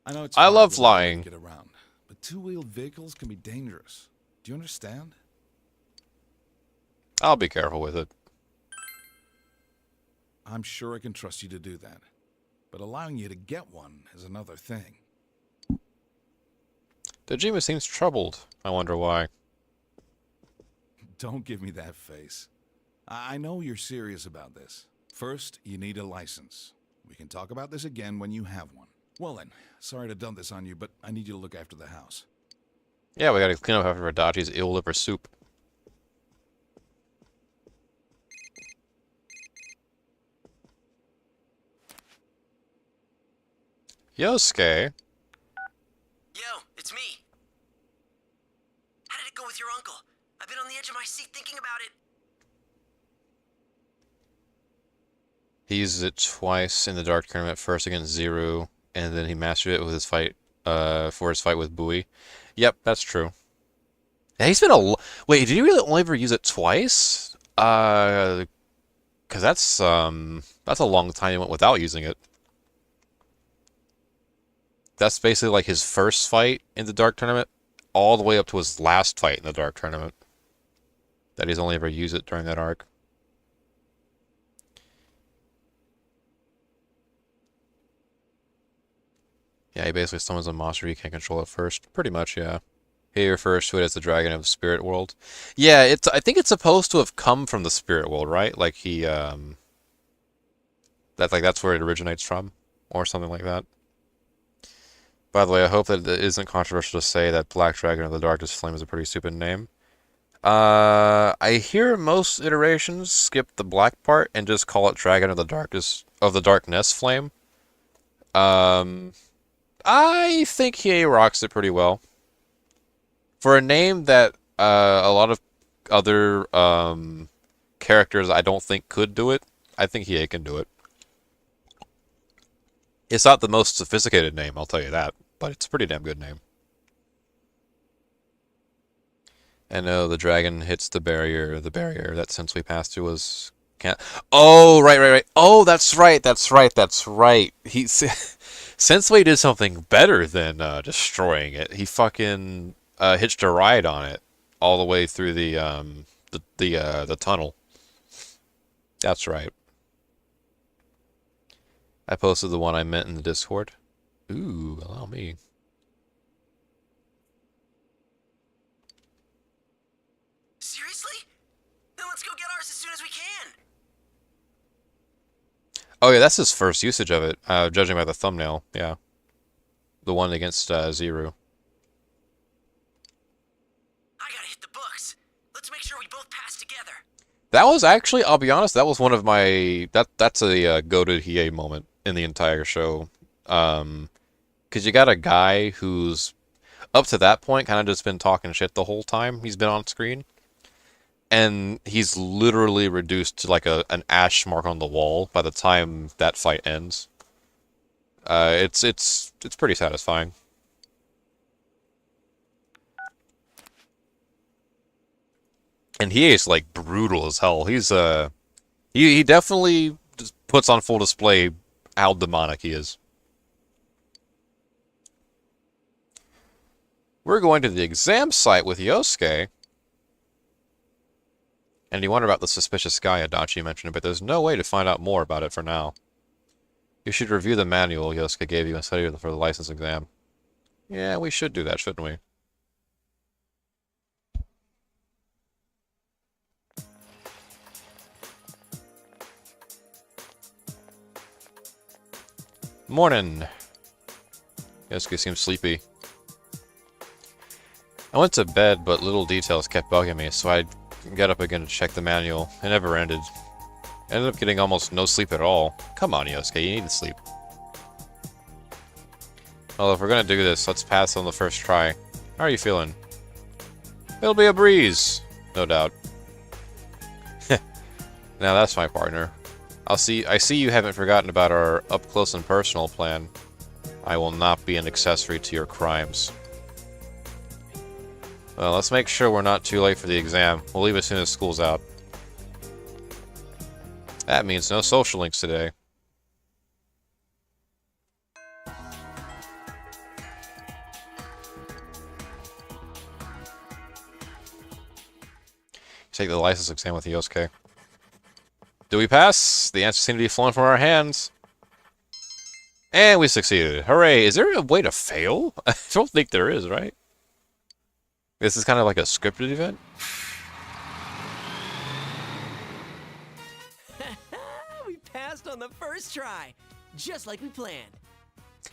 S9: I know it's
S1: I
S9: hard
S1: love
S9: to
S1: flying.
S9: get around, but two-wheeled vehicles can be dangerous. Do you understand?
S1: I'll be careful with it.
S9: I'm sure I can trust you to do that. But allowing you to get one is another thing.
S1: Dojima seems troubled. I wonder why.
S9: Don't give me that face. I know you're serious about this. First, you need a license. We can talk about this again when you have one. Well then, sorry to dump this on you, but I need you to look after the house.
S1: Yeah, we gotta clean up after Adachi's eel liver soup. Yosuke.
S6: Yo, it's me. How did it go with your uncle? I've been on the edge of my seat thinking about it.
S1: He used it twice in the Dark Tournament, first against Zero, and then he mastered it with his fight, for his fight with Bui. Yep, that's true. Yeah, he's been wait, did you really only ever use it twice? Cause that's a long time he went without using it. That's basically like his first fight in the Dark Tournament, all the way up to his last fight in the Dark Tournament. That he's only ever used it during that arc. Yeah, he basically summons a monster you can't control at first. Pretty much, yeah. He refers to it as the Dragon of the Spirit World. Yeah, I think it's supposed to have come from the Spirit World, right? Like he, that's where it originates from, or something like that. By the way, I hope that it isn't controversial to say that Black Dragon of the Darkness Flame is a pretty stupid name. I hear most iterations skip the black part and just call it Dragon of the Darkness Flame. I think he rocks it pretty well. For a name that a lot of other characters I don't think could do it, I think he can do it. It's not the most sophisticated name, I'll tell you that, but it's a pretty damn good name. I know the dragon hits the barrier that since we passed through was... Oh, right. Oh, that's right. He... Sensei did something better than destroying it. He fucking hitched a ride on it all the way through the tunnel. That's right. I posted the one I meant in the Discord. Ooh, allow me.
S6: Seriously? Then let's go get ours as soon as we can.
S1: Oh yeah, that's his first usage of it, judging by the thumbnail, yeah. The one against Zero.
S6: I gotta hit the books. Let's make sure we both pass together.
S1: That was actually, I'll be honest, that was one of my... That's a goated Hiei moment in the entire show. Because you got a guy who's, up to that point, kind of just been talking shit the whole time he's been on screen. And he's literally reduced to like an ash mark on the wall by the time that fight ends. It's pretty satisfying. And he is like brutal as hell. He's he definitely just puts on full display how demonic he is. We're going to the exam site with Yosuke. And you wonder about the suspicious guy Adachi mentioned, but there's no way to find out more about it for now. You should review the manual Yosuke gave you and study for the license exam. Yeah, we should do that, shouldn't we? Morning. Yosuke seems sleepy. I went to bed, but little details kept bugging me, so I got up again to check the manual. It never ended. I ended up getting almost no sleep at all. Come on, Yosuke, you need to sleep. Well, if we're gonna do this, let's pass on the first try. How are you feeling? It'll be a breeze, no doubt. Now that's my partner. I see you haven't forgotten about our up-close and personal plan. I will not be an accessory to your crimes. Well, let's make sure we're not too late for the exam. We'll leave as soon as school's out. That means no social links today. Take the license exam with Yosuke. Do we pass? The answers seem to be flowing from our hands. And we succeeded. Hooray! Is there a way to fail? I don't think there is, right? This is kind of like a scripted event.
S6: We passed on the first try, just like we planned.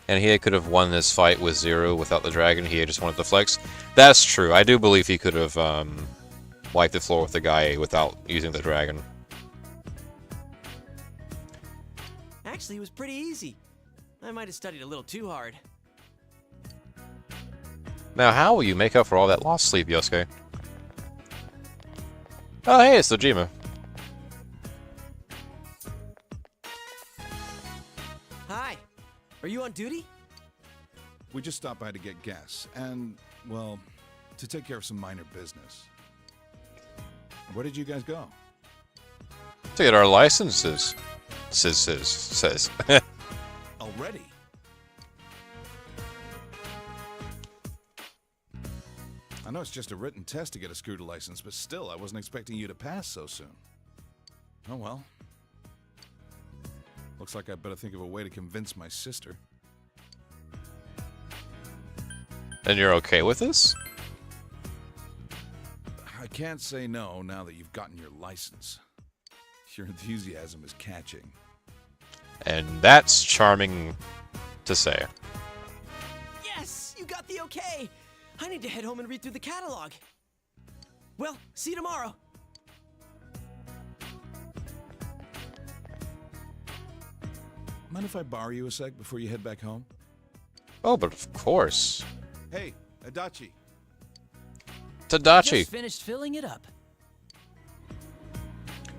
S1: And he could have won this fight with Zero without the dragon. He just wanted the flex. That's true. I do believe he could have wiped the floor with the guy without using the dragon.
S6: Actually, it was pretty easy. I might have studied a little too hard.
S1: Now, how will you make up for all that lost sleep, Yosuke? Oh, hey, it's Dojima.
S6: Hi. Are you on duty?
S9: We just stopped by to get gas and, well, to take care of some minor business. Where did you guys go?
S1: To get our licenses. Says.
S9: Already? I know it's just a written test to get a scooter license, but still, I wasn't expecting you to pass so soon. Oh well. Looks like I better think of a way to convince my sister.
S1: And you're okay with this?
S9: I can't say no now that you've gotten your license. Your enthusiasm is catching.
S1: And that's charming to say.
S6: Yes! You got the okay! I need to head home and read through the catalog. Well, see you tomorrow.
S9: Mind if I borrow you a sec before you head back home?
S1: Oh, but of course.
S9: Hey, Adachi.
S1: Tadachi.
S10: Just finished filling it up.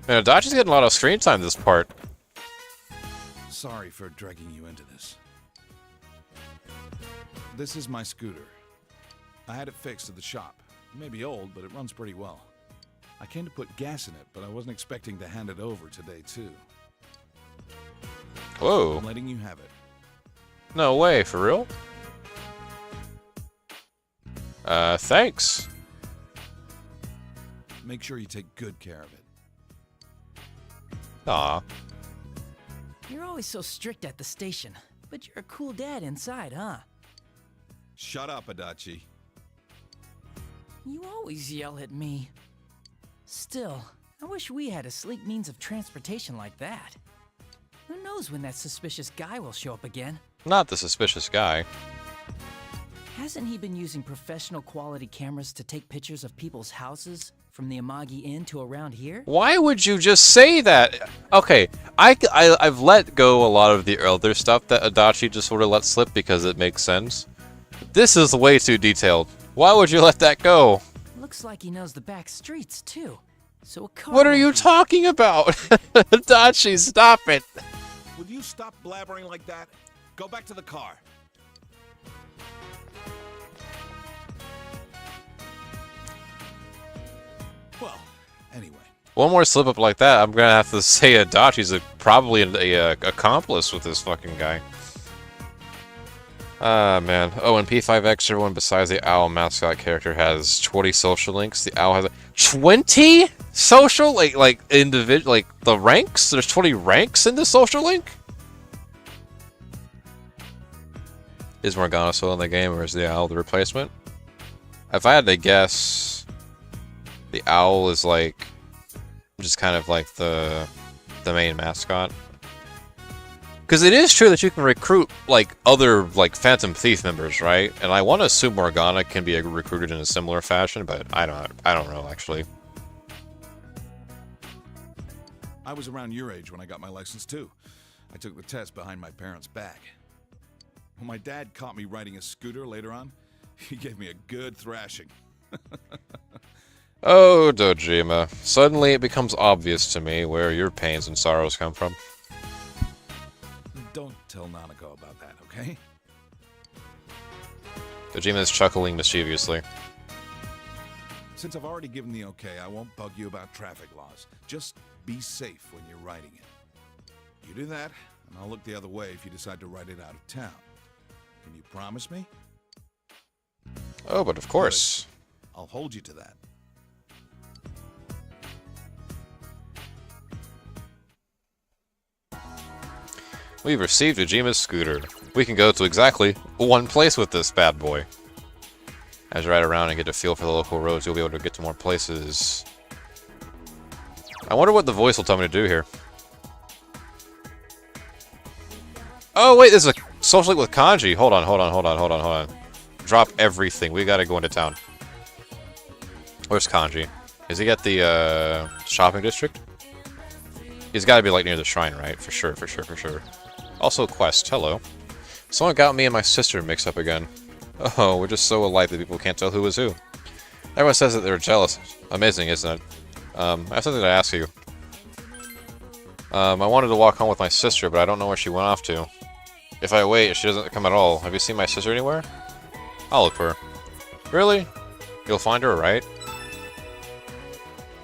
S1: Man, Adachi's getting a lot of screen time this part.
S9: Sorry for dragging you into this. This is my scooter. I had it fixed at the shop. It may be old, but it runs pretty well. I came to put gas in it, but I wasn't expecting to hand it over today, too.
S1: Whoa.
S9: I'm letting you have it.
S1: No way, for real? Thanks.
S9: Make sure you take good care of it.
S1: Aw.
S10: You're always so strict at the station, but you're a cool dad inside, huh?
S9: Shut up, Adachi.
S10: You always yell at me. Still, I wish we had a sleek means of transportation like that. Who knows when that suspicious guy will show up again?
S1: Not the suspicious guy.
S10: Hasn't he been using professional quality cameras to take pictures of people's houses from the Amagi Inn to around here?
S1: Why would you just say that? Okay, I've let go a lot of the other stuff that Adachi just sort of let slip because it makes sense. This is way too detailed. Why would you let that go?
S10: Looks like he knows the back streets, too. So a car
S1: What are you
S10: won't be-
S1: talking about? Adachi, stop it.
S9: Will you stop blabbering like that? Go back to the car. Well, anyway.
S1: One more slip up like that, I'm gonna have to say Adachi's probably a accomplice with this fucking guy. Ah, man. Oh, in P5X, everyone besides the owl mascot character has 20 social links. The owl has 20 social? Like individual, like the ranks? There's 20 ranks in the social link? Is Morgana still in the game, or is the owl the replacement? If I had to guess, the owl is like just kind of like the main mascot. Because it is true that you can recruit, like, other, like, Phantom Thief members, right? And I want to assume Morgana can be recruited in a similar fashion, but I don't know, actually.
S9: I was around your age when I got my license, too. I took the test behind my parents' back. When my dad caught me riding a scooter later on, he gave me a good thrashing.
S1: Oh, Dojima. Suddenly it becomes obvious to me where your pains and sorrows come from.
S9: Don't tell Nanako about that, okay?
S1: Dojima is chuckling mischievously.
S9: Since I've already given the okay, I won't bug you about traffic laws. Just be safe when you're riding it. You do that, and I'll look the other way if you decide to ride it out of town. Can you promise me?
S1: Oh, but of course.
S9: Good. I'll hold you to that.
S1: We've received Ujima's scooter. We can go to exactly one place with this bad boy. As you ride around and get a feel for the local roads, you'll be able to get to more places. I wonder what the voice will tell me to do here. Oh, wait, this is a social link with Kanji. Hold on. Drop everything. We gotta go into town. Where's Kanji? Is he at the, shopping district? He's gotta be, like, near the shrine, right? For sure. Also, Quest. Hello. Someone got me and my sister mixed up again. Oh, we're just so alike that people can't tell who is who. Everyone says that they're jealous. Amazing, isn't it? I have something to ask you. I wanted to walk home with my sister, but I don't know where she went off to. If I wait, she doesn't come at all. Have you seen my sister anywhere? I'll look for her. Really? You'll find her, right?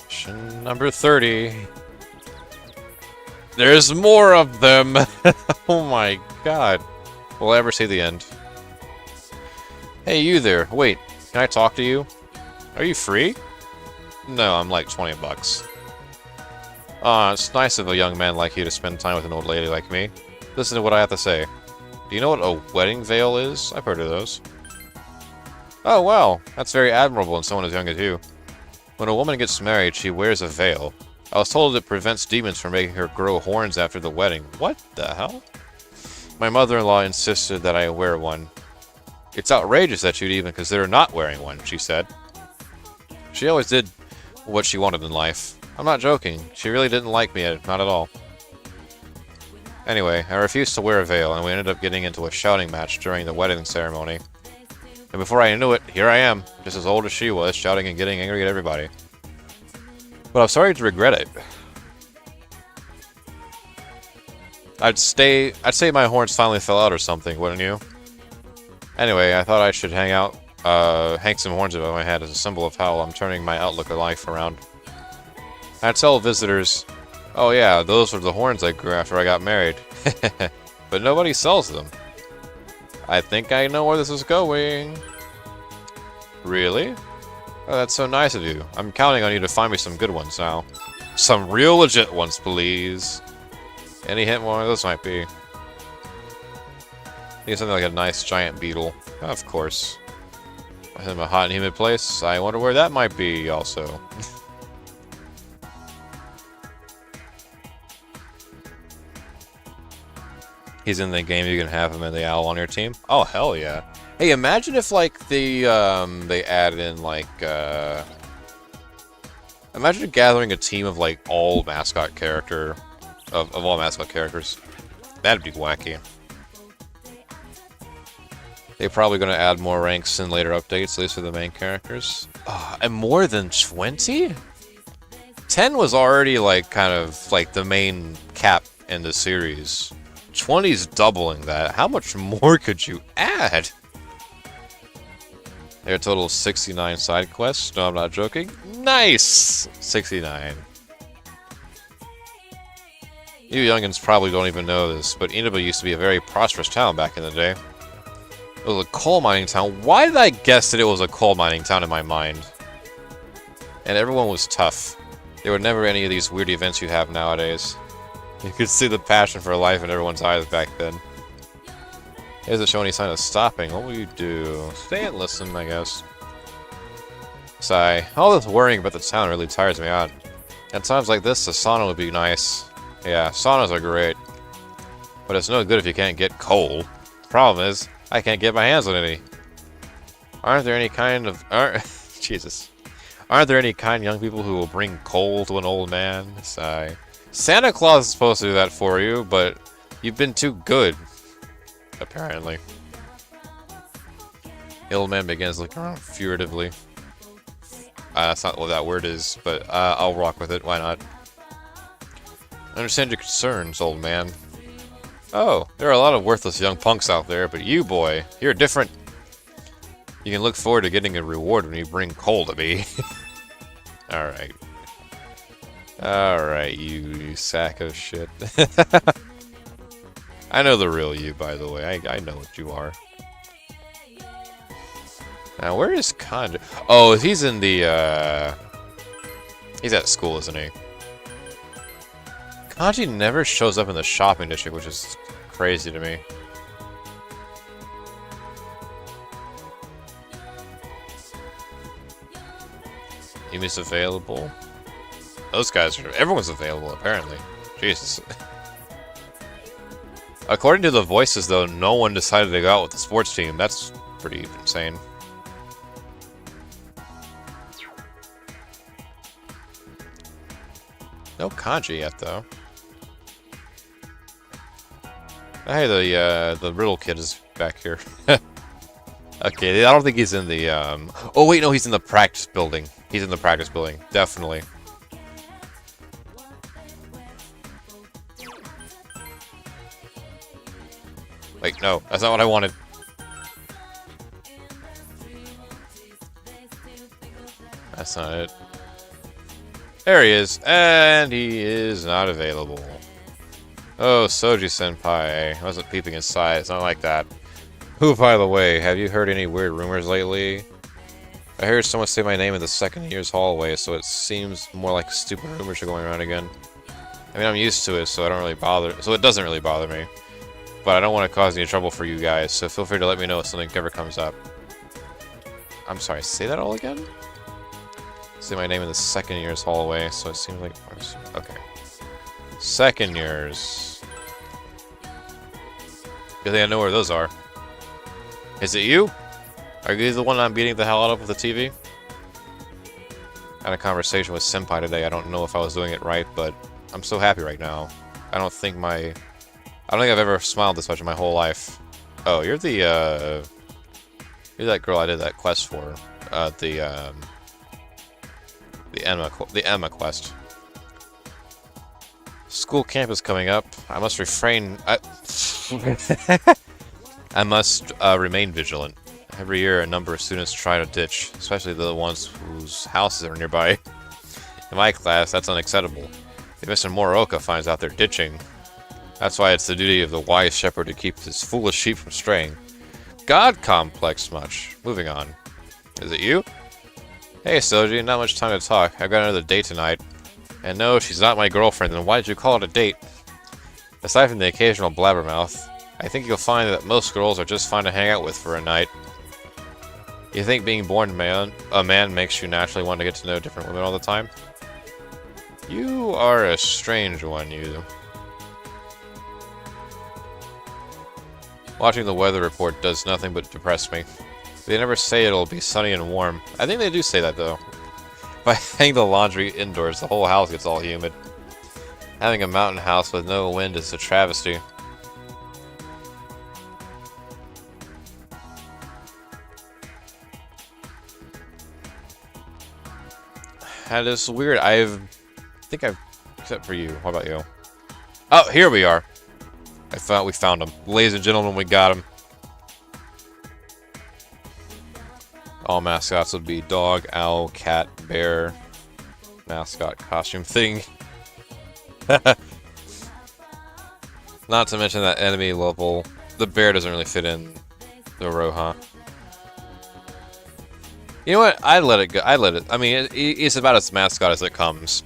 S1: Mission number 30. There's more of them! Oh my god. Will I ever see the end? Hey, you there. Wait, can I talk to you? Are you free? No, I'm like 20 bucks. It's nice of a young man like you to spend time with an old lady like me. Listen to what I have to say. Do you know what a wedding veil is? I've heard of those. Oh, wow. That's very admirable in someone as young as you. When a woman gets married, she wears a veil. I was told it prevents demons from making her grow horns after the wedding. What the hell? My mother-in-law insisted that I wear one. It's outrageous that you'd even consider not wearing one, she said. She always did what she wanted in life. I'm not joking. She really didn't like me, not at all. Anyway, I refused to wear a veil, and we ended up getting into a shouting match during the wedding ceremony. And before I knew it, here I am, just as old as she was, shouting and getting angry at everybody. But I'm sorry to regret it. I'd say my horns finally fell out or something, wouldn't you? Anyway, I thought I should hang some horns above my head as a symbol of how I'm turning my outlook of life around. I'd tell visitors, oh yeah, those were the horns I grew after I got married. But nobody sells them. I think I know where this is going. Really? Oh, that's so nice of you. I'm counting on you to find me some good ones now. Some real legit ones, please. Any hint what one of those might be? I think something like a nice giant beetle. Of course. In a hot and humid place. I wonder where that might be, also. He's in the game, you can have him and the owl on your team. Oh, hell yeah. Hey, imagine if, like, they added in, like, imagine gathering a team of, like, all mascot character... Of all mascot characters. That'd be wacky. They're probably going to add more ranks in later updates, at least for the main characters. And more than 20? 10 was already, like, kind of, like, the main cap in the series. 20's doubling that. How much more could you add? There are a total of 69 side quests. No, I'm not joking. Nice! 69. You youngins probably don't even know this, but Inaba used to be a very prosperous town back in the day. It was a coal mining town. Why did I guess that it was a coal mining town in my mind? And everyone was tough. There were never any of these weird events you have nowadays. You could see the passion for life in everyone's eyes back then. It doesn't show any sign of stopping. What will you do? Stay and listen, I guess. Sigh. All this worrying about the town really tires me out. At times like this, a sauna would be nice. Yeah, saunas are great. But it's no good if you can't get coal. The problem is, I can't get my hands on any. Aren't there any kind of... Jesus. Aren't there any kind young people who will bring coal to an old man? Sigh. Santa Claus is supposed to do that for you, but you've been too good. Apparently. The old man begins looking around furtively. That's not what that word is, but I'll rock with it. Why not? I understand your concerns, old man. Oh, there are a lot of worthless young punks out there, but you, boy, you're different. You can look forward to getting a reward when you bring coal to me. Alright. Alright, you sack of shit. I know the real you, by the way. I know what you are. Now, where is Conjure? Oh, he's in the, he's at school, isn't he? Kanji never shows up in the shopping district, which is crazy to me. Yumi's available. Those guys are... Everyone's available, apparently. Jesus. According to the voices, though, no one decided to go out with the sports team. That's pretty insane. No kanji yet, though. Hey, the riddle kid is back here. Okay, I don't think he's in the, Oh, wait, no, he's in the practice building. He's in the practice building, definitely. Wait, no, that's not what I wanted. That's not it. There he is, and he is not available. Oh, Soji-senpai. I wasn't peeping inside. It's not like that. Who, by the way, have you heard any weird rumors lately? I heard someone say my name in the second year's hallway, so it seems more like stupid rumors are going around again. I mean, I'm used to it, so I don't really bother. So it doesn't really bother me. But I don't want to cause any trouble for you guys, so feel free to let me know if something ever comes up. I'm sorry, say that all again? Say my name in the second year's hallway, so it seems like... Okay. Second years. Good thing I know where those are. Is it you? Are you the one I'm beating the hell out of with the TV? I had a conversation with Senpai today. I don't know if I was doing it right, but I'm so happy right now. I don't think I've ever smiled this much in my whole life. Oh, you're the, you're that girl I did that quest for. The Emma quest. School camp is coming up. I must refrain... I must remain vigilant. Every year, a number of students try to ditch, especially the ones whose houses are nearby. In my class, that's unacceptable. If Mr. Moroka finds out they're ditching, that's why it's the duty of the wise shepherd to keep his foolish sheep from straying. God complex much. Moving on. Is it you? Hey, Soji, not much time to talk. I've got another date tonight. And no, she's not my girlfriend, then why did you call it a date? Aside from the occasional blabbermouth, I think you'll find that most girls are just fine to hang out with for a night. You think being born a man makes you naturally want to get to know different women all the time? You are a strange one, you. Watching the weather report does nothing but depress me. They never say it'll be sunny and warm. I think they do say that, though. If I hang the laundry indoors, the whole house gets all humid. Having a mountain house with no wind is a travesty. That is weird. Except for you. What about you? Oh, here we are. We found him. Ladies and gentlemen, we got him. All mascots would be dog, owl, cat, bear, mascot costume thing. Not to mention that enemy level. The bear doesn't really fit in the row, huh? You know what? I'd let it go. I mean, it's about as mascot as it comes.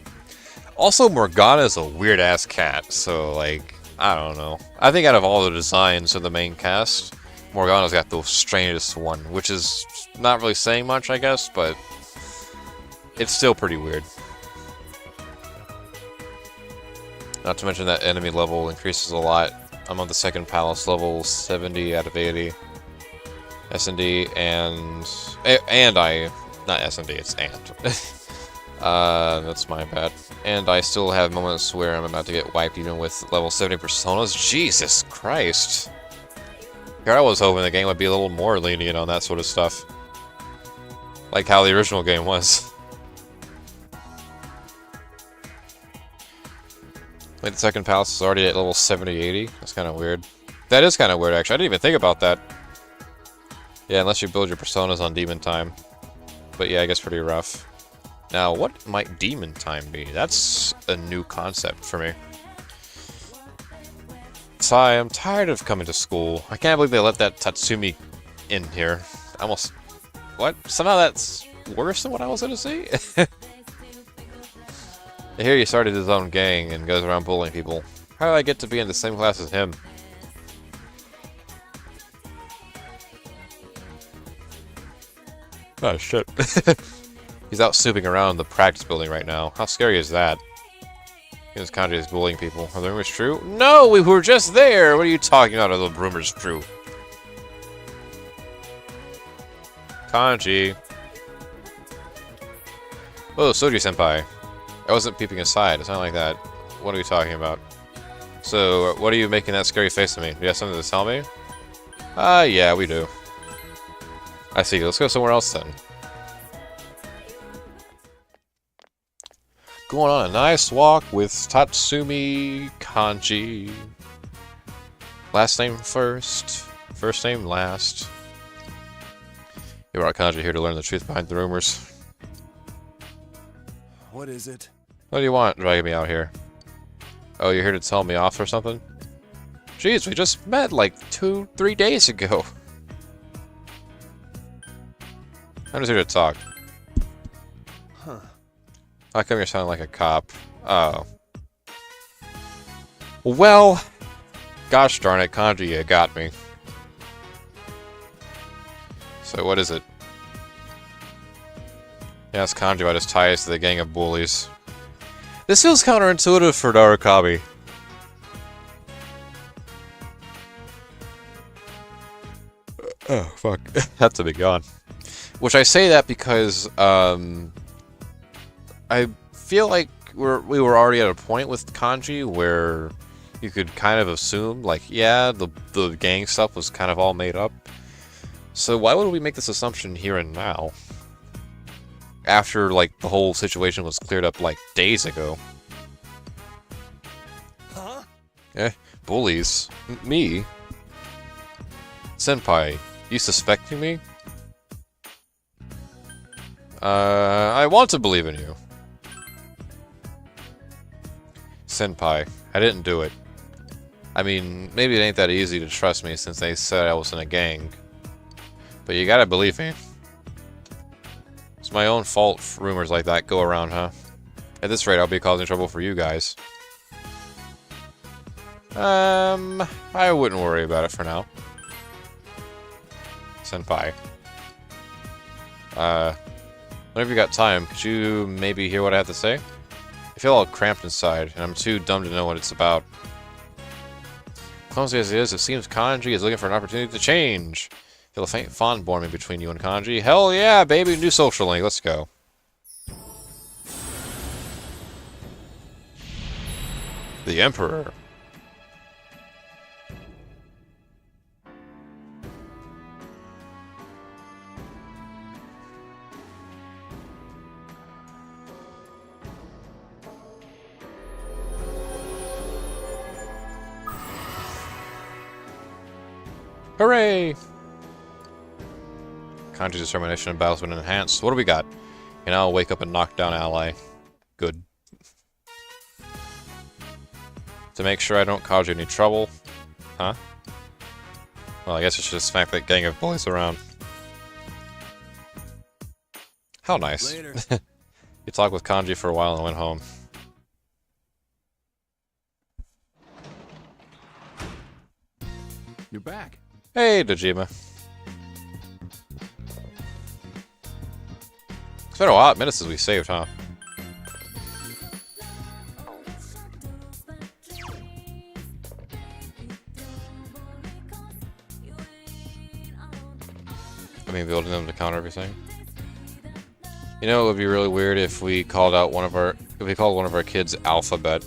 S1: Also, Morgana is a weird-ass cat, so, like, I don't know. I think out of all the designs of the main cast, Morgana's got the strangest one, which is not really saying much, I guess, but it's still pretty weird. Not to mention that enemy level increases a lot. I'm on the second palace, level 70 out of 80. S&D and I, not S&D, it's and. That's my bad. And I still have moments where I'm about to get wiped even with level 70 personas. Jesus Christ. Here I was hoping the game would be a little more lenient on that sort of stuff. Like how the original game was. Wait, the second palace is already at level 70-80? That's kind of weird. That is kind of weird, actually. I didn't even think about that. Yeah, unless you build your personas on demon time. But yeah, I guess pretty rough. Now, what might demon time be? That's a new concept for me. Sigh, I'm tired of coming to school. I can't believe they let that Tatsumi in here. Almost... What? Somehow that's worse than what I was gonna see? I hear he started his own gang and goes around bullying people. How do I get to be in the same class as him? Oh, shit. He's out snooping around the practice building right now. How scary is that? This Kanji is bullying people. Are the rumors true? No, we were just there! What are you talking about? Are the rumors true? Kanji. Oh, Soji-senpai. I wasn't peeping aside. It's not like that. What are we talking about? So, what are you making that scary face at me? Do you have something to tell me? Yeah, we do. I see. Let's go somewhere else then. Going on a nice walk with Tatsumi Kanji. Last name first. First name last. You brought Kanji here to learn the truth behind the rumors.
S3: What is it?
S1: What do you want dragging me out here? Oh, you're here to tell me off or something? Jeez, we just met like 2-3 days ago. I'm just here to talk.
S3: Huh.
S1: How come you're sounding like a cop? Oh. Well, gosh darn it, Kanji, you got me. So what is it? Yeah, it's Kanji about his ties to the gang of bullies. This feels counterintuitive for Narukami. Oh, fuck. Had to be gone. Which I say that because, I feel like we were already at a point with Kanji where you could kind of assume, like, yeah, the gang stuff was kind of all made up. So why would we make this assumption here and now? After, like, the whole situation was cleared up, like, days ago.
S3: Huh?
S1: Eh, bullies. Me? Senpai, you suspecting me? I want to believe in you. Senpai, I didn't do it. I mean, maybe it ain't that easy to trust me since they said I was in a gang. But you gotta believe me. It's my own fault if rumors like that go around, huh? At this rate, I'll be causing trouble for you guys. I wouldn't worry about it for now. Senpai. Whenever you got time, could you maybe hear what I have to say? I feel all cramped inside, and I'm too dumb to know what it's about. Clumsy as it is, it seems Kanji is looking for an opportunity to change. Feel a faint fond forming between you and Kanji. Hell yeah, baby, new social link, let's go. The Emperor. Hooray! Kanji's determination in battle's been enhanced. What do we got? And I'll wake up and knock down ally. Good. To make sure I don't cause you any trouble. Huh? Well, I guess it's just the fact that gang of bullies around. How nice.
S3: Later.
S1: You talked with Kanji for a while and went home.
S9: You're back.
S1: Hey, Dojima. It's been a while, minutes since we saved, huh? I mean, building them to counter everything. You know, it would be really weird if we called out one of our kids Alphabet.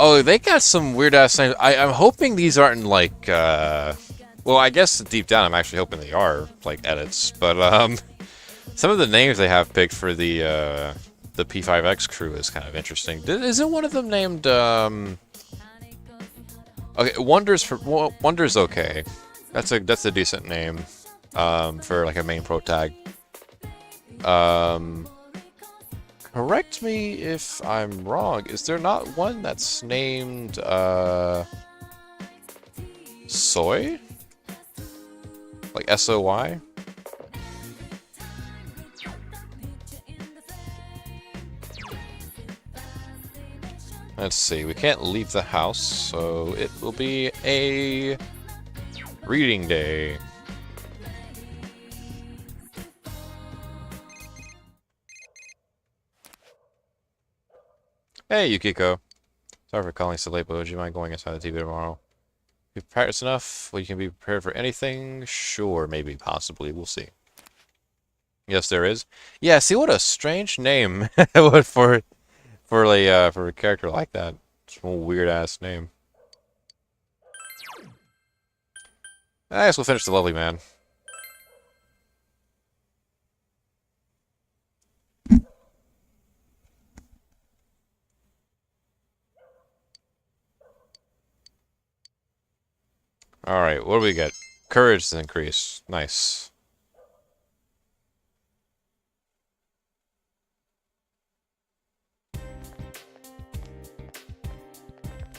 S1: Oh, they got some weird ass names. I'm hoping these aren't like well, I guess deep down I'm actually hoping they are like edits, but some of the names they have picked for the P5X crew is kind of interesting. Isn't one of them named okay, Wonder's okay. That's a decent name for like a main pro tag. Correct me if I'm wrong. Is there not one that's named Soy? Like SOY? Let's see. We can't leave the house, so it will be a reading day. Hey, Yukiko. Sorry for calling so late, but would you mind going inside the TV tomorrow? You practiced enough? Well, you can be prepared for anything? Sure, maybe, possibly. We'll see. Yes, there is. Yeah, see, what a strange name for a character like that. It's a weird-ass name. I guess we'll finish the lovely man. Alright, what do we get? Courage is increased. Nice.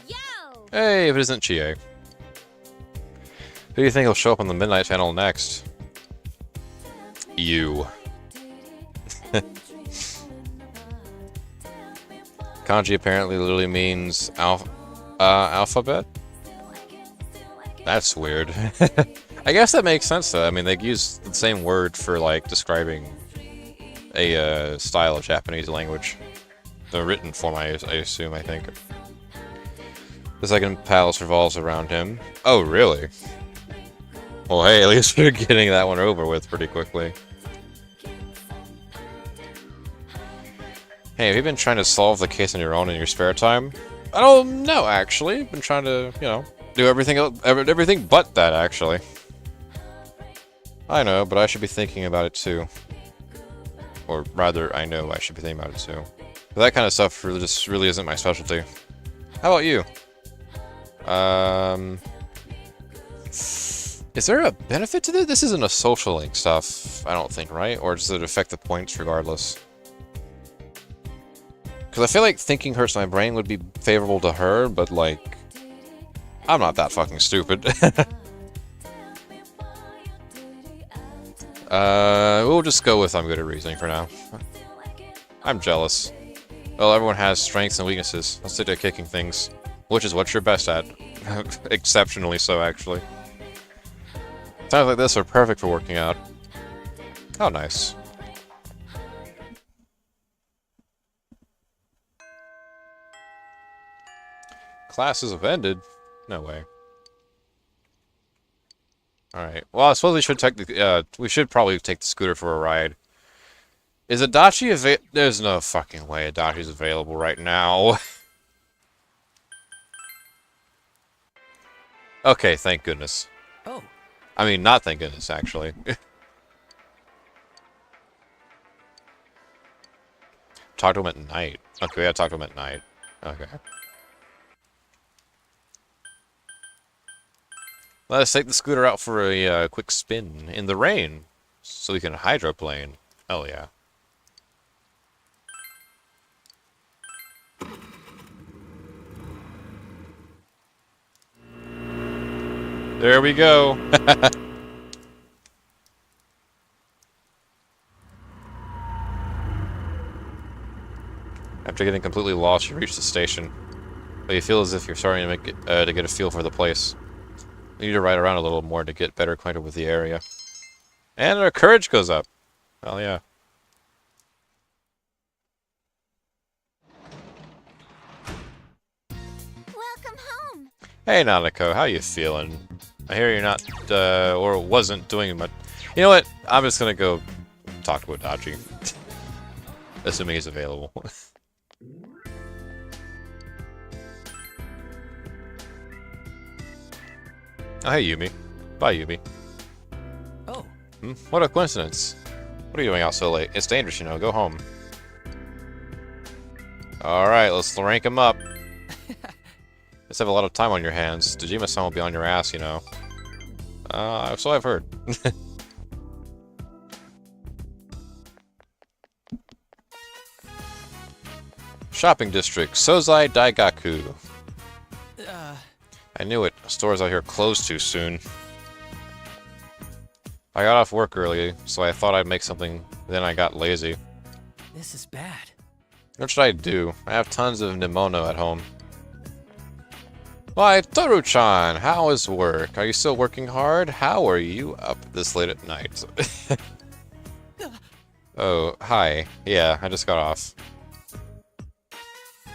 S5: Yo!
S1: Hey, if it isn't Chie. Who do you think will show up on the Midnight Channel next? You. Kanji apparently literally means alphabet? That's weird. I guess that makes sense though. I mean, they use the same word for like describing a style of Japanese language. The written form, I assume, I think. The second palace revolves around him. Oh, really? Well, hey, at least we're getting that one over with pretty quickly. Hey, have you been trying to solve the case on your own in your spare time? I don't know, actually. I've been trying to, you know, do everything but that, actually. I know, but I should be thinking about it too. Or rather, I know I should be thinking about it too. But that kind of stuff really isn't my specialty. How about you? Is there a benefit to this? This isn't a social link stuff, I don't think, right? Or does it affect the points regardless? Because I feel like thinking hurts my brain would be favorable to her, but like, I'm not that fucking stupid. We'll just go with I'm good at reasoning for now. I'm jealous. Well, everyone has strengths and weaknesses. Let's stick to kicking things. Which is what you're best at. Exceptionally so, actually. Times like this are perfect for working out. How nice. Classes have ended? No way. Alright. Well, I suppose we should probably take the scooter for a ride. Is Adachi There's no fucking way Adachi's available right now. Okay, thank goodness.
S10: Oh.
S1: I mean, not thank goodness, actually. Talk to him at night. Okay, I talk to him at night. Okay. Let us take the scooter out for a quick spin in the rain, so we can hydroplane. Oh yeah. There we go. After getting completely lost, you reach the station, but you feel as if you're starting to get a feel for the place. You need to ride around a little more to get better acquainted with the area. And our courage goes up. Hell yeah.
S5: Welcome home.
S1: Hey Nanako, how you feeling? I hear you're not, or wasn't doing much. You know what? I'm just gonna go talk to Adachi. Assuming he's available. Oh, hey, Yumi. Bye, Yumi.
S10: Oh.
S1: What a coincidence. What are you doing out so late? It's dangerous, you know. Go home. Alright, let's rank him up. Let's have a lot of time on your hands. Dejima-san will be on your ass, you know. So I've heard. Shopping district, Sozai Daigaku. I knew it. Stores out here closed too soon. I got off work early, so I thought I'd make something, then I got lazy.
S10: This is bad.
S1: What should I do? I have tons of Nimono at home. Why, Toru-chan, how is work? Are you still working hard? How are you up this late at night? Oh, hi. Yeah, I just got off.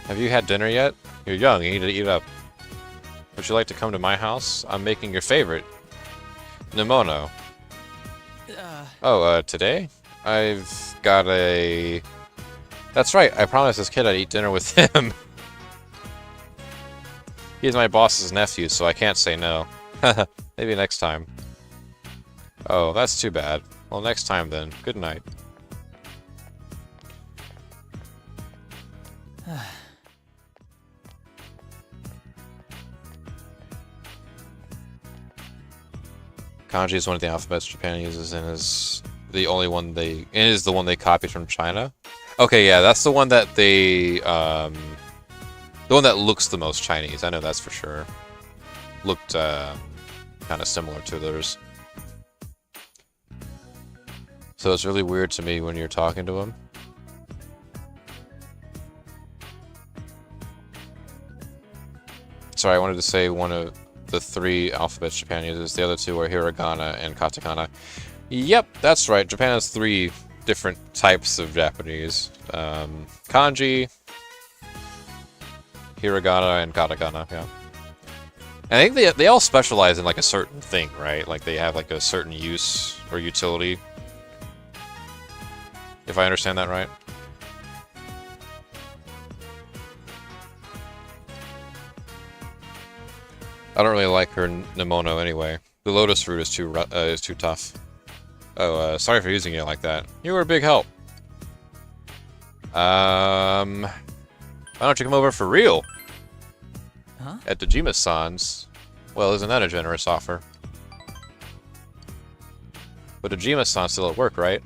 S1: Have you had dinner yet? You're young, you need to eat up. Would you like to come to my house? I'm making your favorite. Nimono. Oh, today? I've got a... That's right, I promised this kid I'd eat dinner with him. He's my boss's nephew, so I can't say no. Maybe next time. Oh, that's too bad. Well, next time then. Good night. Kanji is one of the alphabets Japan uses and is the only one they copied from China. Okay, yeah, that's the one that they the one that looks the most Chinese. I know that's for sure. Looked kind of similar to theirs. So it's really weird to me when you're talking to him. Sorry, I wanted to say one of the 3 alphabets Japan uses. The other 2 are hiragana and katakana. Yep, that's right. Japan has 3 different types of Japanese. Kanji, hiragana, and katakana, yeah. I think they all specialize in like a certain thing, right? Like they have like a certain use or utility. If I understand that right. I don't really like her Nimono anyway. The lotus fruit is too tough. Oh, sorry for using it like that. You were a big help. Why don't you come over for real?
S10: Huh?
S1: At Dejima-san's. Well, isn't that a generous offer? But Dejima-san's still at work, right?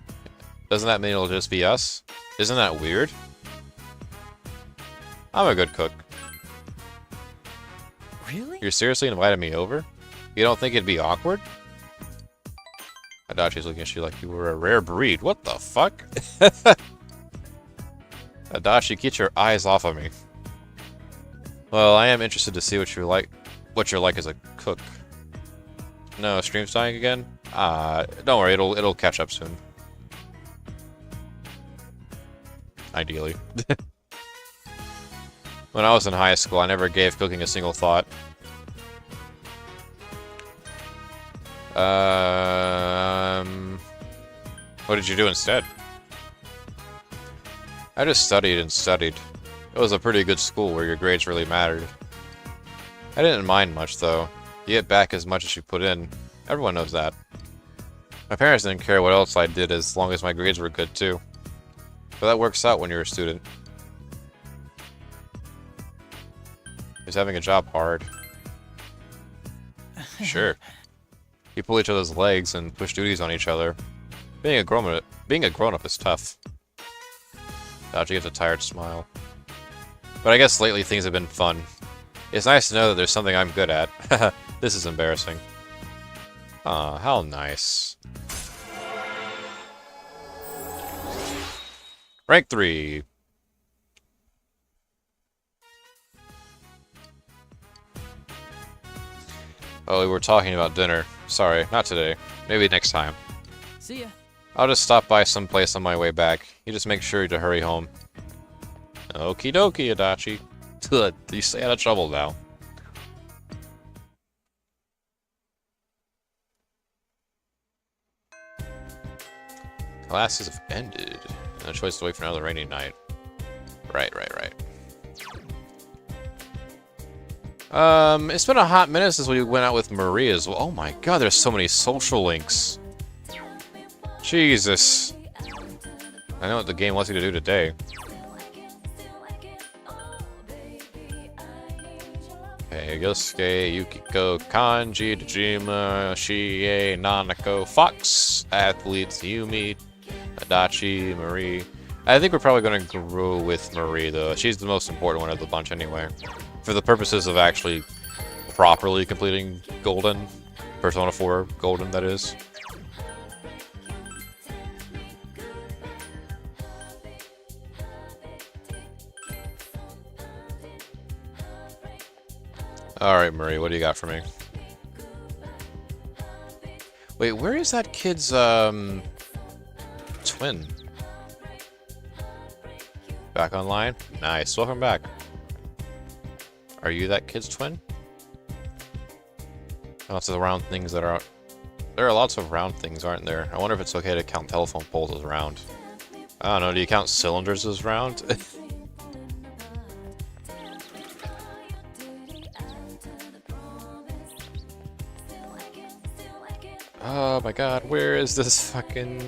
S1: Doesn't that mean it'll just be us? Isn't that weird? I'm a good cook.
S10: Really?
S1: You're seriously inviting me over? You don't think it'd be awkward? Adachi's looking at you like you were a rare breed. What the fuck? Adachi, get your eyes off of me. Well, I am interested to see what you're like as a cook. No, stream's dying again? Don't worry, it'll catch up soon. Ideally. When I was in high school, I never gave cooking a single thought. What did you do instead? I just studied and studied. It was a pretty good school where your grades really mattered. I didn't mind much, though. You get back as much as you put in. Everyone knows that. My parents didn't care what else I did as long as my grades were good, too. But that works out when you're a student. Is having a job hard? Sure. You pull each other's legs and push duties on each other. Being a grown-up is tough. Dachi gives a tired smile. But I guess lately things have been fun. It's nice to know that there's something I'm good at. This is embarrassing. Aw, how nice. Rank 3. Oh, we were talking about dinner. Sorry, not today. Maybe next time.
S10: See ya.
S1: I'll just stop by someplace on my way back. You just make sure to hurry home. Okie dokie, Adachi. You stay out of trouble now. Classes have ended. No choice to wait for another rainy night. Right. It's been a hot minute since we went out with Marie as well. Oh my god, there's so many social links. Jesus. I know what the game wants you to do today. Okay, Yosuke, Yukiko, Kanji, Dejima, Shie, Nanako, Fox, Athletes, Yumi, Adachi, Marie. I think we're probably going to grow with Marie, though. She's the most important one of the bunch anyway. For the purposes of actually properly completing Golden. Persona 4 Golden, that is. Alright, Marie, what do you got for me? Wait, where is that kid's, twin? Back online? Nice, welcome back. Are you that kid's twin? Lots of round things that are... There are lots of round things, aren't there? I wonder if it's okay to count telephone poles as round. I don't know, do you count cylinders as round? Oh my god, where is this fucking...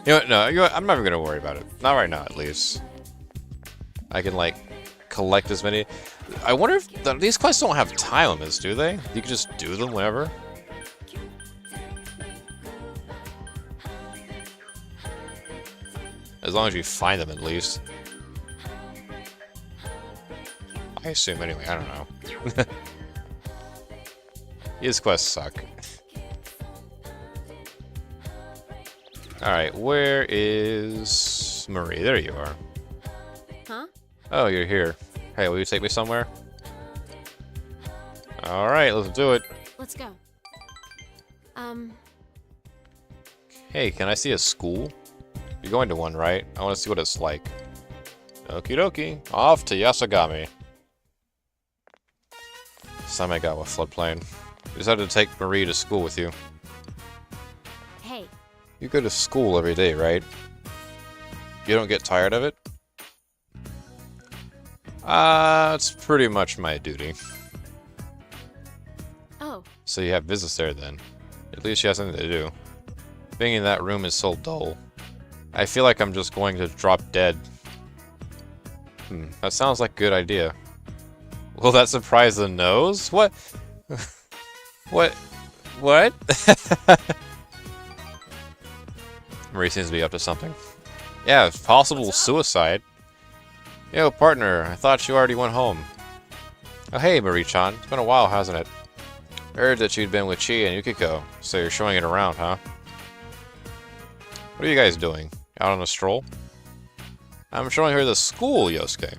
S1: You know what, no, I'm not even gonna worry about it. Not right now, at least. I can, like, collect as many... I wonder if... These quests don't have time limits, do they? You can just do them whenever? As long as you find them, at least. I assume, anyway, I don't know. These quests suck. Alright, where is Marie? There you are.
S4: Huh?
S1: Oh, you're here. Hey, will you take me somewhere? Alright, let's do it.
S4: Let's go.
S1: Hey, can I see a school? You're going to one, right? I want to see what it's like. Okie dokie. Off to Yasogami. Samegawa floodplain. You decided to take Marie to school with you.
S4: Hey.
S1: You go to school every day, right? You don't get tired of it? It's pretty much my duty.
S4: Oh.
S1: So you have business there then. At least you have something to do. Being in that room is so dull. I feel like I'm just going to drop dead. That sounds like a good idea. Will that surprise the nose? What? What? Marie seems to be up to something. Yeah, possible suicide. Yo, partner, I thought you already went home. Oh, hey, Marie-chan. It's been a while, hasn't it? Heard that you'd been with Chi and Yukiko, so you're showing it around, huh? What are you guys doing? Out on a stroll? I'm showing her the school, Yosuke.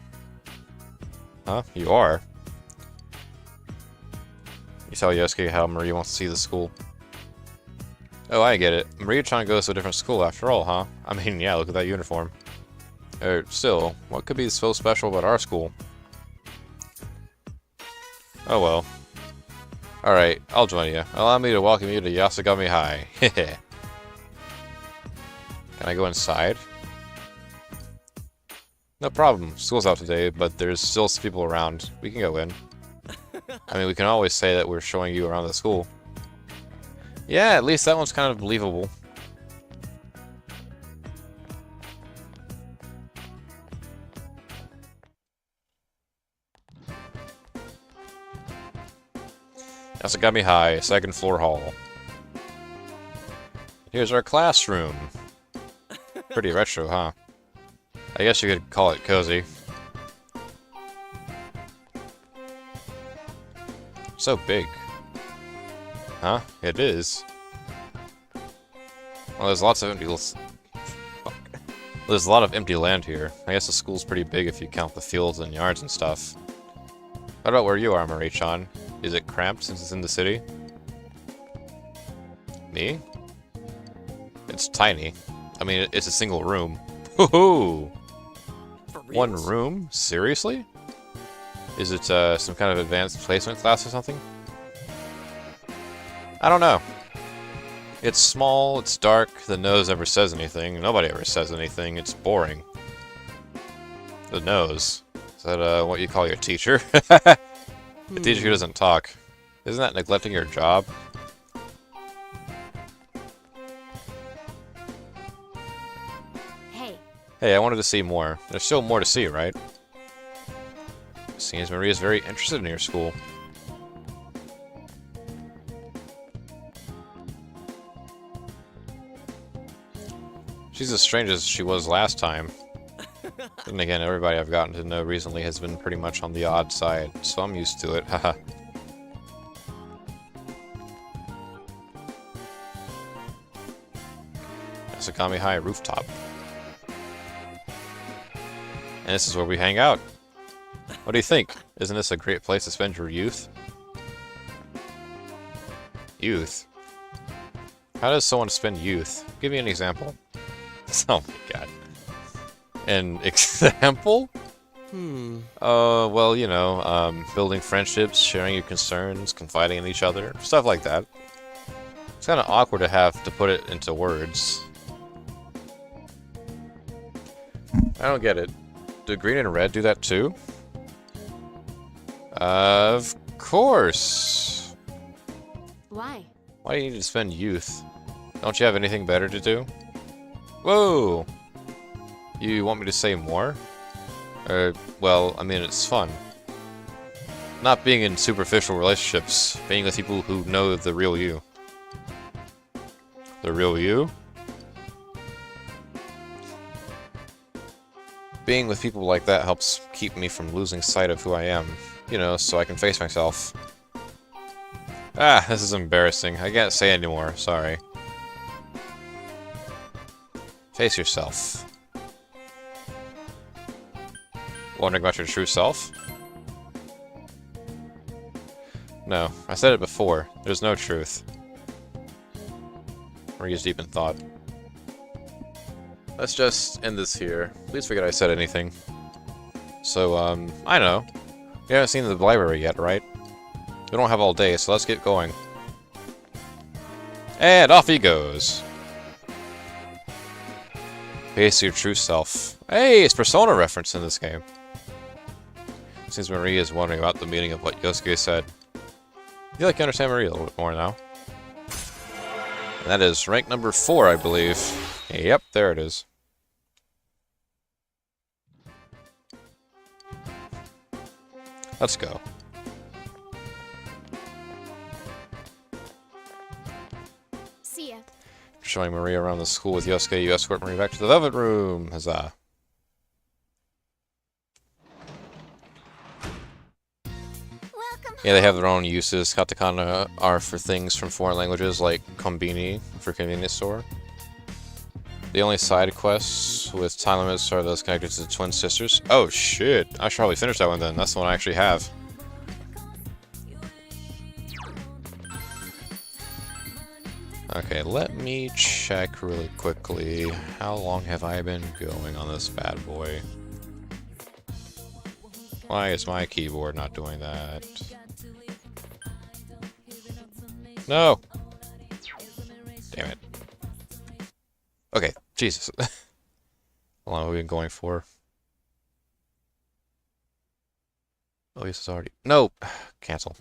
S1: Huh? You are? You tell Yosuke how Marie wants to see the school. Oh, I get it. Marie-chan goes to a different school after all, huh? I mean, yeah, look at that uniform. Still, what could be so special about our school? Oh well. Alright, I'll join you. Allow me to welcome you to Yasogami High. Can I go inside? No problem. School's out today, but there's still some people around. We can go in. I mean, we can always say that we're showing you around the school. Yeah, at least that one's kind of believable. Yasogami High, second floor hall. Here's our classroom. Pretty retro, huh? I guess you could call it cozy. So big. Huh? It is. Well, there's lots of empty... There's a lot of empty land here. I guess the school's pretty big if you count the fields and yards and stuff. How about where you are, Marie-chan? Is it cramped since it's in the city? Me? It's tiny. I mean, it's a single room. Woohoo! One room? Seriously? Is it some kind of advanced placement class or something? I don't know. It's small, it's dark, the nose never says anything, nobody ever says anything, it's boring. The nose. Is that what you call your teacher? The teacher who doesn't talk. Isn't that neglecting your job?
S4: Hey,
S1: Hey, I wanted to see more. There's still more to see, right? Seems Maria's very interested in your school. She's as strange as she was last time. Then again, everybody I've gotten to know recently has been pretty much on the odd side, so I'm used to it, haha. Asakami High rooftop. And this is where we hang out. What do you think? Isn't this a great place to spend your youth? Youth? How does someone spend youth? Give me an example. Oh my god. An example? Well, you know, building friendships, sharing your concerns, confiding in each other, stuff like that. It's kind of awkward to have to put it into words. I don't get it. Do green and red do that too? Of course.
S4: why?
S1: Why do you need to spend youth? Don't you have anything better to do? Whoa! You want me to say more? Well, I mean, it's fun. Not being in superficial relationships, being with people who know the real you. The real you? Being with people like that helps keep me from losing sight of who I am. You know, so I can face myself. Ah, this is embarrassing. I can't say anymore, sorry. Face yourself. Wondering about your true self? No, I said it before. There's no truth. Maria's deep in thought. Let's just end this here. Please forget I said anything. So, I know. You haven't seen the library yet, right? We don't have all day, so let's get going. And off he goes. Face your true self. Hey, it's Persona reference in this game. Seems Maria is wondering about the meaning of what Yosuke said. I feel like you understand Maria a little bit more now. And that is rank number 4, I believe. Yep, there it is. Let's go.
S4: See ya.
S1: Showing Maria around the school with Yosuke, you escort Maria back to the Velvet Room. Huzzah. Yeah, they have their own uses. Katakana are for things from foreign languages, like kombini for convenience store. The only side quests with time limits are those connected to the twin sisters. Oh shit! I should probably finish that one then. That's the one I actually have. Okay, let me check really quickly. How long have I been going on this bad boy? Why is my keyboard not doing that? No! Damn it. Okay, Jesus. How long have we been going for? Oh, yes, it's already... No! Cancel.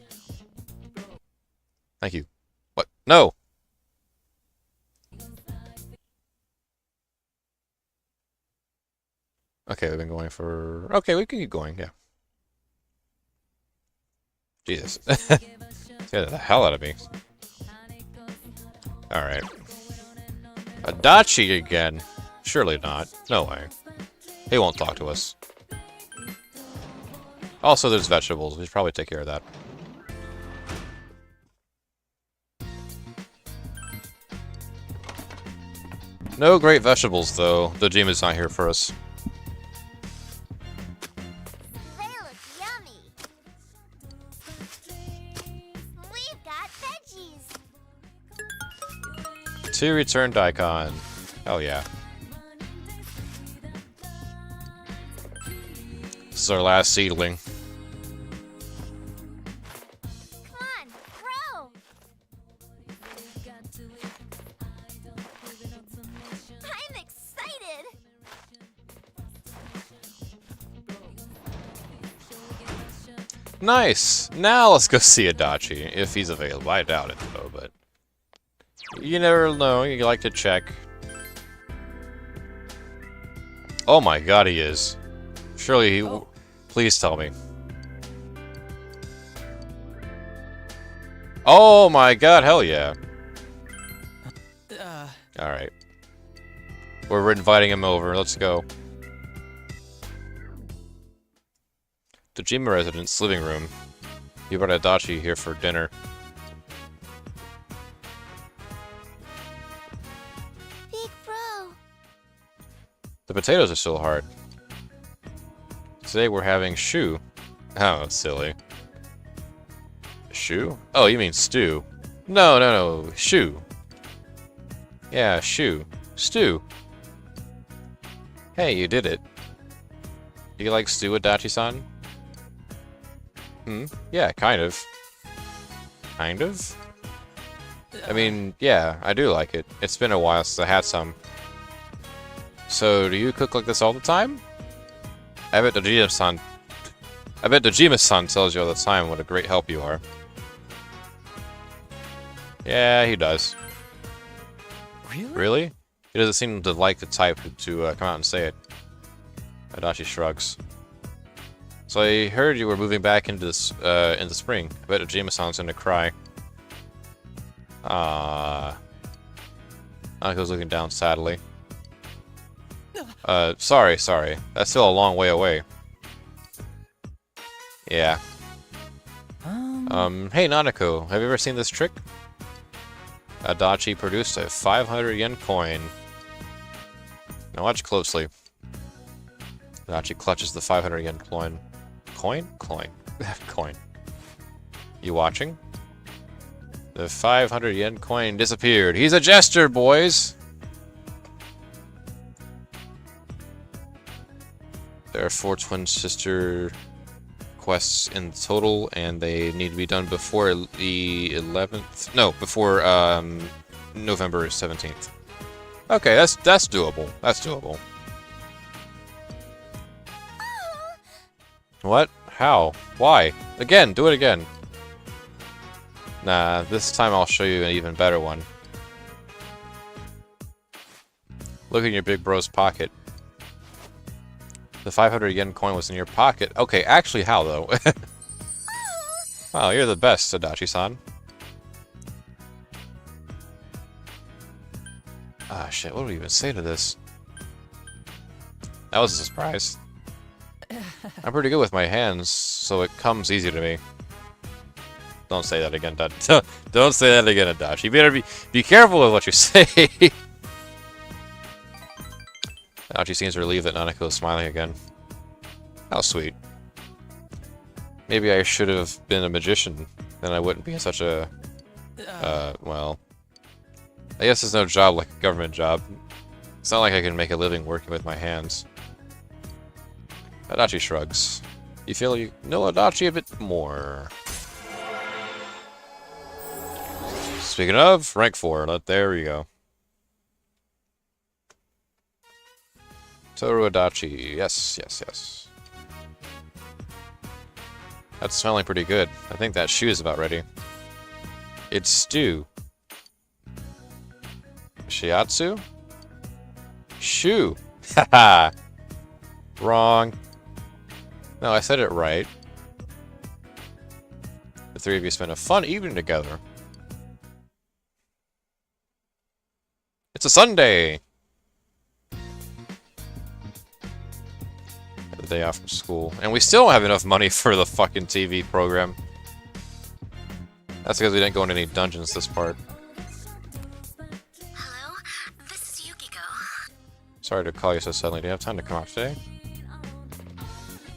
S1: Thank you. What? No! Okay, we've been going for... Okay, we can keep going, yeah. Jesus. Scared the hell out of me. Alright. Adachi again? Surely not. No way. He won't talk to us. Also, there's vegetables. We should probably take care of that. No great vegetables, though. Dojima's not here for us.
S5: They look yummy. We've got veggies.
S1: 2 returned icon. Hell yeah. This is our last seedling.
S5: Come on, grow.
S1: Nice! Now let's go see Adachi, if he's available. I doubt it, though, but... You never know, you like to check. Oh my god, he is. Surely he...
S10: Oh.
S1: Please tell me. Oh my god, hell yeah. Alright. We're inviting him over, let's go. Dojima residence living room. You brought Adachi here for dinner.
S5: Big bro.
S1: The potatoes are still hard. Today we're having shu. Oh, silly. Shu? Oh, you mean stew. No. Shu. Yeah, shu. Stew. Hey, you did it. You like stew, Adachi-san? Yeah, kind of. Kind of? I mean, yeah, I do like it. It's been a while since I had some. So, do you cook like this all the time? I bet Dojima-san tells you all the time what a great help you are. Yeah, he does.
S10: Really?
S1: Really? He doesn't seem to like the type to come out and say it. Adachi shrugs. So I heard you were moving back into this in the spring. I bet Dojima-san's gonna cry. Nako's looking down sadly. Sorry. That's still a long way away. Yeah. Hey Nanako, have you ever seen this trick? Adachi produced a 500 yen coin. Now watch closely. Adachi clutches the 500 yen coin. Coin? Coin. You watching? The 500 yen coin disappeared. He's a jester, boys! There are 4 twin sister quests in total, and they need to be done before the 11th. No, before November 17th. Okay, that's doable. That's doable. What? How? Why? Again, do it again. Nah, this time I'll show you an even better one. Look in your big bro's pocket. The 500 yen coin was in your pocket. Okay, actually how though? Wow, you're the best, Adachi-san. Ah, shit, what do we even say to this? That was a surprise. I'm pretty good with my hands, so it comes easy to me. Don't say that again, don't say that again, Adachi. You better be careful with what you say. Adachi seems relieved that Nanako is smiling again. How sweet. Maybe I should have been a magician, then I wouldn't be in such a... well... I guess there's no job like a government job. It's not like I can make a living working with my hands. Adachi shrugs. You feel you know Adachi a bit more. Speaking of, rank 4. There we go. Toru Adachi. Yes. That's smelling pretty good. I think that shoe is about ready. It's stew. Shiatsu? Shu. Haha. Wrong. No, I said it right. The 3 of you spent a fun evening together. It's a Sunday! The day off from school. And we still don't have enough money for the fucking TV program. That's because we didn't go into any dungeons this part.
S2: Hello? This is Yukiko.
S1: Sorry to call you so suddenly. Do you have time to come out today?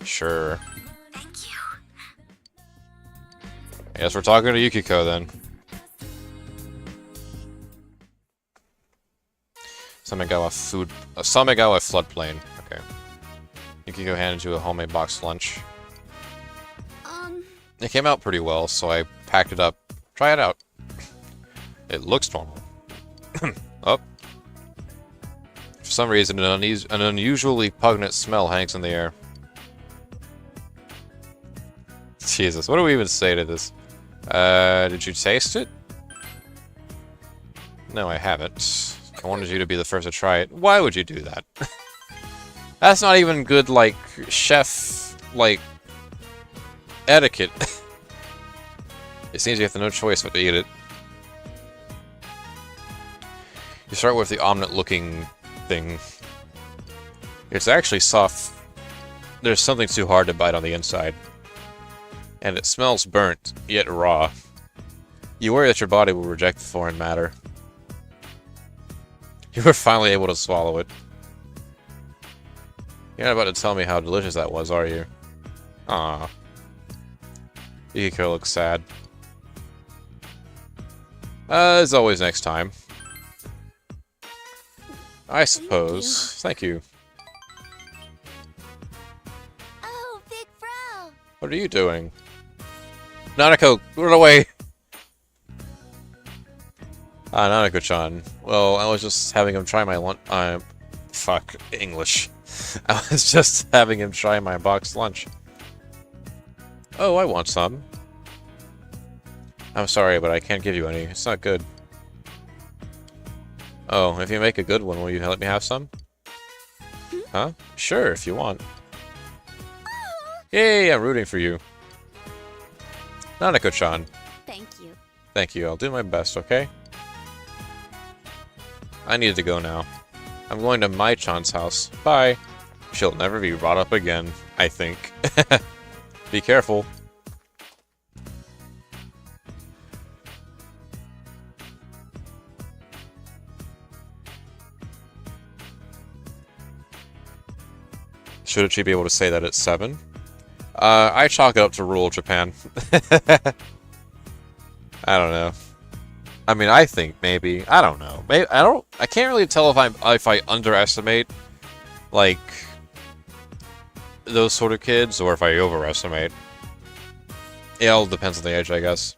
S1: Sure.
S2: Thank you.
S1: I guess we're talking to Yukiko then. Samegawa floodplain. Okay. Yukiko handed you a homemade boxed lunch. It came out pretty well, so I packed it up. Try it out. It looks normal. Oh. For some reason, an unusually pungent smell hangs in the air. Jesus, what do we even say to this? Did you taste it? No, I haven't. I wanted you to be the first to try it. Why would you do that? That's not even good, like, chef, like, etiquette. It seems you have no choice but to eat it. You start with the omelet-looking thing. It's actually soft. There's something too hard to bite on the inside. And it smells burnt, yet raw. You worry that your body will reject the foreign matter. You were finally able to swallow it. You're not about to tell me how delicious that was, are you? Aww. Yukiko looks sad. As always next time. I suppose. Thank you.
S5: Oh, Big Bro!
S1: What are you doing? Nanako, run away! Nanako-chan. Well, I was just having him try my lunch. Fuck. English. I was just having him try my boxed lunch. Oh, I want some. I'm sorry, but I can't give you any. It's not good. Oh, if you make a good one, will you let me have some? Huh? Sure, if you want. Yay, I'm rooting for you. Nanako-chan.
S5: Thank you.
S1: Thank you, I'll do my best, okay? I need to go now. I'm going to Mai-chan's house. Bye. She'll never be brought up again, I think. Be careful. Shouldn't she be able to say that at 7? I chalk it up to rural Japan. I don't know. I mean, I think maybe. I don't know. Maybe, I can't really tell if I underestimate, like, those sort of kids, or if I overestimate. It all depends on the age, I guess.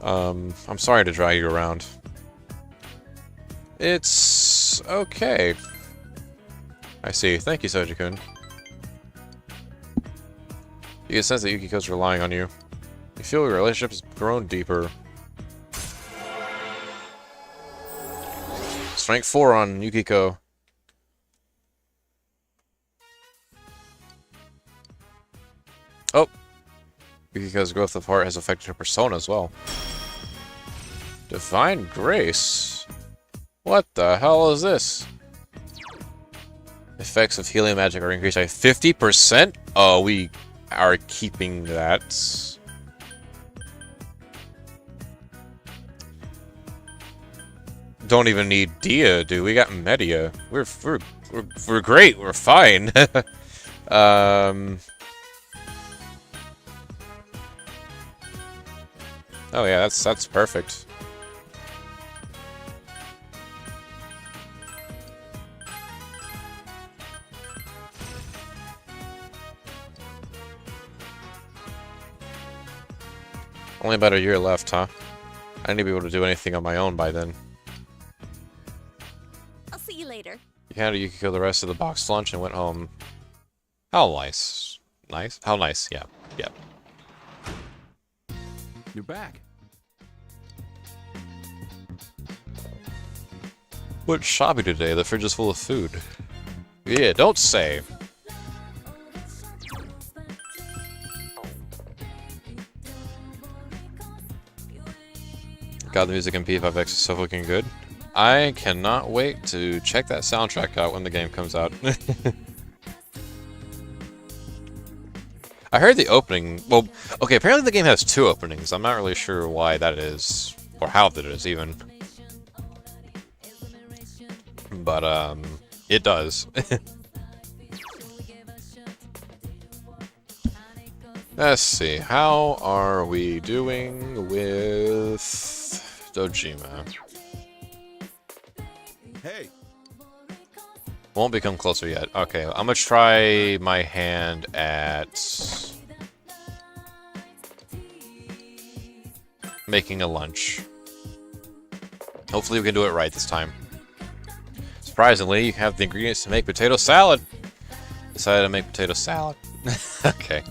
S1: I'm sorry to drag you around. It's okay. I see. Thank you, Soji-kun. You can sense that Yukiko's relying on you. You feel your relationship has grown deeper. Strength 4 on Yukiko. Oh! Yukiko's growth of heart has affected her persona as well. Divine Grace? What the hell is this? Effects of healing magic are increased by 50%? Oh, we are keeping that. Don't even need Dia, dude. We got Media. We're great. We're fine. Oh yeah, that's perfect. Only about a year left, huh? I need to be able to do anything on my own by then.
S5: I'll see you later.
S1: You handed Yukiko the rest of the boxed lunch and went home. How nice. Nice? How nice, yeah. Yeah.
S3: You're back.
S1: Went shopping today. The fridge is full of food. Yeah, don't say. God, the music in P5X is so fucking good. I cannot wait to check that soundtrack out when the game comes out. I heard the opening... Well, okay, apparently the game has 2 openings. I'm not really sure why that is, or how that is, even. But, it does. Let's see, how are we doing with Dojima?
S3: Hey.
S1: Won't become closer yet. Okay, I'm gonna try my hand at making a lunch. Hopefully we can do it right this time. Surprisingly, you have the ingredients to make potato salad. Decided to make potato salad. Okay.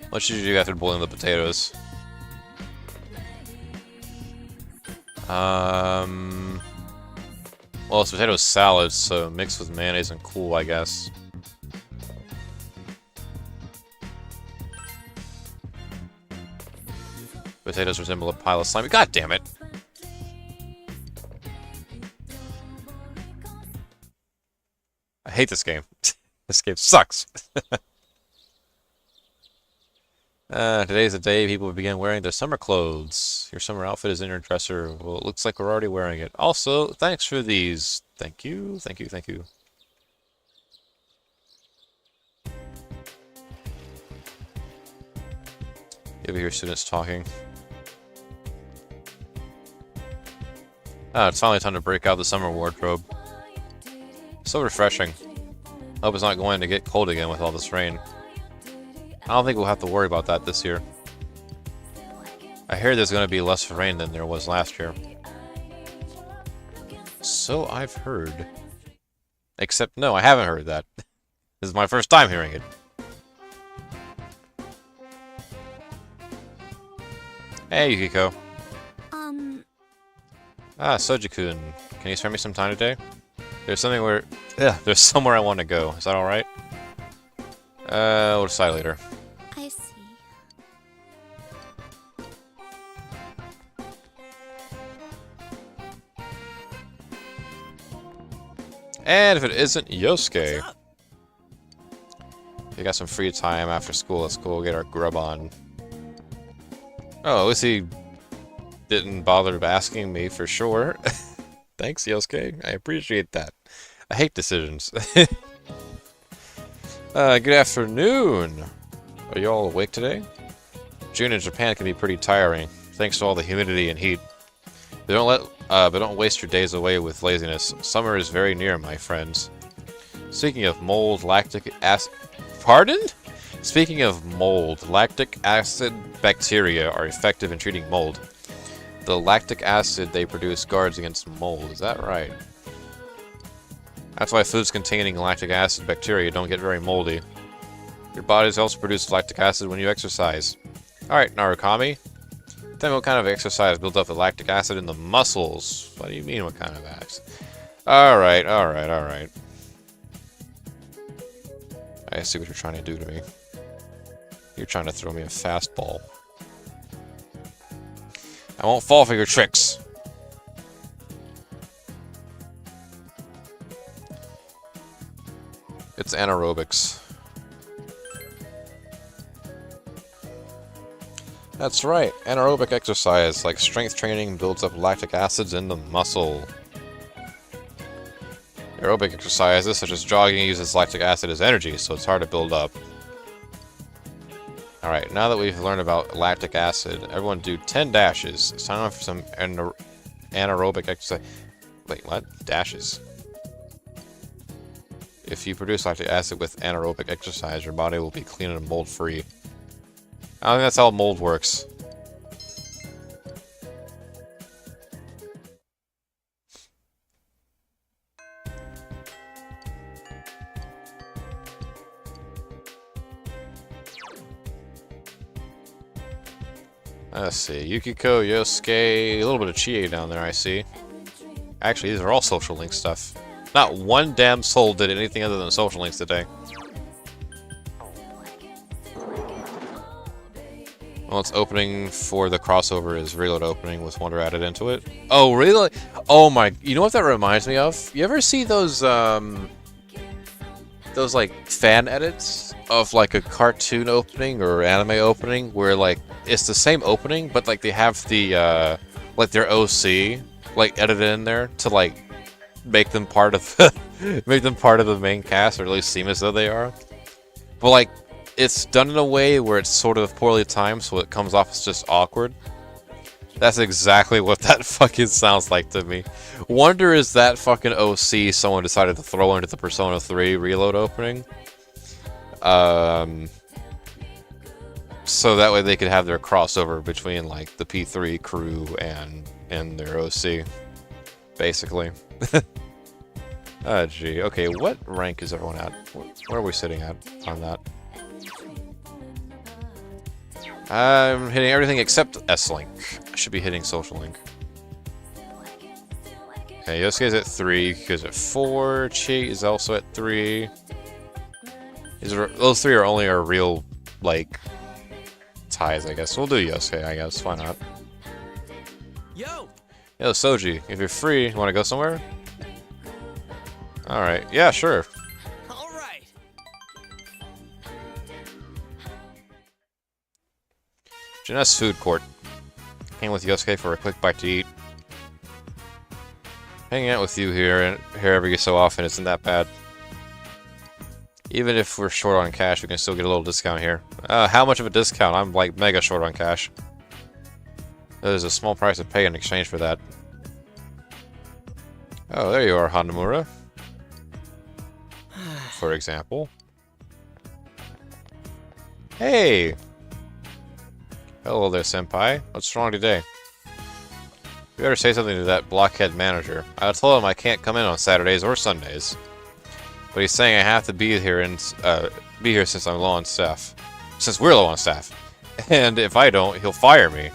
S1: What should you do after boiling the potatoes? Well, it's potato salad, so mixed with mayonnaise and cool, I guess. Potatoes resemble a pile of slime. God damn it! I hate this game. This game sucks. Today's the day people begin wearing their summer clothes. Your summer outfit is in your dresser. Well, it looks like we're already wearing it. Also, thanks for these. Thank you, thank you, thank you. You ever hear students talking? Ah, it's finally time to break out the summer wardrobe. So refreshing. Hope it's not going to get cold again with all this rain. I don't think we'll have to worry about that this year. I hear there's going to be less rain than there was last year. So I've heard. Except, no, I haven't heard that. This is my first time hearing it. Hey, Yukiko. Ah, Soji-kun. Can you spare me some time today? There's somewhere I want to go. Is that alright? We'll decide later.
S5: I see.
S1: And if it isn't Yosuke. We got some free time after school. Let's go get our grub on. Oh, at least he didn't bother asking me for sure. Thanks, Yosuke. I appreciate that. I hate decisions. Good afternoon. Are you all awake today? June in Japan can be pretty tiring, thanks to all the humidity and heat. But don't waste your days away with laziness. Summer is very near, my friends. Speaking of mold, lactic acid... Pardon? Speaking of mold, lactic acid bacteria are effective in treating mold. The lactic acid they produce guards against mold. Is that right? That's why foods containing lactic acid bacteria don't get very moldy. Your bodies also produce lactic acid when you exercise. Alright, Narukami. Tell me what kind of exercise builds up the lactic acid in the muscles. What do you mean, what kind of acid? Alright. I see what you're trying to do to me. You're trying to throw me a fastball. I won't fall for your tricks. It's anaerobics. That's right, anaerobic exercise, like strength training, builds up lactic acids in the muscle. Aerobic exercises, such as jogging, uses lactic acid as energy, so it's hard to build up. Alright, now that we've learned about lactic acid, everyone do 10 dashes. It's time for some anaerobic exercise. Wait, what? Dashes. If you produce lactic acid with anaerobic exercise, your body will be clean and mold-free. I don't think that's how mold works. Let's see, Yukiko, Yosuke, a little bit of Chie down there, I see. Actually, these are all social link stuff. Not one damn soul did anything other than social links today. Well, it's opening for the crossover is reload opening with Wonder added into it. Oh, really? Oh my, you know what that reminds me of? You ever see those like fan edits of like a cartoon opening or anime opening where like it's the same opening but like they have the like their OC like edited in there to like make them part of the main cast, or at least seem as though they are. But like it's done in a way where it's sort of poorly timed, so it comes off as just awkward. That's exactly what that fucking sounds like to me. Wonder is that fucking OC someone decided to throw into the Persona 3 reload opening? So that way they could have their crossover between like the P3 crew and their OC, basically. Ah, gee. Okay, what rank is everyone at? Where are we sitting at on that? I'm hitting everything except S-Link. I should be hitting Social Link. Okay, Yosuke's at 3, Kiko's at 4, Chi is also at 3. Those 3 are only our real, like, ties, I guess. We'll do Yosuke, I guess. Why not?
S6: Yo!
S1: Yo, Soji, if you're free, you want to go somewhere? Alright, yeah, sure.
S6: All right.
S1: Jeunesse Food Court. Hang with Yosuke for a quick bite to eat. Hanging out with you here every so often isn't that bad. Even if we're short on cash, we can still get a little discount here. How much of a discount? I'm like mega short on cash. There's a small price to pay in exchange for that. Oh, there you are, Hanamura. For example. Hey! Hello there, senpai. What's wrong today? You better say something to that blockhead manager. I told him I can't come in on Saturdays or Sundays. But he's saying I have to be here since I'm low on staff. Since we're low on staff. And if I don't, he'll fire me.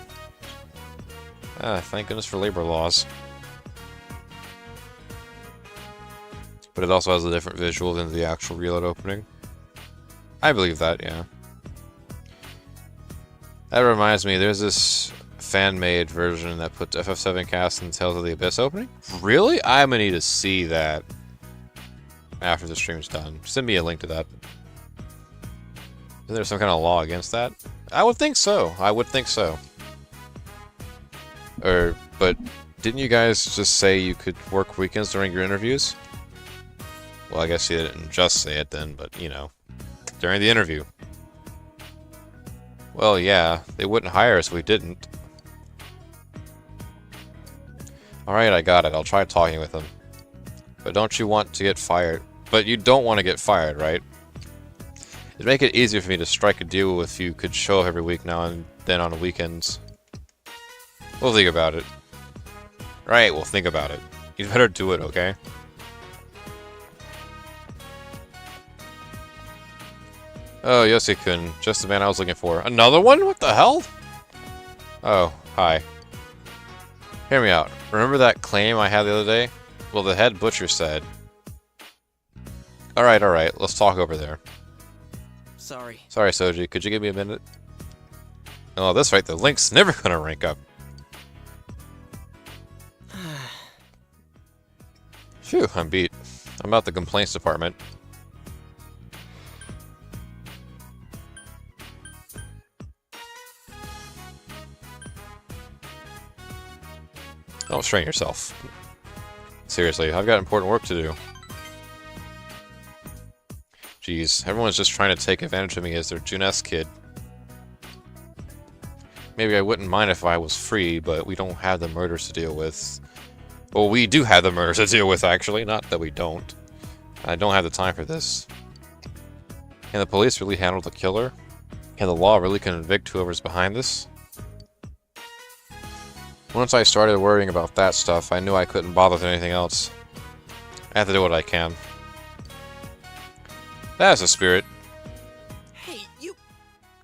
S1: Thank goodness for labor laws. But it also has a different visual than the actual reload opening. I believe that, yeah. That reminds me, there's this fan-made version that puts FF7 cast in Tales of the Abyss opening? Really? I'm gonna need to see that after the stream's done. Send me a link to that. Is there some kind of law against that? I would think so. I would think so. But didn't you guys just say you could work weekends during your interviews? Well, I guess you didn't just say it then, but, you know, during the interview. Well, yeah, they wouldn't hire us if we didn't. Alright, I got it. I'll try talking with them. But don't you want to get fired? But you don't want to get fired, right? It'd make it easier for me to strike a deal if you could show up every week now and then on the weekends. We'll think about it. Right, we'll think about it. You better do it, okay? Oh, Yosuke-kun. Just the man I was looking for. Another one? What the hell? Oh, hi. Hear me out. Remember that claim I had the other day? Well, the head butcher said... Alright, let's talk over there.
S6: Sorry.
S1: Sorry, Soji. Could you give me a minute? Oh, that's right. The link's never gonna rank up. Phew, I'm beat. I'm out the complaints department. Don't strain yourself. Seriously, I've got important work to do. Jeez, everyone's just trying to take advantage of me as their Jeunesse kid. Maybe I wouldn't mind if I was free, but we don't have the murders to deal with. Well, we do have the murders to deal with, actually. Not that we don't. I don't have the time for this. Can the police really handle the killer? Can the law really convict whoever's behind this? Once I started worrying about that stuff, I knew I couldn't bother with anything else. I have to do what I can. That's the spirit.
S6: Hey, you...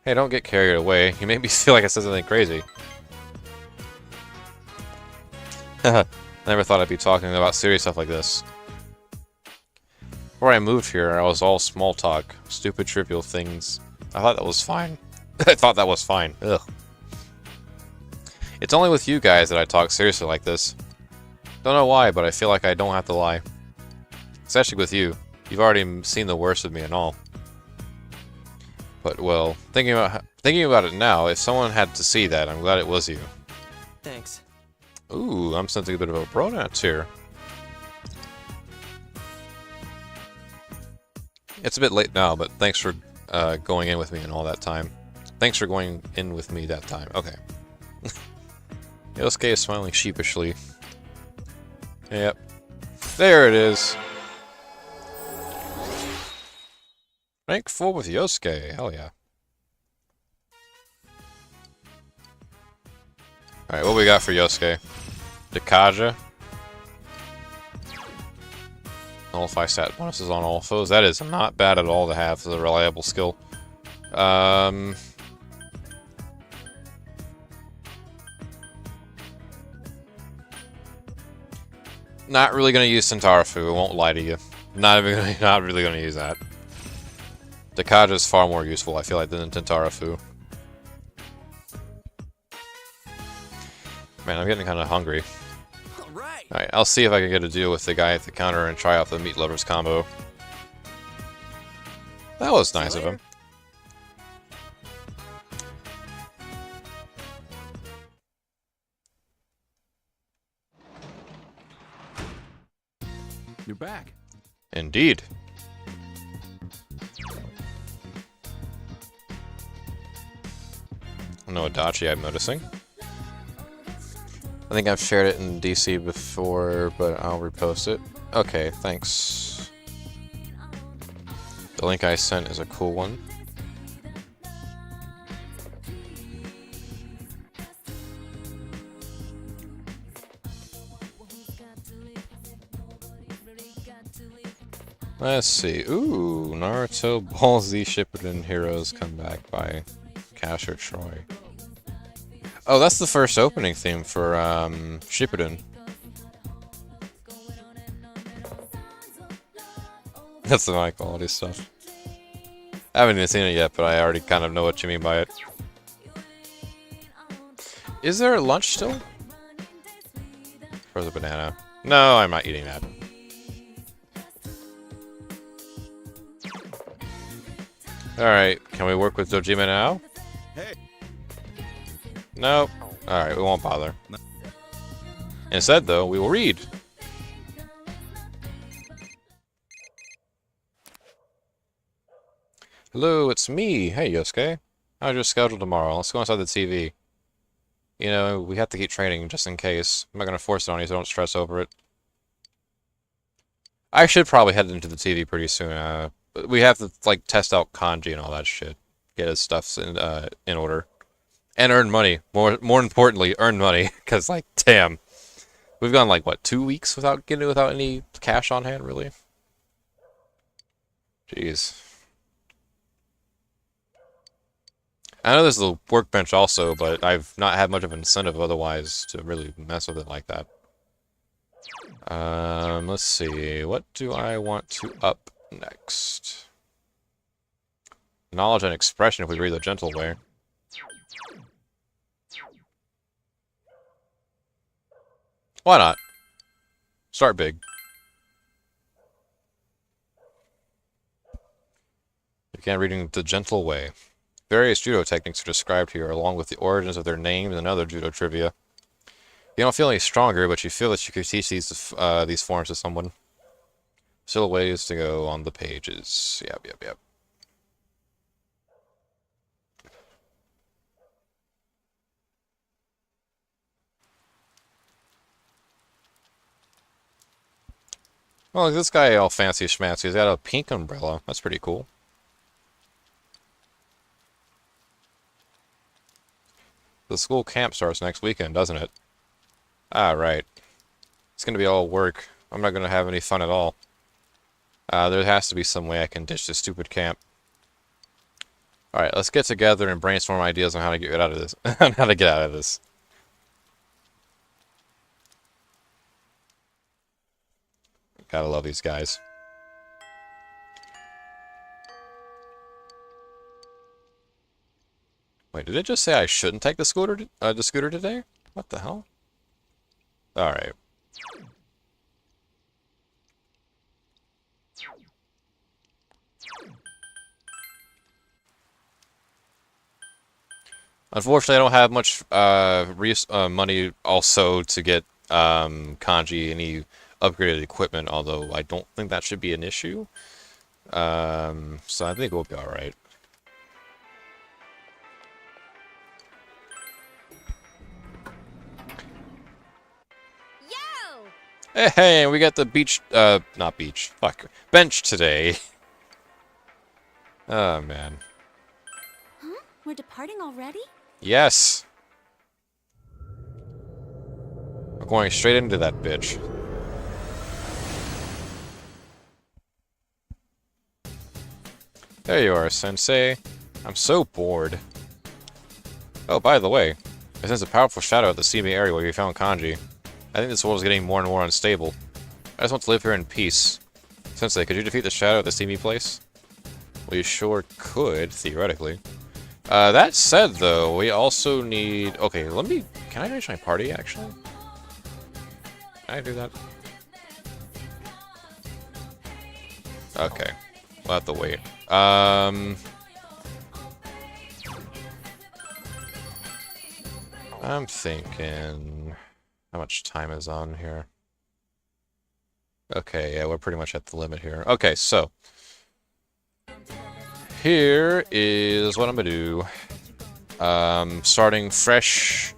S1: Hey, don't get carried away. You made me feel like I said something crazy. Never thought I'd be talking about serious stuff like this. Before I moved here, I was all small talk. Stupid, trivial things. I thought that was fine. I thought that was fine. Ugh. It's only with you guys that I talk seriously like this. Don't know why, but I feel like I don't have to lie. Especially with you. You've already seen the worst of me and all. But, well, thinking about it now, if someone had to see that, I'm glad it was you.
S6: Thanks.
S1: Ooh, I'm sensing a bit of a bromance here. It's a bit late now, but thanks for going in with me and all that time. Thanks for going in with me that time. Okay. Yosuke is smiling sheepishly. Yep. There it is. Rank 4 with Yosuke. Hell yeah. Alright, what we got for Yosuke? Dekaja. Nullify stat bonuses on all foes. That is not bad at all to have as a reliable skill. Not really gonna use Centarafu, I won't lie to you. Not really gonna use that. Dekaja is far more useful, I feel like, than Tentarafu. Man, I'm getting kind of hungry. Alright, I'll see if I can get a deal with the guy at the counter and try out the Meat Lovers combo. That was nice of him.
S3: You're back.
S1: Indeed. No Adachi I'm noticing. I think I've shared it in DC before, but I'll repost it. Okay, thanks. The link I sent is a cool one. Let's see. Ooh, Naruto Ball Z Shippuden Heroes Come Back by Cash or Troy. Oh, that's the first opening theme for Shippuden. That's the high quality stuff. I haven't even seen it yet, but I already kind of know what you mean by it. Is there lunch still? Or the banana? No, I'm not eating that. Alright, can we work with Dojima now?
S3: Hey.
S1: Nope. Alright, we won't bother. Instead, though, we will read. Hello, it's me. Hey, Yosuke. How's your schedule tomorrow? Let's go inside the TV. You know, we have to keep training just in case. I'm not going to force it on you, so don't stress over it. I should probably head into the TV pretty soon. We have to, like, test out kanji and all that shit. Get his stuff in order. And earn money. More importantly, earn money. Because, like, damn. We've gone, like, what, 2 weeks without any cash on hand, really? Jeez. I know there's the workbench also, but I've not had much of an incentive otherwise to really mess with it like that. Let's see. What do I want to up next? Knowledge and expression if we read the gentle way. Why not? Start big. Begin reading the gentle way. Various judo techniques are described here, along with the origins of their names and other judo trivia. You don't feel any stronger, but you feel that you could teach these forms to someone. Still ways to go on the pages. Yep. Well, look, this guy all fancy schmancy. He's got a pink umbrella. That's pretty cool. The school camp starts next weekend, doesn't it? Ah, right. It's gonna be all work. I'm not gonna have any fun at all. There has to be some way I can ditch this stupid camp. Alright, let's get together and brainstorm ideas on how to get out of this. On how to get out of this. Gotta love these guys. Wait, did it just say I shouldn't take the scooter today? What the hell? Alright. Unfortunately, I don't have much money also to get kanji any upgraded equipment, although I don't think that should be an issue. So I think we'll be alright. Hey, we got the bench today. Oh, man.
S2: Huh? We're departing already?
S1: Yes. We're going straight into that bitch. There you are, Sensei. I'm so bored. Oh, by the way, I sense a powerful shadow at the CB area where you found Kanji. I think this world is getting more and more unstable. I just want to live here in peace. Sensei, could you defeat the shadow at the CB place? Well, you sure could, theoretically. That said, though, we also need... Okay, let me... Can I finish my party, actually? Can I do that? Okay. We'll have to wait. I'm thinking... How much time is on here? Okay, yeah, we're pretty much at the limit here. Okay, so... Here is what I'm gonna do. Starting fresh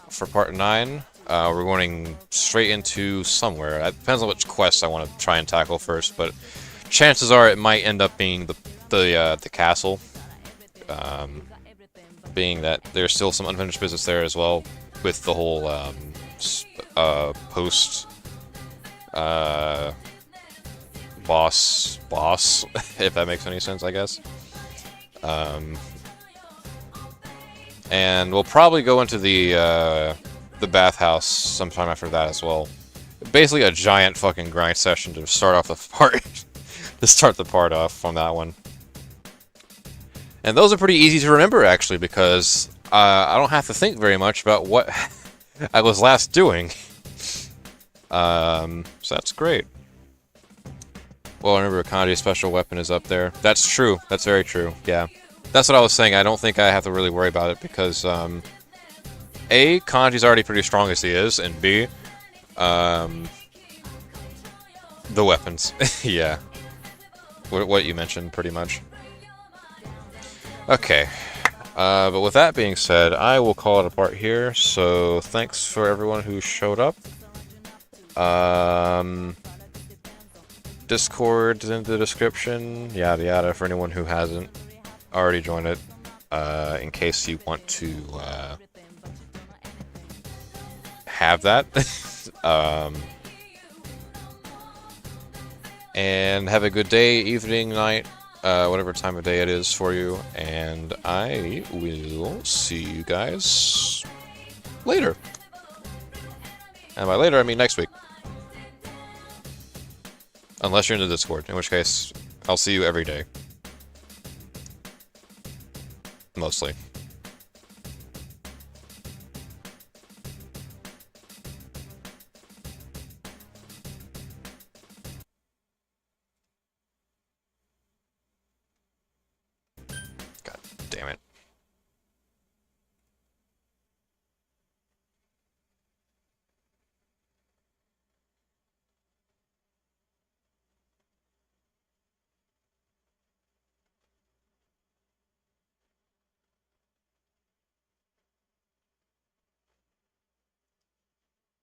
S1: for part 9. We're going straight into somewhere. It depends on which quest I want to try and tackle first, but chances are it might end up being the castle. Being that there's still some unfinished business there as well, with the whole post boss, if that makes any sense, I guess. And we'll probably go into the bathhouse sometime after that as well. Basically a giant fucking grind session to start off the part, to start the part off on that one. And those are pretty easy to remember, actually, because I don't have to think very much about what I was last doing. So that's great. Well, remember, Kanji's special weapon is up there. That's true. That's very true. Yeah. That's what I was saying. I don't think I have to really worry about it because, A, Kanji's already pretty strong as he is, and B, the weapons. Yeah. What you mentioned, pretty much. Okay. But with that being said, I will call it a part here. So, thanks for everyone who showed up. Discord in the description, yada yada, for anyone who hasn't already joined it, in case you want to have that. And have a good day, evening, night, whatever time of day it is for you, and I will see you guys later. And by later, I mean next week. Unless you're in the Discord, in which case, I'll see you every day. Mostly.